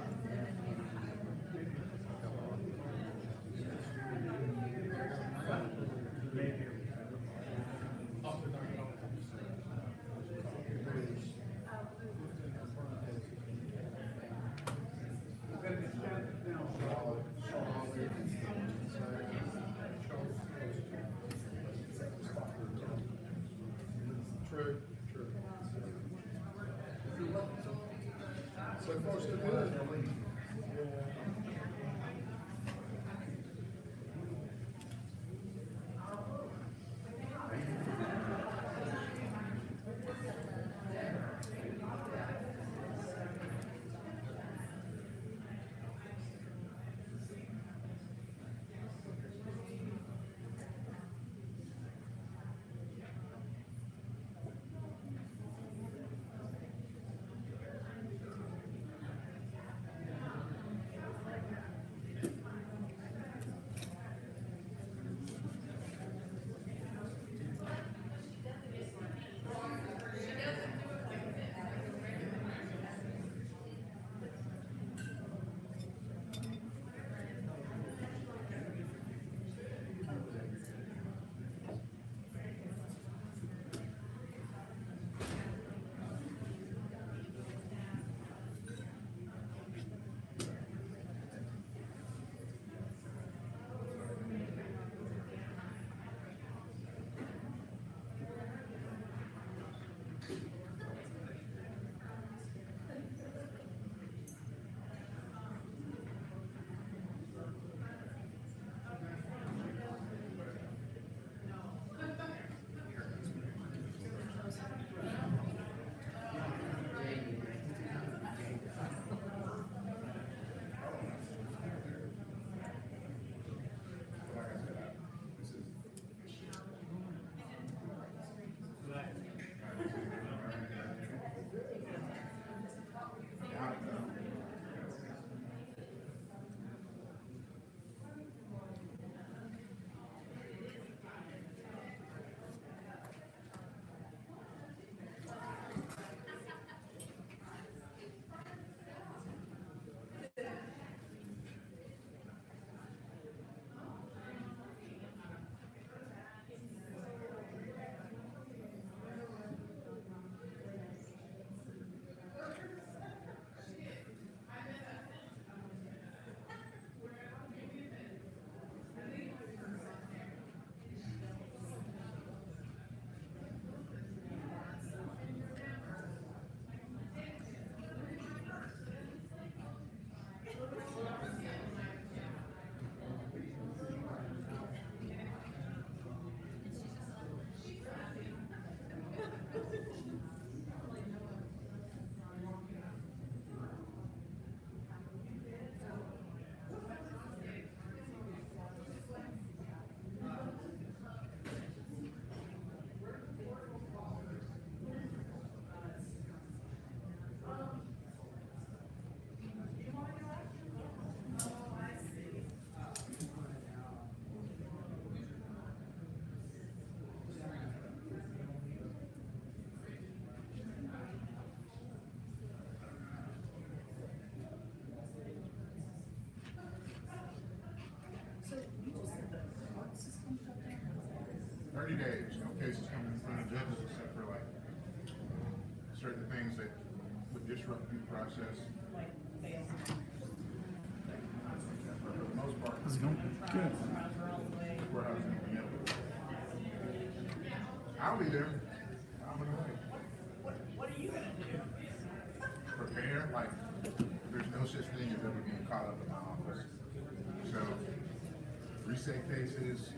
True. So far, so good. cases coming in front of judges except for like certain things that would disrupt due process. For the most part. How's it going? Good. Courthouse is gonna be empty. I'll be there. I'm gonna wait. What are you gonna do? Prepare, like, there's no such thing as ever being caught up in my office. So, reset cases,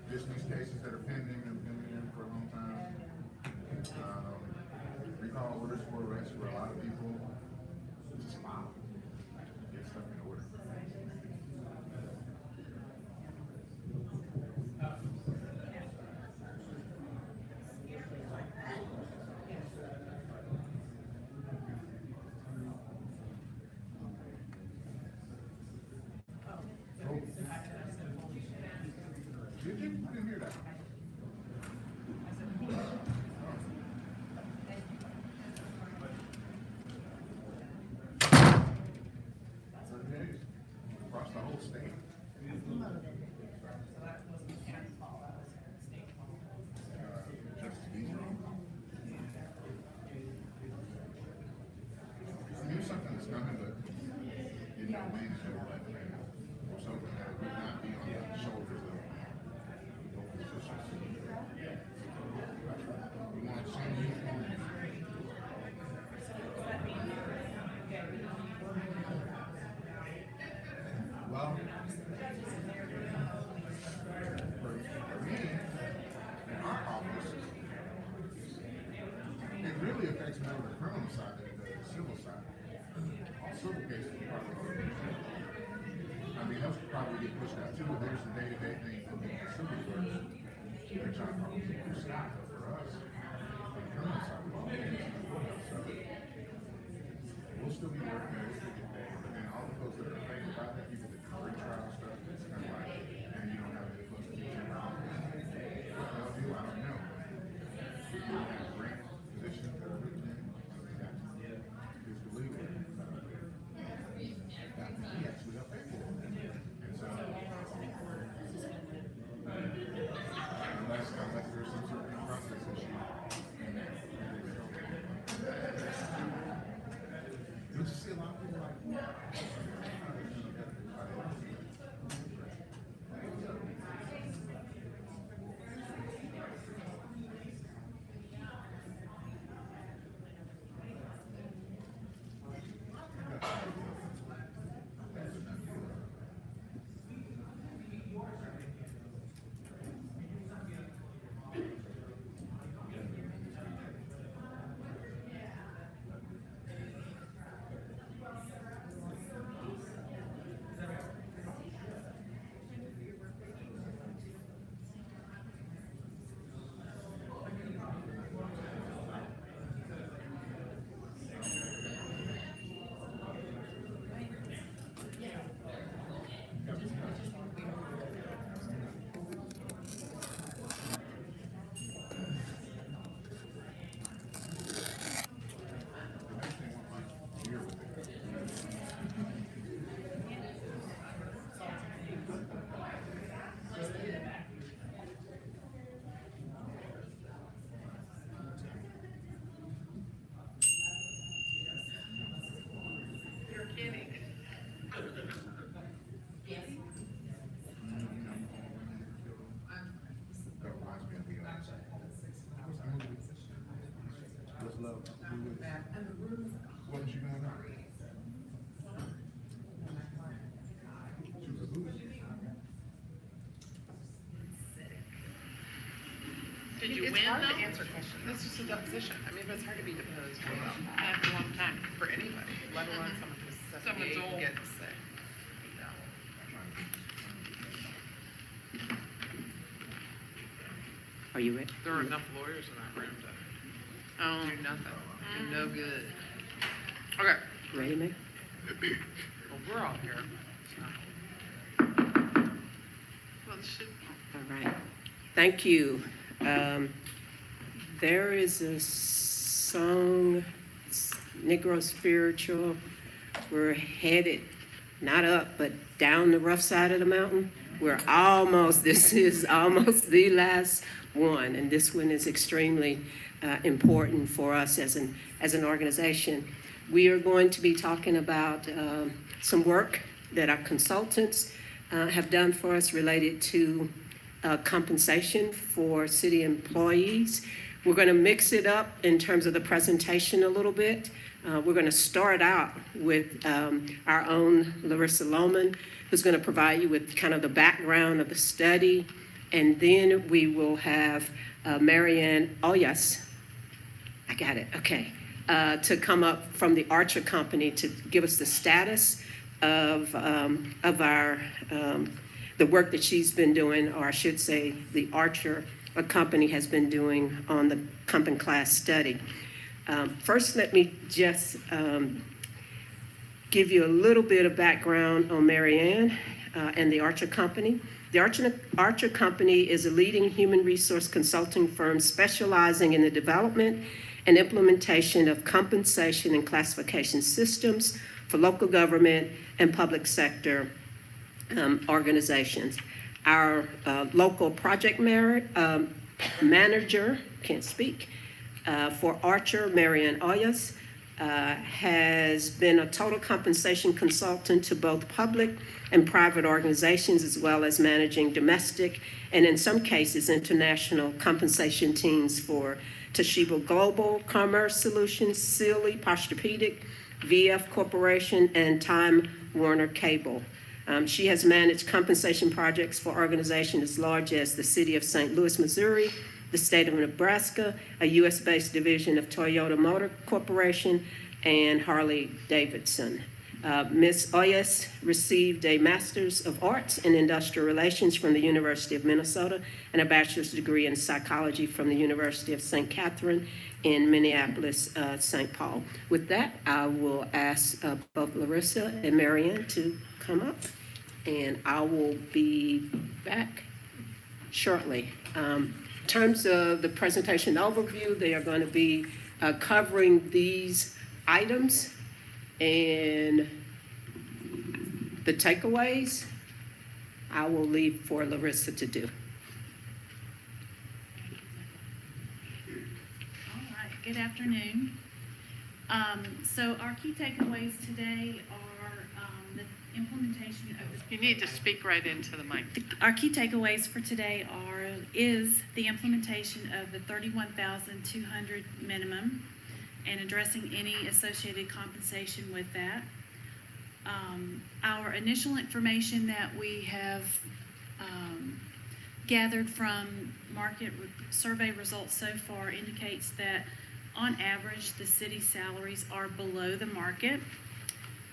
dismiss cases that are pending, have been there for a long time. Recall orders for arrest for a lot of people. Just file. Get stuff in order. Did you? I didn't hear that. Across the whole state. Justice Beasley. I knew something was coming, but didn't know when, so like, or something that would not be on the shoulders of local officials. We want to send you home. Well, for me, in our office, it really affects more the criminal side than the civil side. All civil cases probably, I mean, those probably get pushed out too, but there's the day-to-day things that the civil clerks, their job probably get pushed out, but for us, on the criminal side, we'll still be working, we'll still get paid, but then all the folks that are affected by that, people that cover trial stuff, it's kind of like, and you don't have any close to your office. What they'll do, I don't know. We do have grant positions that are written in, that is the legal. That we actually help pay for. And so, unless there's some sort of process issue. Don't you see a lot of people like, what was she going on? She was a boost. Did you It's win hard to though? answer questions. It's just a deposition. I mean, but it's hard to be deposed After a long time. for anybody, let alone someone who's Someone's 78 and old. getting sick. Are you ready? There are enough lawyers in that room to Oh, do nothing, do no good. Okay, Ready, Meg? well, we're all here. well, it should, All right. Thank you. There is a song, Negro Spiritual. We're headed not up, but down the rough side of the mountain. This is almost the last one, and this one is extremely important for us as an organization. We are going to be talking about some work that our consultants have done for us related to compensation for city employees. We're going to mix it up in terms of the presentation a little bit. We're going to start out with our own Larissa Lohman, who's going to provide you with kind of the background of the study. And then we will have Marianne, oh yes, I got it, okay, to come up from the Archer Company to give us the status of our, the work that she's been doing, or I should say the Archer Company has been doing on the company class study. First, let me just give you a little bit of background on Marianne and the Archer Company. The Archer Company is a leading human resource consulting firm specializing in the development and implementation of compensation and classification systems for local government and public sector organizations. Our local project manager, can't speak, for Archer, Marianne Oyas, has been a total compensation consultant to both public and private organizations, as well as managing domestic and in some cases international compensation teams for Toshiba Global Commerce Solutions, Sealy Posturepedic, VF Corporation, and Time Warner Cable. She has managed compensation projects for organizations as large as the city of St. Louis, Missouri, the state of Nebraska, a U.S.-based division of Toyota Motor Corporation, and Harley-Davidson. Ms. Oyas received a Master's of Arts in Industrial Relations from the University of Minnesota and a bachelor's degree in psychology from the University of St. Catherine in Minneapolis, St. Paul. With that, I will ask both Larissa and Marianne to come up, and I will be back shortly. In terms of the presentation overview, they are going to be covering these items, and the takeaways I will leave for Larissa to do. All right, good afternoon. So our key takeaways today are the implementation of the... You need to speak right into the mic. Our key takeaways for today is the implementation of the 31,200 minimum and addressing any associated compensation with that. Our initial information that we have gathered from market survey results so far indicates that on average the city salaries are below the market,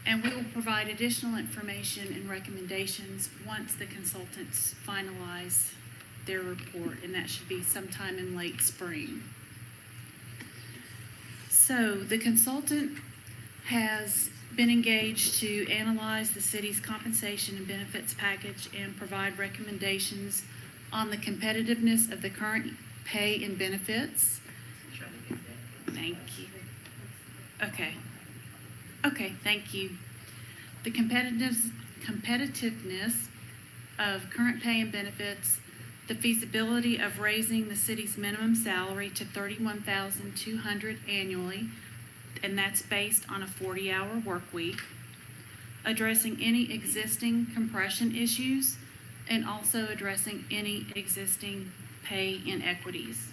and we will provide additional information and recommendations once the consultants finalize their report, and that should be sometime in late spring. So the consultant has been engaged to analyze the city's compensation and benefits package and provide recommendations on the competitiveness of the current pay and benefits. Thank you. Okay, thank you. The competitiveness of current pay and benefits, the feasibility of raising the city's minimum salary to $31,200 annually, and that's based on a 40-hour work week, addressing any existing compression issues, and also addressing any existing pay inequities.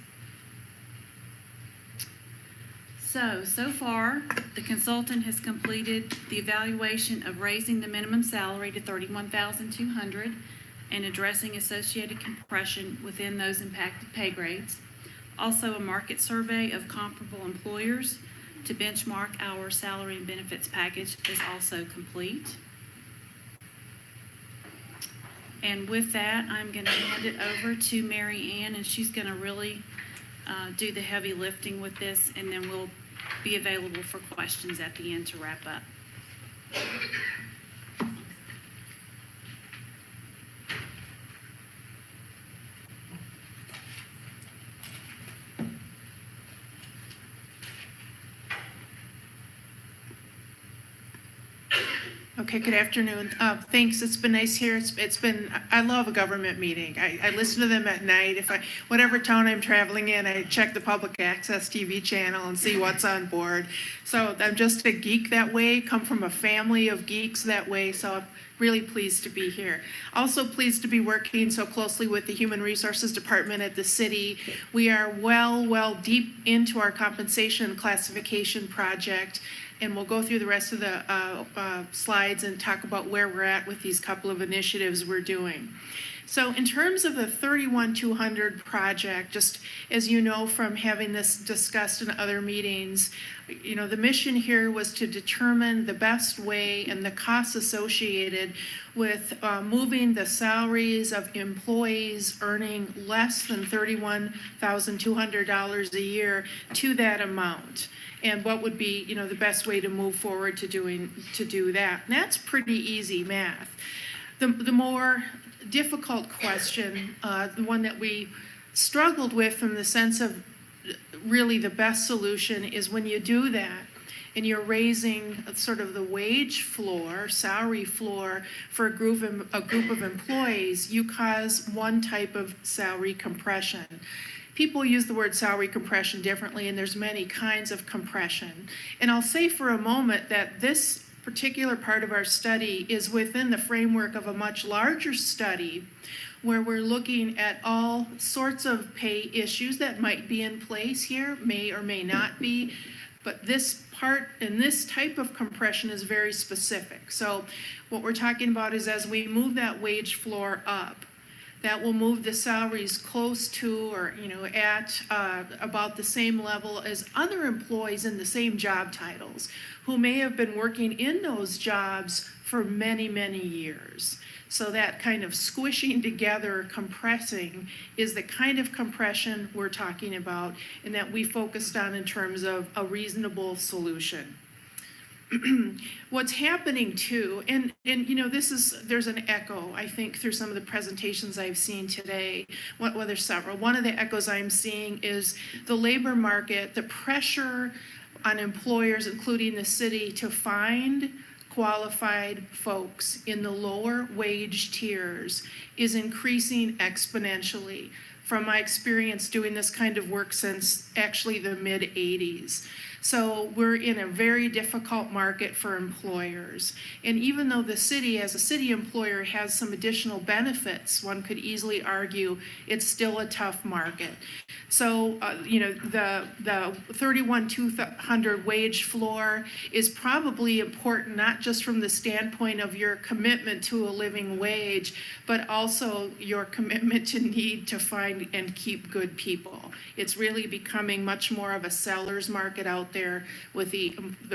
So far, the consultant has completed the evaluation of raising the minimum salary to $31,200 and addressing associated compression within those impacted pay grades. Also, a market survey of comparable employers to benchmark our salary and benefits package is also complete. And with that, I'm going to hand it over to Mary Ann, and she's going to really do the heavy lifting with this, and then we'll be available for questions at the end to wrap up. Okay, good afternoon. Thanks, it's been nice here. It's been, I love a government meeting. I listen to them at night. Whatever town I'm traveling in, I check the public access TV channel and see what's on board. So I'm just a geek that way, come from a family of geeks that way, so I'm really pleased to be here. Also pleased to be working so closely with the Human Resources Department at the city. We are well deep into our compensation classification project, and we'll go through the rest of the slides and talk about where we're at with these couple of initiatives we're doing. So in terms of the 31200 project, just as you know from having this discussed in other meetings, you know, the mission here was to determine the best way and the costs associated with moving the salaries of employees earning less than $31,200 a year to that amount. And what would be, you know, the best way to move forward to do that. And that's pretty easy math. The more difficult question, the one that we struggled with from the sense of really the best solution, is when you do that and you're raising sort of the wage floor, salary floor for a group of employees, you cause one type of salary compression. People use the word salary compression differently, and there's many kinds of compression. And I'll say for a moment that this particular part of our study is within the framework of a much larger study where we're looking at all sorts of pay issues that might be in place here, may or may not be, but this part and this type of compression is very specific. So what we're talking about is as we move that wage floor up, that will move the salaries close to or, you know, at about the same level as other employees in the same job titles who may have been working in those jobs for many, many years. So that kind of squishing together, compressing, is the kind of compression we're talking about and that we focused on in terms of a reasonable solution. What's happening too, and you know, there's an echo, I think, through some of the presentations I've seen today. Well, there's several. One of the echoes I'm seeing is the labor market, the pressure on employers, including the city, to find qualified folks in the lower wage tiers is increasing exponentially. From my experience doing this kind of work since actually the mid-'80s. So we're in a very difficult market for employers. And even though the city, as a city employer, has some additional benefits, one could easily argue it's still a tough market. So, you know, the 31,200 wage floor is probably important, not just from the standpoint of your commitment to a living wage, but also your commitment to need to find and keep good people. It's really becoming much more of a seller's market out there, with the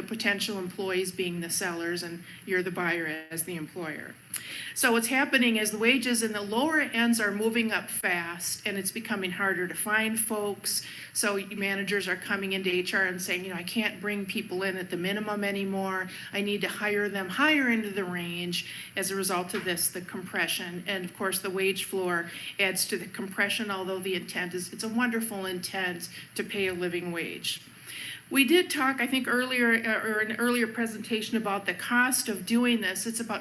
potential employees being the sellers and you're the buyer as the employer. So what's happening is the wages in the lower ends are moving up fast, and it's becoming harder to find folks. So managers are coming into HR and saying, you know, I can't bring people in at the minimum anymore. I need to hire them higher into the range. As a result of this, the compression, and of course the wage floor adds to the compression, although the intent is, it's a wonderful intent to pay a living wage. We did talk, I think, earlier, or an earlier presentation about the cost of doing this. It's about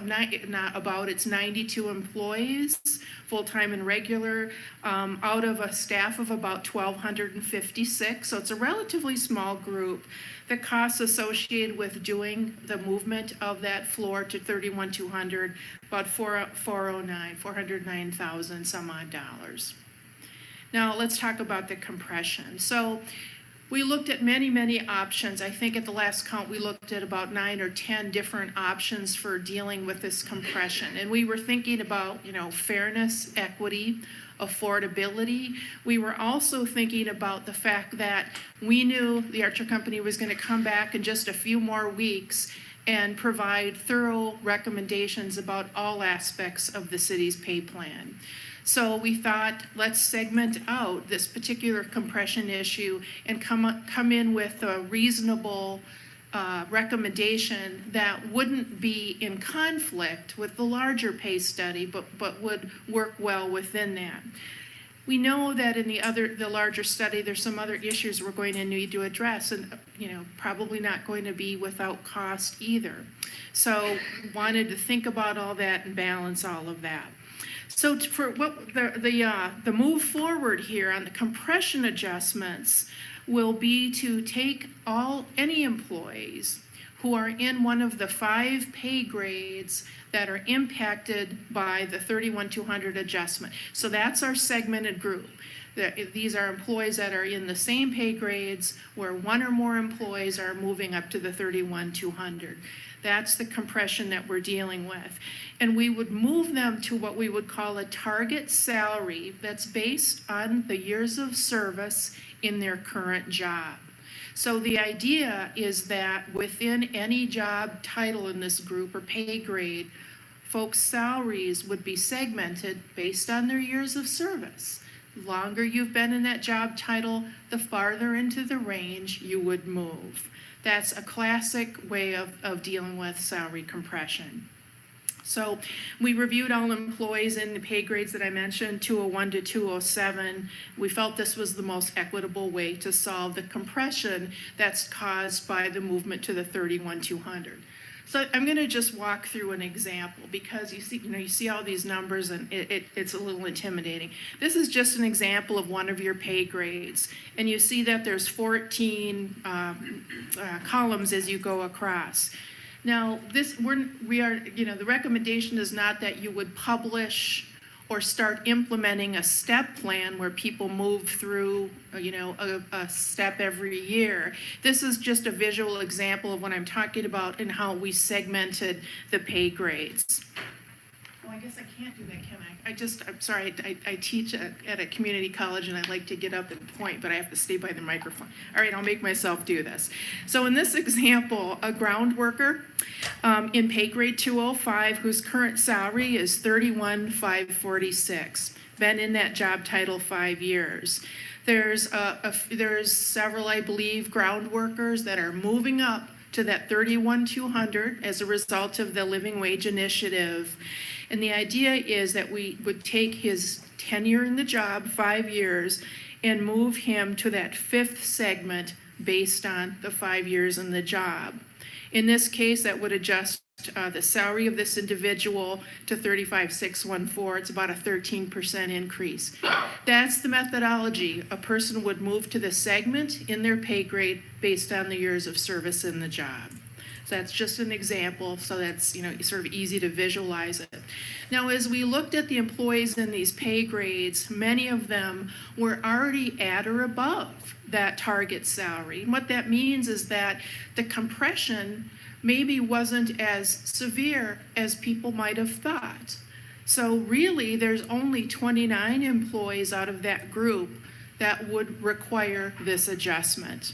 it's 92 employees, full-time and regular, out of a staff of about 1,256. So it's a relatively small group. The costs associated with doing the movement of that floor to 31,200, about $409,000 some odd dollars. Now let's talk about the compression. So we looked at many options. I think at the last count, we looked at about 9 or 10 different options for dealing with this compression. And we were thinking about, you know, fairness, equity, affordability. We were also thinking about the fact that we knew the Archer Company was going to come back in just a few more weeks and provide thorough recommendations about all aspects of the city's pay plan. So we thought, let's segment out this particular compression issue and come in with a reasonable recommendation that wouldn't be in conflict with the larger pay study, but would work well within that. We know that in the larger study, there's some other issues we're going to need to address, and, probably not going to be without cost either. So wanted to think about all that and balance all of that. So for what the move forward here on the compression adjustments will be to take any employees who are in one of the 5 pay grades that are impacted by the 31,200 adjustment. So that's our segmented group. These are employees that are in the same pay grades where one or more employees are moving up to the 31,200. That's the compression that we're dealing with. And we would move them to what we would call a target salary that's based on the years of service in their current job. So the idea is that within any job title in this group or pay grade, folks' salaries would be segmented based on their years of service. The longer you've been in that job title, the farther into the range you would move. That's a classic way of dealing with salary compression. So we reviewed all employees in the pay grades that I mentioned, 201 to 207. We felt this was the most equitable way to solve the compression that's caused by the movement to the 31,200. So I'm going to just walk through an example because you see all these numbers and it's a little intimidating. This is just an example of one of your pay grades, and you see that there's 14 columns as you go across. Now, the recommendation is not that you would publish or start implementing a step plan where people move through, a step every year. This is just a visual example of what I'm talking about and how we segmented the pay grades. Oh, I guess I can't do that, can I? I'm sorry, I teach at a community college and I like to get up and point, but I have to stay by the microphone. All right, I'll make myself do this. So in this example, a ground worker in pay grade 205 whose current salary is $31,546, been in that job title 5 years. There's several, I believe, ground workers that are moving up to that 31,200 as a result of the living wage initiative. And the idea is that we would take his tenure in the job, 5 years, and move him to that 5th segment based on the 5 years in the job. In this case, that would adjust the salary of this individual to $35,614. It's about a 13% increase. That's the methodology. A person would move to the segment in their pay grade based on the years of service in the job. So that's just an example, so that's sort of easy to visualize it. Now, as we looked at the employees in these pay grades, many of them were already at or above that target salary. And what that means is that the compression maybe wasn't as severe as people might have thought. So really, there's only 29 employees out of that group that would require this adjustment.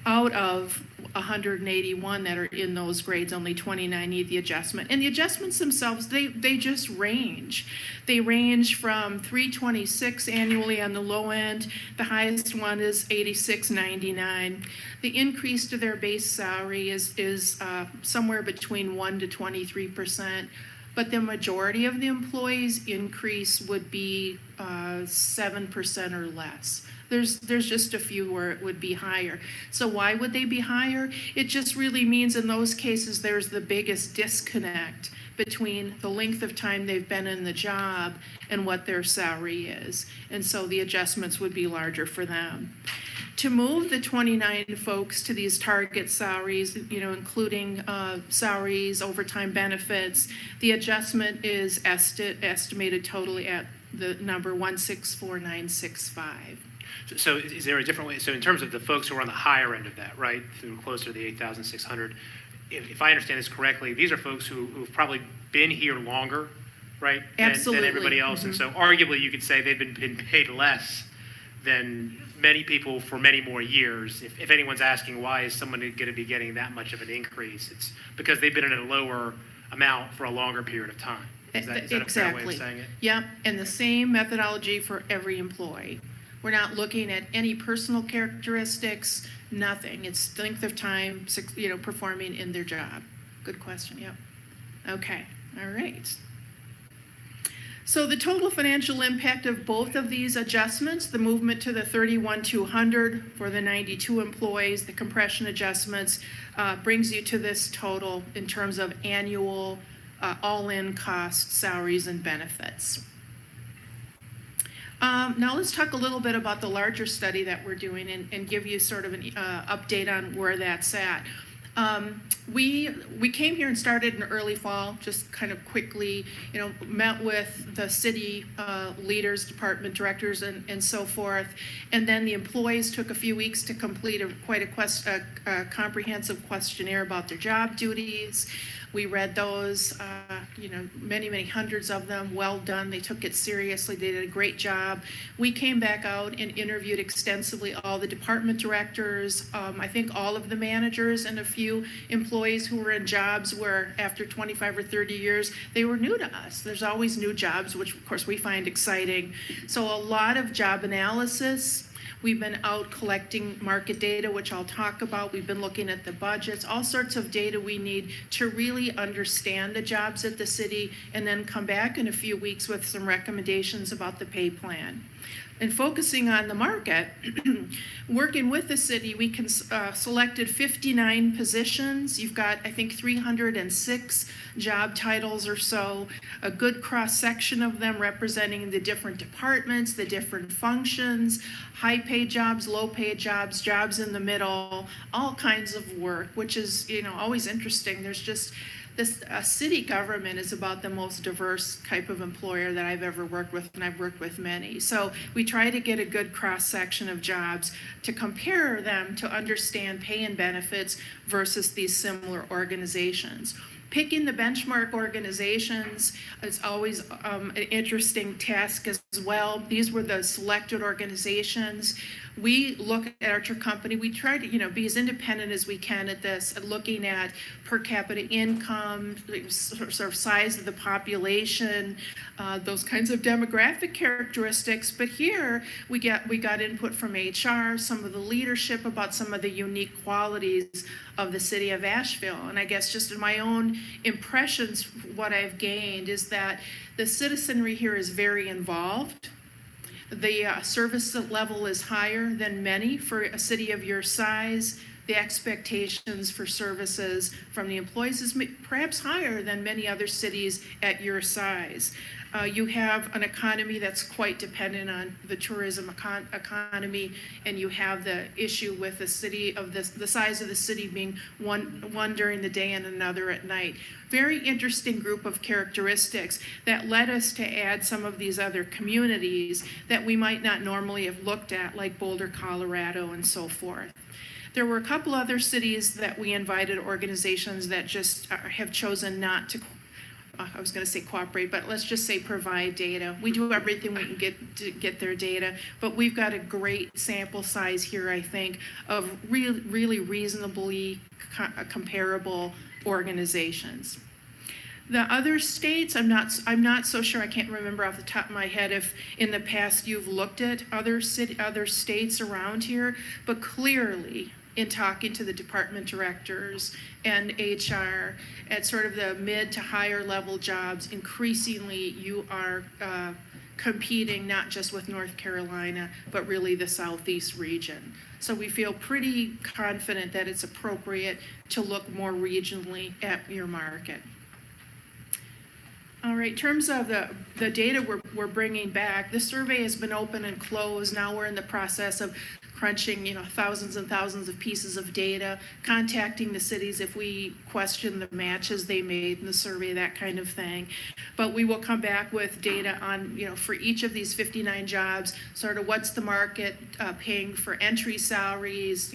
Out of 181 that are in those grades, only 29 need the adjustment. And the adjustments themselves, they just range. They range from $326 annually on the low end. The highest one is $86.99. The increase to their base salary is somewhere between 1% to 23%. But the majority of the employees' increase would be 7% or less. There's just a few where it would be higher. So why would they be higher? It just really means in those cases there's the biggest disconnect between the length of time they've been in the job and what their salary is. And so the adjustments would be larger for them. To move the 29 folks to these target salaries, including salaries, overtime benefits, the adjustment is estimated totally at the number 164,965. So is there a different way? So in terms of the folks who are on the higher end of that, right, through closer to the 8,600, if I understand this correctly, these are folks who've probably been here longer, right, than everybody else. Mm-hmm. And so arguably you could say they've been paid less than many people for many more years. If anyone's asking why is someone going to be getting that much of an increase, it's because they've been at a lower amount for a longer period of time. Is that exactly. a fair way of saying it? Yep, and the same methodology for every employee. We're not looking at any personal characteristics, nothing. It's length of time, performing in their job. Good question, yep. Okay, all right. So the total financial impact of both of these adjustments, the movement to the 31,200 for the 92 employees, the compression adjustments, brings you to this total in terms of annual all-in costs, salaries, and benefits. Now let's talk a little bit about the larger study that we're doing and give you sort of an update on where that's at. We came here and started in early fall, just kind of quickly, met with the city leaders, department directors, and so forth. And then the employees took a few weeks to complete quite a comprehensive questionnaire about their job duties. We read those, many hundreds of them, well done. They took it seriously. They did a great job. We came back out and interviewed extensively all the department directors, I think all of the managers and a few employees who were in jobs where after 25 or 30 years, they were new to us. There's always new jobs, which of course we find exciting. So a lot of job analysis. We've been out collecting market data, which I'll talk about. We've been looking at the budgets, all sorts of data we need to really understand the jobs at the city, and then come back in a few weeks with some recommendations about the pay plan. And focusing on the market, working with the city, we selected 59 positions. You've got, I think, 306 job titles or so, a good cross-section of them representing the different departments, the different functions, high-paid jobs, low-paid jobs, jobs in the middle, all kinds of work, which is, always interesting. There's just city government is about the most diverse type of employer that I've ever worked with, and I've worked with many. So we try to get a good cross-section of jobs to compare them to understand pay and benefits versus these similar organizations. Picking the benchmark organizations is always an interesting task as well. These were the selected organizations. We look at our company, we try to be as independent as we can at this, at looking at per capita income, sort of size of the population, those kinds of demographic characteristics. But here we got input from HR, some of the leadership about some of the unique qualities of the city of Asheville. And I guess just in my own impressions, what I've gained is that the citizenry here is very involved. The service level is higher than many for a city of your size. The expectations for services from the employees is perhaps higher than many other cities at your size. You have an economy that's quite dependent on the tourism economy, and you have the issue with the city of the size of the city being one during the day and another at night. Very interesting group of characteristics that led us to add some of these other communities that we might not normally have looked at, like Boulder, Colorado, and so forth. There were a couple other cities that we invited, organizations that just have chosen not to, I was going to say cooperate, but let's just say provide data. We do everything we can get their data, but we've got a great sample size here, I think, of really reasonably comparable organizations. The other states, I'm not so sure. I can't remember off the top of my head if in the past you've looked at other states around here, but clearly, in talking to the department directors and HR at sort of the mid to higher level jobs, increasingly you are competing not just with North Carolina, but really the Southeast region. So we feel pretty confident that it's appropriate to look more regionally at your market. All right, in terms of the data we're bringing back, the survey has been open and closed. Now we're in the process of crunching, thousands and thousands of pieces of data, contacting the cities if we question the matches they made in the survey, that kind of thing. But we will come back with data on, for each of these 59 jobs, sort of what's the market paying for entry salaries,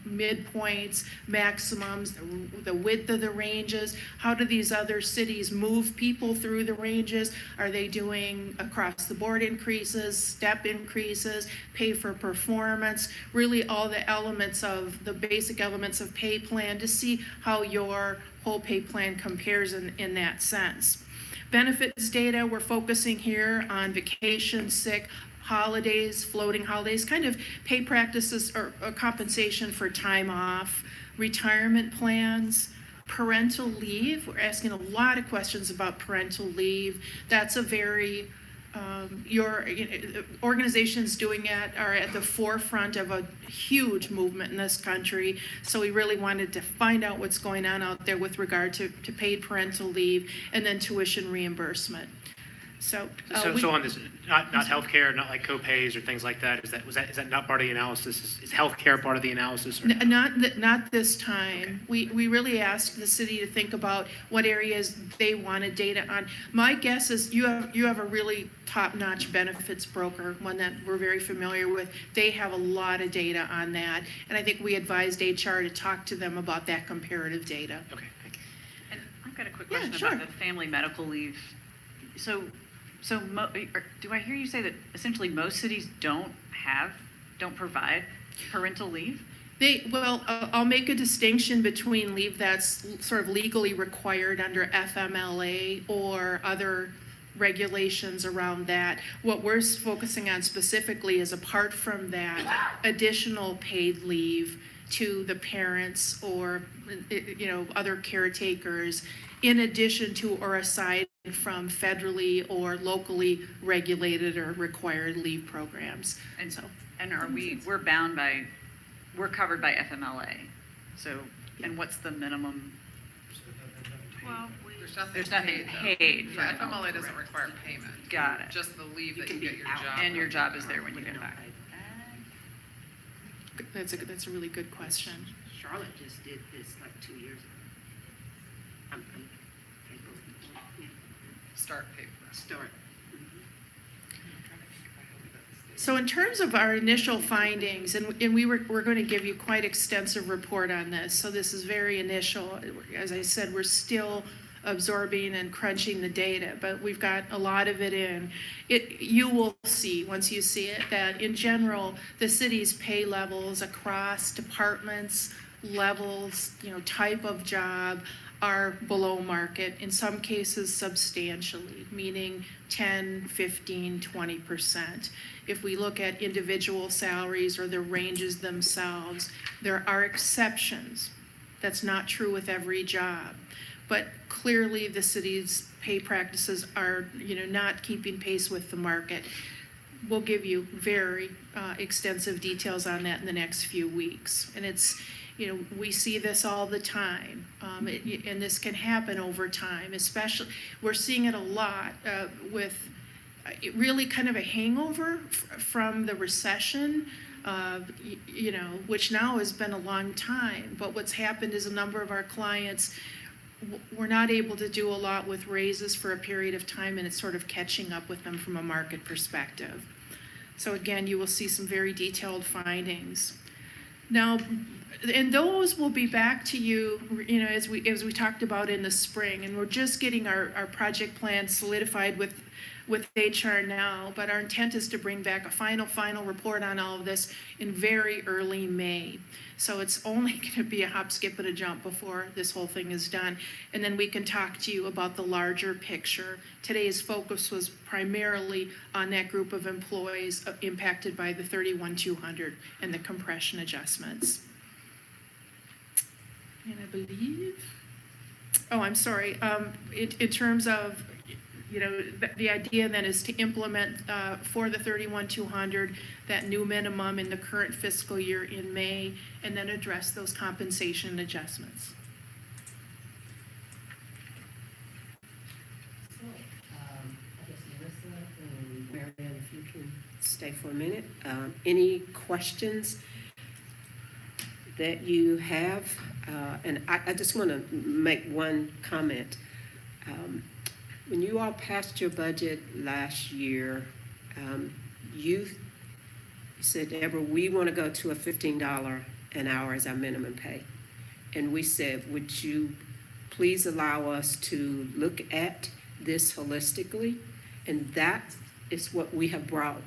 midpoints, maximums, the width of the ranges. How do these other cities move people through the ranges? Are they doing across the board increases, step increases, pay for performance? Really all the elements of the basic elements of pay plan to see how your whole pay plan compares in that sense. Benefits data, we're focusing here on vacation, sick, holidays, floating holidays, kind of pay practices or compensation for time off, retirement plans, parental leave, we're asking a lot of questions about parental leave. That's a very, organizations doing it are at the forefront of a huge movement in this country. So we really wanted to find out what's going on out there with regard to paid parental leave and then tuition reimbursement. So, So on this, not healthcare, not like co-pays or things like that, is that not part of the analysis? Is healthcare part of the analysis? Or Not this time. We really asked the city to think about what areas they wanted data on. My guess is you have a really top-notch benefits broker, one that we're very familiar with. They have a lot of data on that, and I think we advised HR to talk to them about that comparative data. Okay, thank you. And I've got a quick Yeah, question sure. about the family medical leave. Do I hear you say that essentially most cities don't provide parental leave? I'll make a distinction between leave that's sort of legally required under FMLA or other regulations around that. What we're focusing on specifically is, apart from that, additional paid leave to the parents or, other caretakers, in addition to or aside from federally or locally regulated or required leave programs. And we're covered by FMLA. So, and what's the minimum? Well, There's nothing paid. Yeah, FMLA doesn't require payment. Got it. Just the leave that you get your job. And your job is there when you get back. That's a really good question. Charlotte just did this like 2 years ago. Start paper. Start. So in terms of our initial findings, and we're going to give you quite extensive report on this, so this is very initial. As I said, we're still absorbing and crunching the data, but we've got a lot of it in. You will see, once you see it, that in general, the city's pay levels across departments, levels, type of job, are below market, in some cases substantially, meaning 10, 15, 20%. If we look at individual salaries or the ranges themselves, there are exceptions. That's not true with every job. But clearly the city's pay practices are, not keeping pace with the market. We'll give you very extensive details on that in the next few weeks. And it's, we see this all the time, and this can happen over time, especially, we're seeing it a lot with really kind of a hangover from the recession, which now has been a long time. But what's happened is a number of our clients were not able to do a lot with raises for a period of time, and it's sort of catching up with them from a market perspective. So again, you will see some very detailed findings. Now, and those will be back to you, as we talked about in the spring, and we're just getting our project plan solidified with HR now, but our intent is to bring back a final report on all of this in very early May. So it's only going to be a hop, skip, and a jump before this whole thing is done. And then we can talk to you about the larger picture. Today's focus was primarily on that group of employees impacted by the 31,200 and the compression adjustments. And I believe, I'm sorry, in terms of, the idea then is to implement for the 31,200 that new minimum in the current fiscal year in May, and then address those compensation adjustments. So, I guess Melissa and Marianne, if you can stay for a minute. Any questions that you have? And I just want to make one comment. When you all passed your budget last year, you said, Deborah, we want to go to a $15 an hour as our minimum pay. And we said, would you please allow us to look at this holistically? And that is what we have brought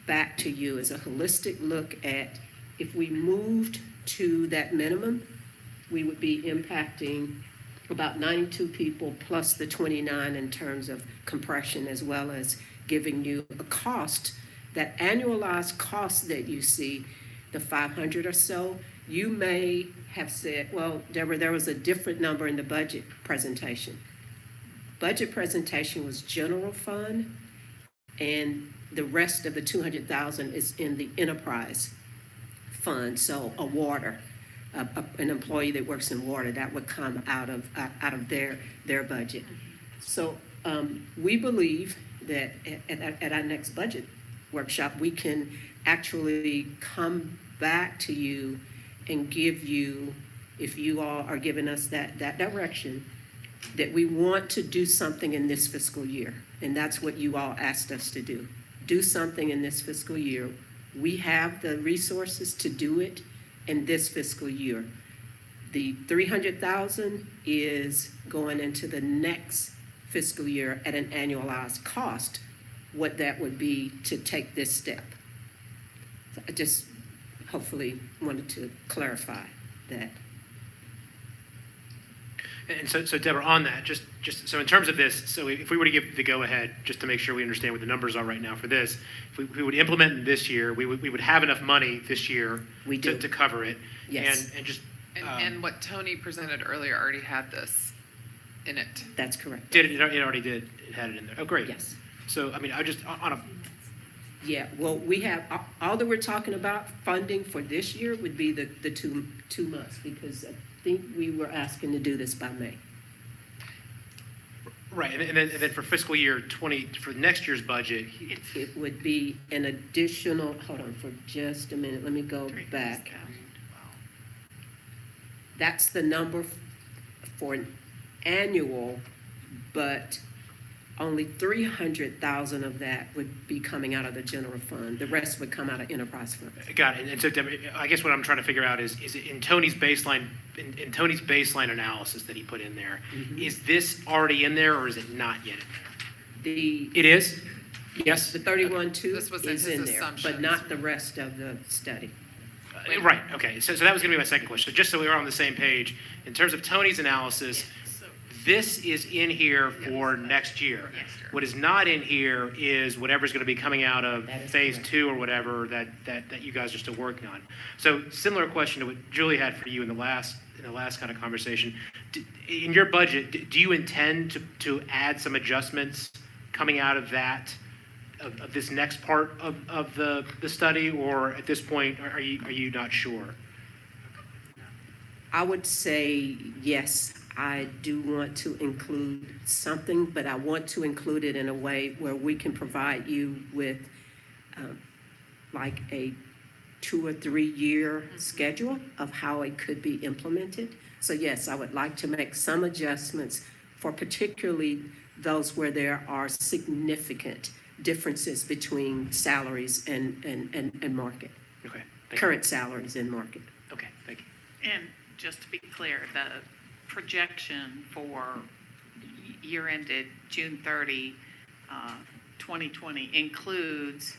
back to you, is a holistic look at, if we moved to that minimum, we would be impacting about 92 people plus the 29 in terms of compression, as well as giving you a cost, that annualized cost that you see, the 500 or so, you may have said, well, Deborah, there was a different number in the budget presentation. Budget presentation was general fund, and the rest of the 200,000 is in the enterprise fund. So a water, an employee that works in water, that would come out of their budget. So we believe that at our next budget workshop, we can actually come back to you and give you, if you all are giving us that direction, that we want to do something in this fiscal year. And that's what you all asked us to do. Do something in this fiscal year. We have the resources to do it in this fiscal year. The 300,000 is going into the next fiscal year at an annualized cost, what that would be to take this step. So I just hopefully wanted to clarify that. And so Deborah, on that, just so in terms of this, so if we were to give the go-ahead, just to make sure we understand what the numbers are right now for this, if we would implement this year, we would have enough money this year to cover it. Yes. And just And what Tony presented earlier already had this in it. That's correct. did it already did. It had it in there. Oh, great. Yes. So, I mean, I just, on a, Yeah, well, we have, all that we're talking about funding for this year would be the 2 months, because I think we were asking to do this by May. right, and then for fiscal year 20, for next year's budget, It would be an additional, hold on for just a minute, let me go back. That's the number for an annual, but only 300,000 of that would be coming out of the general fund. The rest would come out of enterprise fund. got it. And so, Deborah, I guess what I'm trying to figure out is it in Tony's baseline, in Tony's baseline analysis that he put in there, is this already in there or is it not yet in there? It is? Yes? The 31.2 This was in is his in there, but assumptions. not the rest of the study. Right, okay. So that was going to be my second question. So just so we were on the same page, in terms of Tony's analysis, this is in here for next year. What is not in here is whatever's going to be coming out of phase 2 or whatever that you guys are still working on. So similar question to what Julie had for you in the last kind of conversation. In your budget, do you intend to add some adjustments coming out of that, of this next part of the study, or at this point are you not sure? I would say yes. I do want to include something, but I want to include it in a way where we can provide you with like a 2 or 3 year schedule of how it could be implemented. So yes, I would like to make some adjustments for particularly those where there are significant differences between salaries and market. Okay. Current salaries and market. Okay, thank you. And just to be clear, the projection for year ended June 30, 2020 includes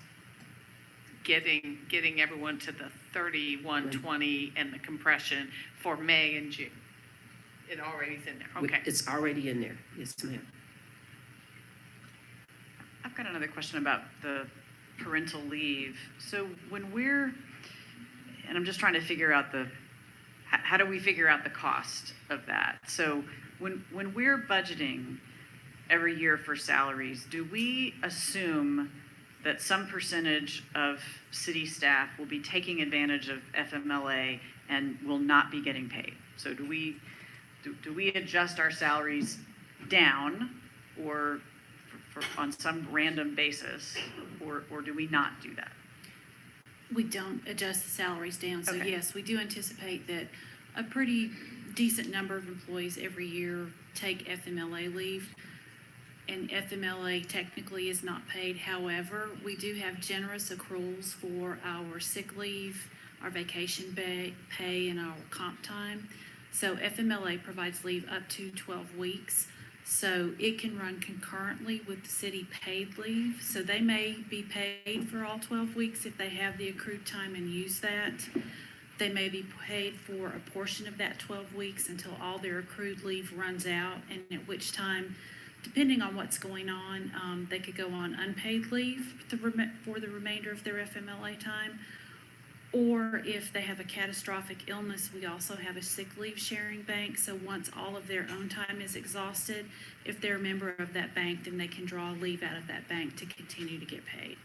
getting everyone to the 3120 and the compression for May and June. It already is in there. Okay. It's already in there. Yes, ma'am. I've got another question about the parental leave. So when we're, and I'm just trying to figure out how do we figure out the cost of that? So when we're budgeting every year for salaries, do we assume that some percentage of city staff will be taking advantage of FMLA and will not be getting paid? So do we adjust our salaries down or on some random basis, or do we not do that? We don't adjust the salaries down, so Okay. yes, we do anticipate that a pretty decent number of employees every year take FMLA leave. And FMLA technically is not paid. However, we do have generous accruals for our sick leave, our vacation pay, and our comp time. So FMLA provides leave up to 12 weeks. So it can run concurrently with the city paid leave. So they may be paid for all 12 weeks if they have the accrued time and use that. They may be paid for a portion of that 12 weeks until all their accrued leave runs out, and at which time, depending on what's going on, they could go on unpaid leave for the remainder of their FMLA time, Or if they have a catastrophic illness, we also have a sick leave sharing bank. So once all of their own time is exhausted, if they're a member of that bank, then they can draw leave out of that bank to continue to get paid.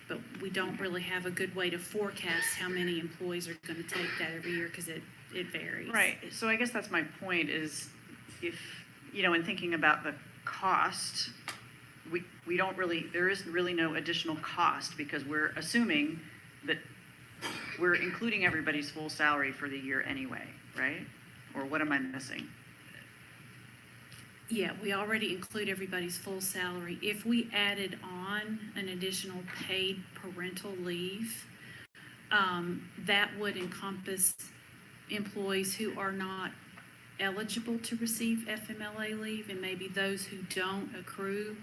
But we don't really have a good way to forecast how many employees are going to take that every year because it varies. Right, so I guess that's my point is if, in thinking about the cost, we don't really, there is really no additional cost because we're assuming that we're including everybody's full salary for the year anyway, right? Or what am I missing? Yeah, we already include everybody's full salary. If we added on an additional paid parental leave, that would encompass employees who are not eligible to receive FMLA leave and maybe those who don't accrue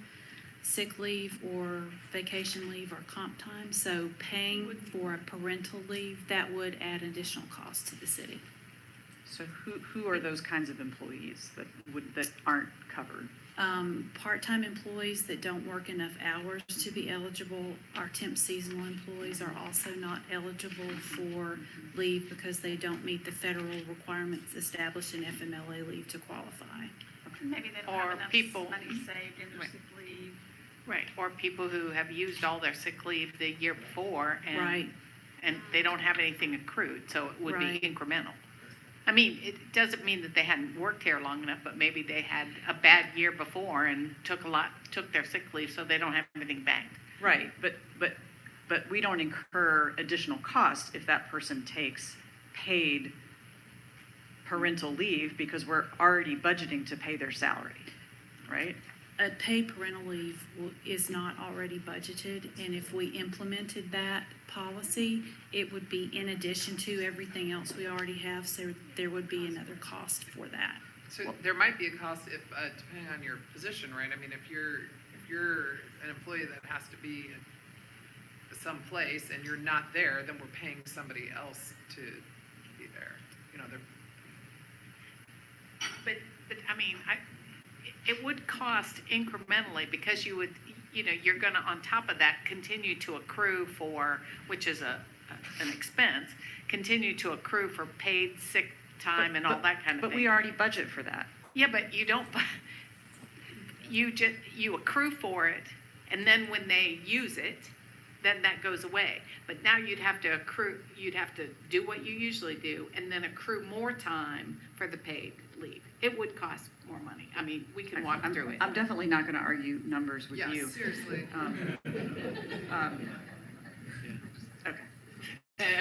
sick leave or vacation leave or comp time. So paying for a parental leave, that would add additional cost to the city. So who are those kinds of employees that aren't covered? Part-time employees that don't work enough hours to be eligible. Our temp seasonal employees are also not eligible for leave because they don't meet the federal requirements established in FMLA leave to qualify. Maybe they don't Or have enough people- money saved in their sick leave. Right, or people who have used all their sick leave the year before Right. and they don't have anything accrued, so it would Right. be incremental. I mean, it doesn't mean that they hadn't worked here long enough, but maybe they had a bad year before and took their sick leave, so they don't have anything banked. Right, but we don't incur additional costs if that person takes paid parental leave because we're already budgeting to pay their salary, right? A paid parental leave is not already budgeted, and if we implemented that policy, it would be in addition to everything else we already have, so there would be another cost for that. So there might be a cost if, depending on your position, right? I mean, if you're an employee that has to be in some place and you're not there, then we're paying somebody else to be there. But I mean, it would cost incrementally because you would, you're gonna, on top of that, continue to accrue for, which is an expense, continue to accrue for paid sick time and all that kind of thing. But we already budget for that. Yeah, but you don't, you accrue for it, and then when they use it, then that goes away. But now you'd have to do what you usually do, and then accrue more time for the paid leave. It would cost more money. I mean, we can walk through it. I'm definitely not gonna argue numbers with you. Yeah, seriously. Okay.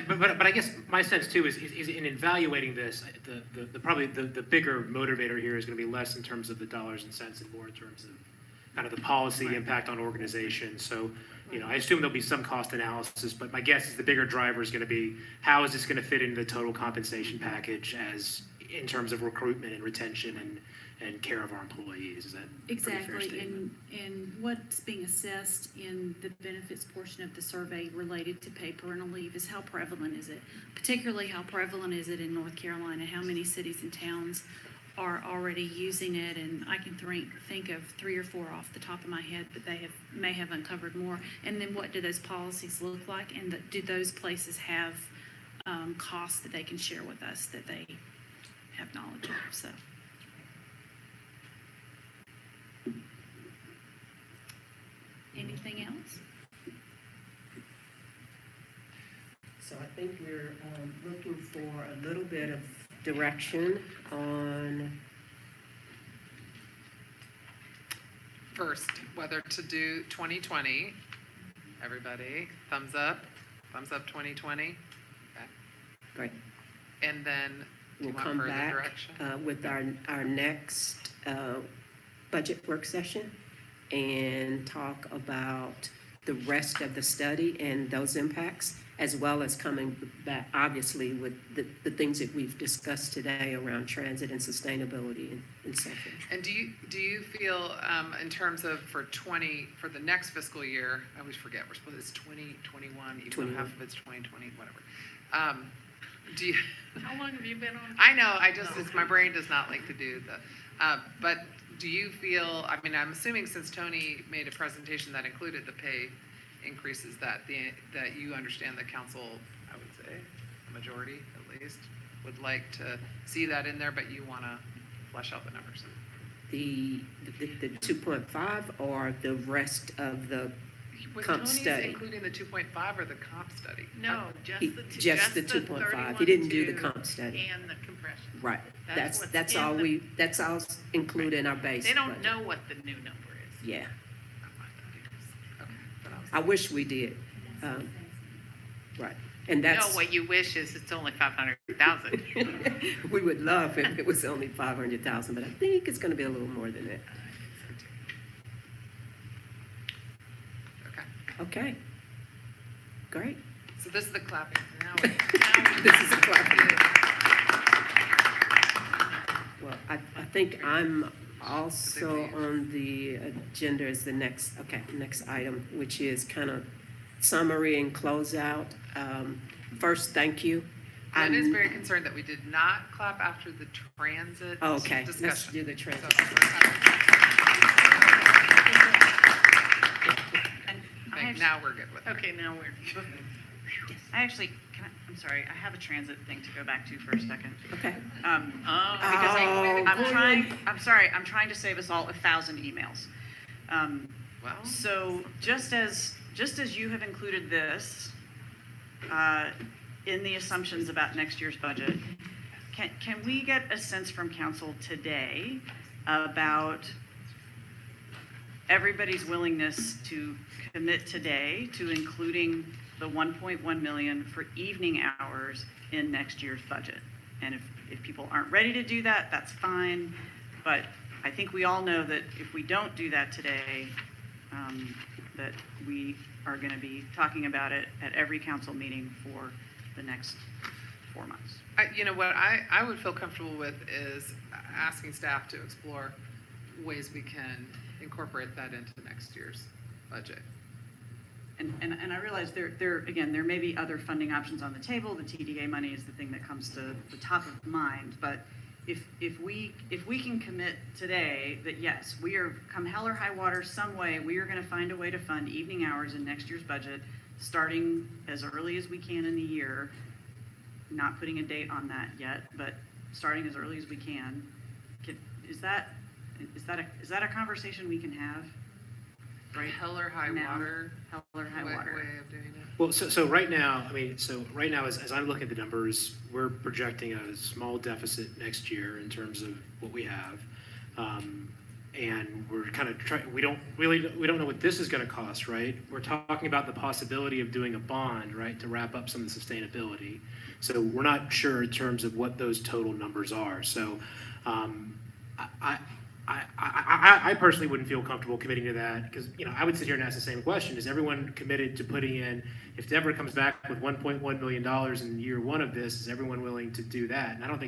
But I guess my sense too is in evaluating this, probably the bigger motivator here is going to be less in terms of the dollars and cents and more in terms of kind of the policy impact on organizations. So, I assume there'll be some cost analysis, but my guess is the bigger driver is going to be how is this going to fit into the total compensation package as in terms of recruitment and retention and care of our employees. Is that a pretty fair Exactly, statement? and what's being assessed in the benefits portion of the survey related to paid parental leave is how prevalent is it? Particularly how prevalent is it in North Carolina? How many cities and towns are already using it? And I can think of 3 or 4 off the top of my head, but they may have uncovered more. And then what do those policies look like? And do those places have costs that they can share with us that they have knowledge of? So. Anything else? So I think we're looking for a little bit of direction on First, whether to do 2020. Everybody, thumbs up 2020. Okay. Great. And then do We'll you want come further back direction? with our next budget work session and talk about the rest of the study and those impacts, as well as coming back, obviously, with the things that we've discussed today around transit and sustainability and so forth. And do you feel, in terms of for the next fiscal year, I always forget, we're supposed, it's 2021, even though half of it's 2020, whatever. Do you? How long have you been on? I know, my brain does not like to do the, but do you feel, I mean, I'm assuming since Tony made a presentation that included the pay increases that that you understand the council, I would say, a majority at least, would like to see that in there, but you want to flesh out the numbers. The 2.5 or the rest of the Was comp Tony's study? including the 2.5 or the comp study? No, Just the 2.5. He didn't do the comp study. And the compression. Right. That's what's That's in all the- that's all included in our base. They don't budget. know what the new number is. Yeah. Okay, but I was I wish we did. Right. And that's. No, what you wish is it's only 500,000. We would love if it was only 500,000, but I think it's gonna be a little more than that. okay. Okay. Great. So this is the clapping. Now This is a clapping. Well, I think I'm also on the agenda as the next item, which is kind of summary and closeout. First, thank you. Glenn is very concerned that we did not clap after the transit Okay, discussion. let's do the transit. So okay, now we're good with it. Okay, now we're. I actually, I'm sorry, I have a transit thing to go back to for a second. Okay. Because I'm trying to save us all 1,000 emails. Well, So just as you have included this in the assumptions about next year's budget, can we get a sense from council today about everybody's willingness to commit today to including the 1.1 million for evening hours in next year's budget? And if people aren't ready to do that, that's fine. But I think we all know that if we don't do that today, that we are going to be talking about it at every council meeting for the next 4 months. you know what I would feel comfortable with is asking staff to explore ways we can incorporate that into next year's budget. And I realize there may be other funding options on the table. The TDA money is the thing that comes to the top of mind. But if we can commit today that yes, we are, come hell or high water, some way we are going to find a way to fund evening hours in next year's budget, starting as early as we can in the year. Not putting a date on that yet, but starting as early as we can. Is that a conversation we can have? Right. Hell or high Now. water. Hell or high water. Way of doing it. Well, so right now, as I'm looking at the numbers, we're projecting a small deficit next year in terms of what we have. And we're kind of trying, we don't know what this is going to cost, right? We're talking about the possibility of doing a bond, right, to wrap up some of the sustainability. So we're not sure in terms of what those total numbers are. So I personally wouldn't feel comfortable committing to that because, I would sit here and ask the same question. Is everyone committed to putting in, if Deborah comes back with $1.1 million in year one of this, is everyone willing to do that? And I don't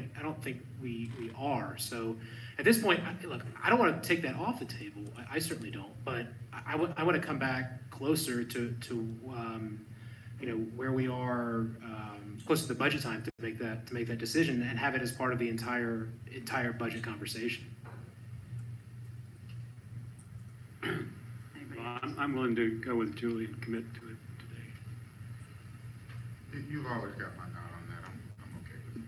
think we are. So at this point, look, I don't want to take that off the table. I certainly don't. But I want to come back closer to where we are, close to the budget time to make that decision and have it as part of the entire budget conversation. Well, I'm willing to go with Julie and commit to it today. You've always got my nod on that. I'm okay with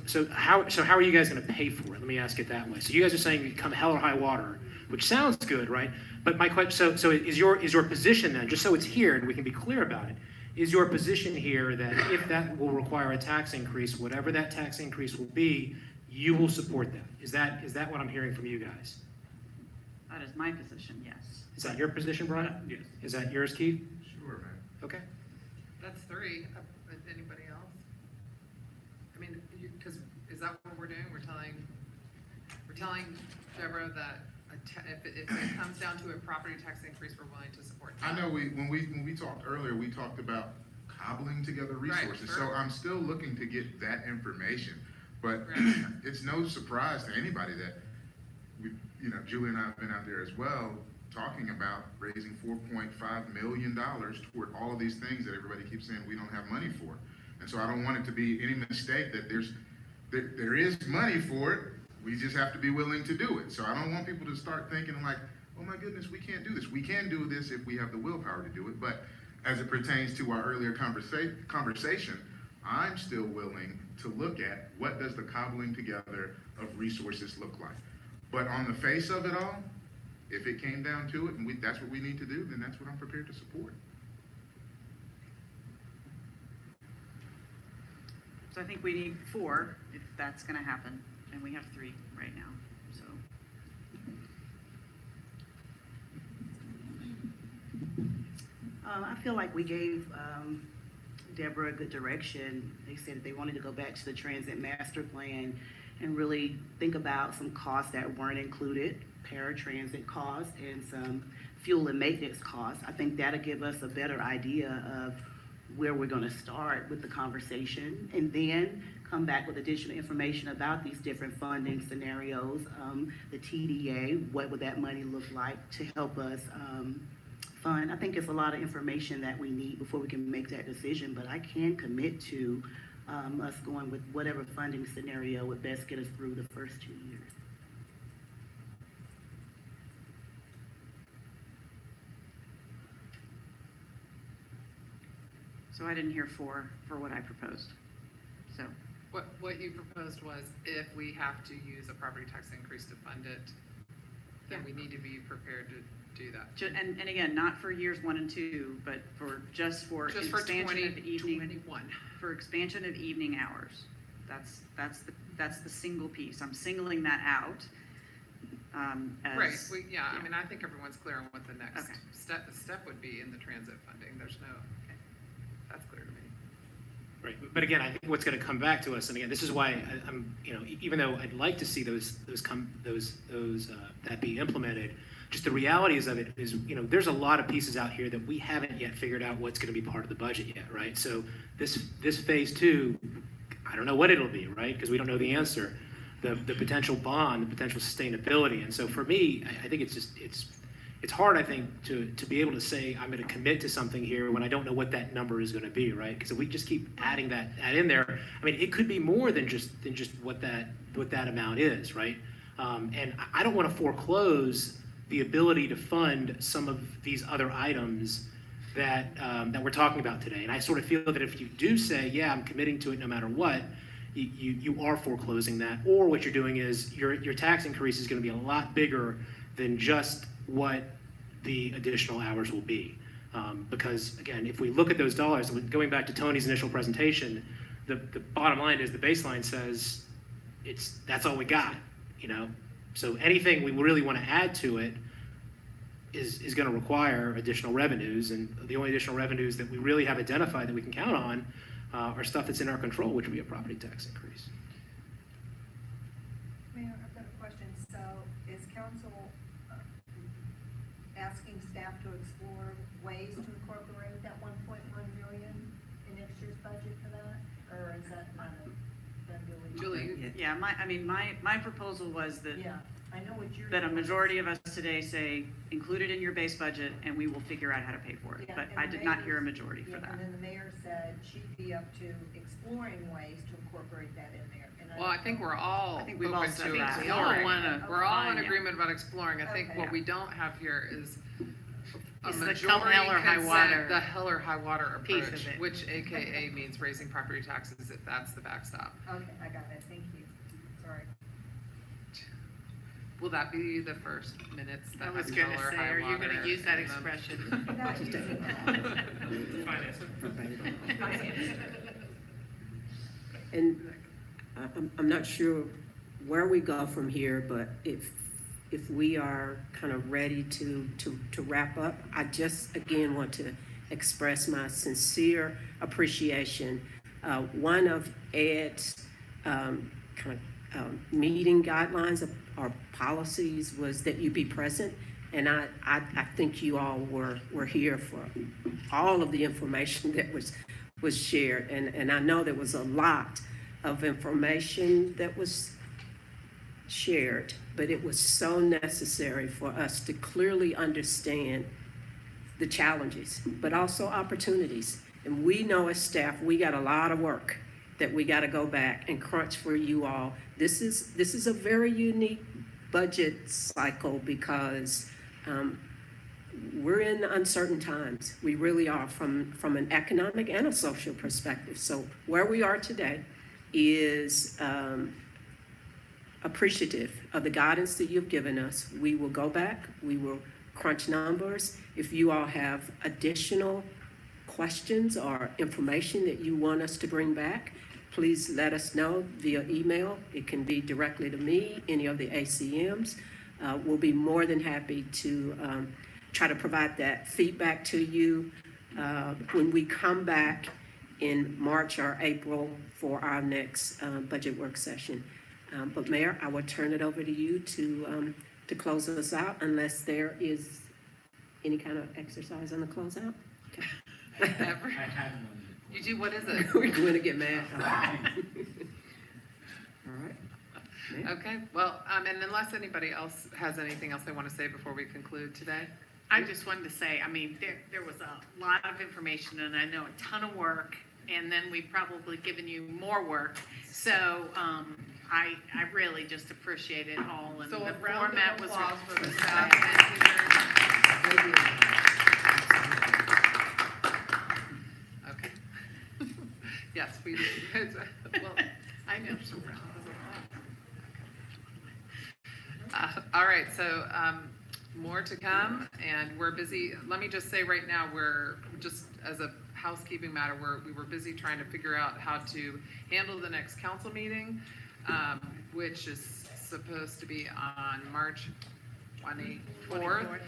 it. So how are you guys going to pay for it? Let me ask it that way. So you guys are saying come hell or high water, which sounds good, right? But my question, so is your position then, just so it's here and we can be clear about it, is your position here that if that will require a tax increase, whatever that tax increase will be, you will support that? Is that what I'm hearing from you guys? That is my position, yes. Is that your position, Brian? Yes. Is that yours, Keith? Sure, man. Okay. That's 3. Anybody else? I mean, because is that what we're doing? We're telling Deborah that if it comes down to a property tax increase, we're willing to support that. I know when we talked earlier, we talked about cobbling together resources. Right, So sure. I'm still looking to get that information. But Right. it's no surprise to anybody that Julie and I have been out there as well talking about raising $4.5 million toward all of these things that everybody keeps saying we don't have money for. And so I don't want it to be any mistake that there is money for it. We just have to be willing to do it. So I don't want people to start thinking like, oh my goodness, we can't do this. We can do this if we have the willpower to do it, but as it pertains to our earlier conversation, I'm still willing to look at what does the cobbling together of resources look like. But on the face of it all, if it came down to it and that's what we need to do, then that's what I'm prepared to support. So I think we need 4 if that's gonna happen, and we have 3 right now, so. I feel like we gave Deborah a good direction. They said that they wanted to go back to the transit master plan and really think about some costs that weren't included, paratransit costs and some fuel and maintenance costs. I think that'll give us a better idea of where we're gonna start with the conversation, and then come back with additional information about these different funding scenarios, the TDA, what would that money look like to help us fund. I think it's a lot of information that we need before we can make that decision, but I can commit to us going with whatever funding scenario would best get us through the first 2 years. So I didn't hear 4 for what I proposed, so. What you proposed was if we have to use a property tax increase to fund it, then we need to be prepared to do that. And again, not for years 1 and 2, but just for expansion of evening. 2021. For expansion of evening hours. That's the single piece. I'm singling that out. As, Right, I mean, I think everyone's clear on what the next Okay. step would be in the transit funding. There's no, that's clear to me. Right, but again, I think what's going to come back to us, and again, this is why I'm, even though I'd like to see those that be implemented, just the realities of it is, there's a lot of pieces out here that we haven't yet figured out what's going to be part of the budget yet, right? So this phase 2, I don't know what it'll be, right? Because we don't know the answer, the potential bond, the potential sustainability, and so for me, I think it's hard, I think, to be able to say I'm going to commit to something here when I don't know what that number is going to be, right? Because if we just keep adding that in there, I mean, it could be more than just what that amount is, right? And I don't want to foreclose the ability to fund some of these other items that we're talking about today. And I sort of feel that if you do say, yeah, I'm committing to it no matter what, you are foreclosing that. Or what you're doing is your tax increase is going to be a lot bigger than just what the additional hours will be. Because again, if we look at those dollars, going back to Tony's initial presentation, the bottom line is the baseline says that's all we got, So anything we really want to add to it is going to require additional revenues, and the only additional revenues that we really have identified that we can count on are stuff that's in our control, which would be a property tax increase. Mayor, I've got a question. So is council asking staff to explore ways to incorporate that 1.1 million in next year's budget for that, or is that not a Julie? Yeah, my proposal was that, Yeah, I know what you're. that a majority of us today say, include it in your base budget and we will figure out how to pay for it. Yeah, But and I the did not mayor- hear a majority for Yeah, that. and then the mayor said she'd be up to exploring ways to incorporate that in there. And Well, I think we're all I think we've all open said to that. We all exploring. wanna We're all in find it. agreement about exploring. I think Okay. what we don't have here is a It's the majority come hell or high consent, water the hell or high water piece of approach, it. which AKA means raising property taxes if that's the backstop. Okay, I got it. Thank you. Sorry. Will that be the first minutes that I was have gonna hell or say, high are you water gonna use that in them? expression? Not using And I'm not sure where we go from here, but if we are kind of ready to wrap up, I just, again, want to express my sincere appreciation. One of Ed's meeting guidelines or policies was that you be present. And I think you all were here for all of the information that was shared. And I know there was a lot of information that was shared, but it was so necessary for us to clearly understand the challenges, but also opportunities. And we know as staff, we got a lot of work that we got to go back and crunch for you all. This is a very unique budget cycle because We're in uncertain times. We really are from an economic and a social perspective. So where we are today is appreciative of the guidance that you've given us. We will go back, we will crunch numbers. If you all have additional questions or information that you want us to bring back, please let us know via email. It can be directly to me, any of the ACMs. We'll be more than happy to try to provide that feedback to you when we come back in March or April for our next budget work session. But Mayor, I will turn it over to you to close us out unless there is any kind of exercise on the closeout. Okay. You do, what is it? We're going to get mad. All right. Okay, well, and unless anybody else has anything else they want to say before we conclude today? I just wanted to say, I mean, there was a lot of information and I know a ton of work, and then we've probably given you more work. So I really just appreciate it all, and So the a round format of was. applause for the staff. Thank you very much. Okay. Yes, we do. Well, I know. All right, so more to come, and we're busy. Let me just say right now, we're just, as a housekeeping matter, we were busy trying to figure out how to handle the next council meeting, which is supposed to be on March 24th.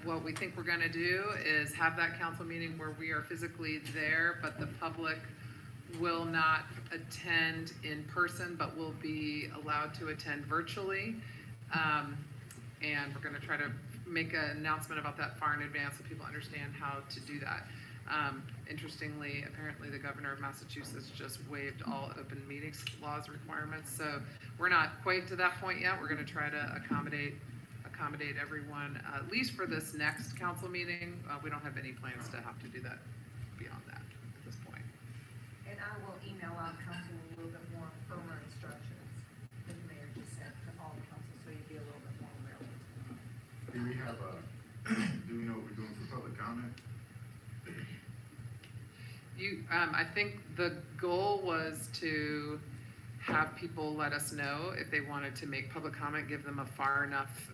What we think we're gonna do is have that council meeting where we are physically there, but the public will not attend in person, but will be allowed to attend virtually. And we're gonna try to make an announcement about that far in advance so people understand how to do that. Interestingly, apparently the governor of Massachusetts just waived all open meetings laws requirements, so we're not quite to that point yet. We're gonna try to accommodate everyone, at least for this next council meeting. We don't have any plans to have to do that beyond that at this point. And I will email out council a little bit more firmer instructions that the mayor just sent to all the council, so you'll be a little bit more aware of what's going on. Do we have do we know what we're doing for public comment? I think the goal was to have people let us know if they wanted to make public comment, give them a far enough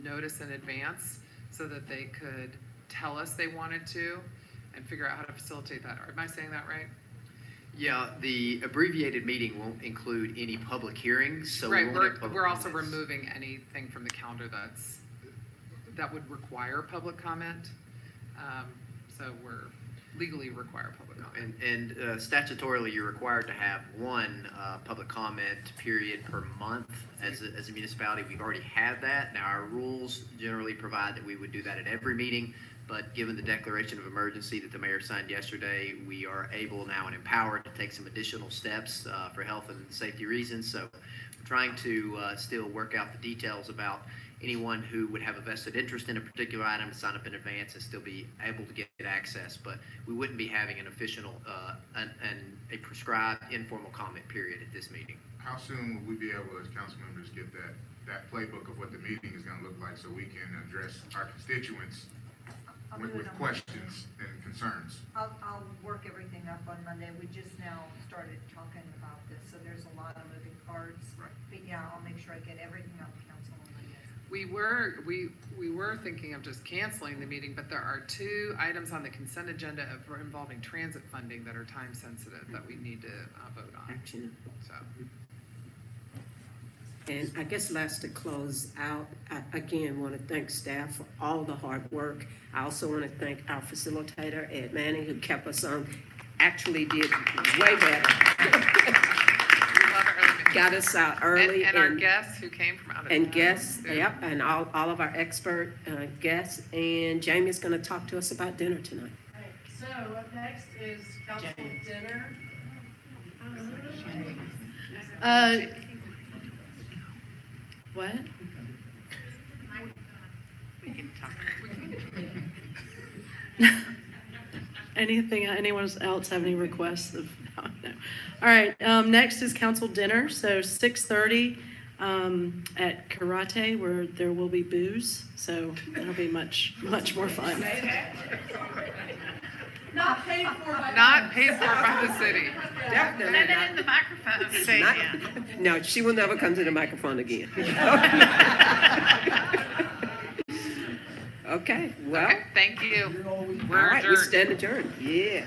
notice in advance so that they could tell us they wanted to and figure out how to facilitate that. Am I saying that right? Yeah, the abbreviated meeting won't include any public hearings, so Right, we won't have public we're also comments. removing anything from the calendar that would require public comment. So we're legally require public comment. And statutorily, you're required to have one public comment period per month. As a municipality, we've already had that. Now, our rules generally provide that we would do that at every meeting, but given the declaration of emergency that the mayor signed yesterday, we are able now and empowered to take some additional steps for health and safety reasons. So we're trying to still work out the details about anyone who would have a vested interest in a particular item to sign up in advance and still be able to get access, but we wouldn't be having an official a prescribed informal comment period at this meeting. How soon will we be able, as council members, get that playbook of what the meeting is gonna look like so we can address our constituents with questions and concerns? I'll work everything up on Monday. We just now started talking about this, so there's a lot of moving parts. Right. But yeah, I'll make sure I get everything out to council on Monday. We were thinking of just canceling the meeting, but there are two items on the consent agenda involving transit funding that are time sensitive that we need to vote on. Action. So, And I guess last to close out, I again want to thank staff for all the hard work. I also want to thank our facilitator, Ed Manning, who kept us on, actually did way better. Got us out early. and our guests who came from out of town. And guests, too. yep, and all of our expert guests. And Jamie's going to talk to us about dinner tonight. So up next is council dinner. What? We can talk. Anyone else have any requests of? No. All right, next is council dinner, so 6:30. at karate where there will be booze, so it'll be much more fun. Not paid for by the city. Definitely Send it not. in the microphone. Say, Not- yeah. No, she will never come to the microphone again. Okay, well, Okay, thank you. all We're right, we adjourned. stand adjourned. Yeah.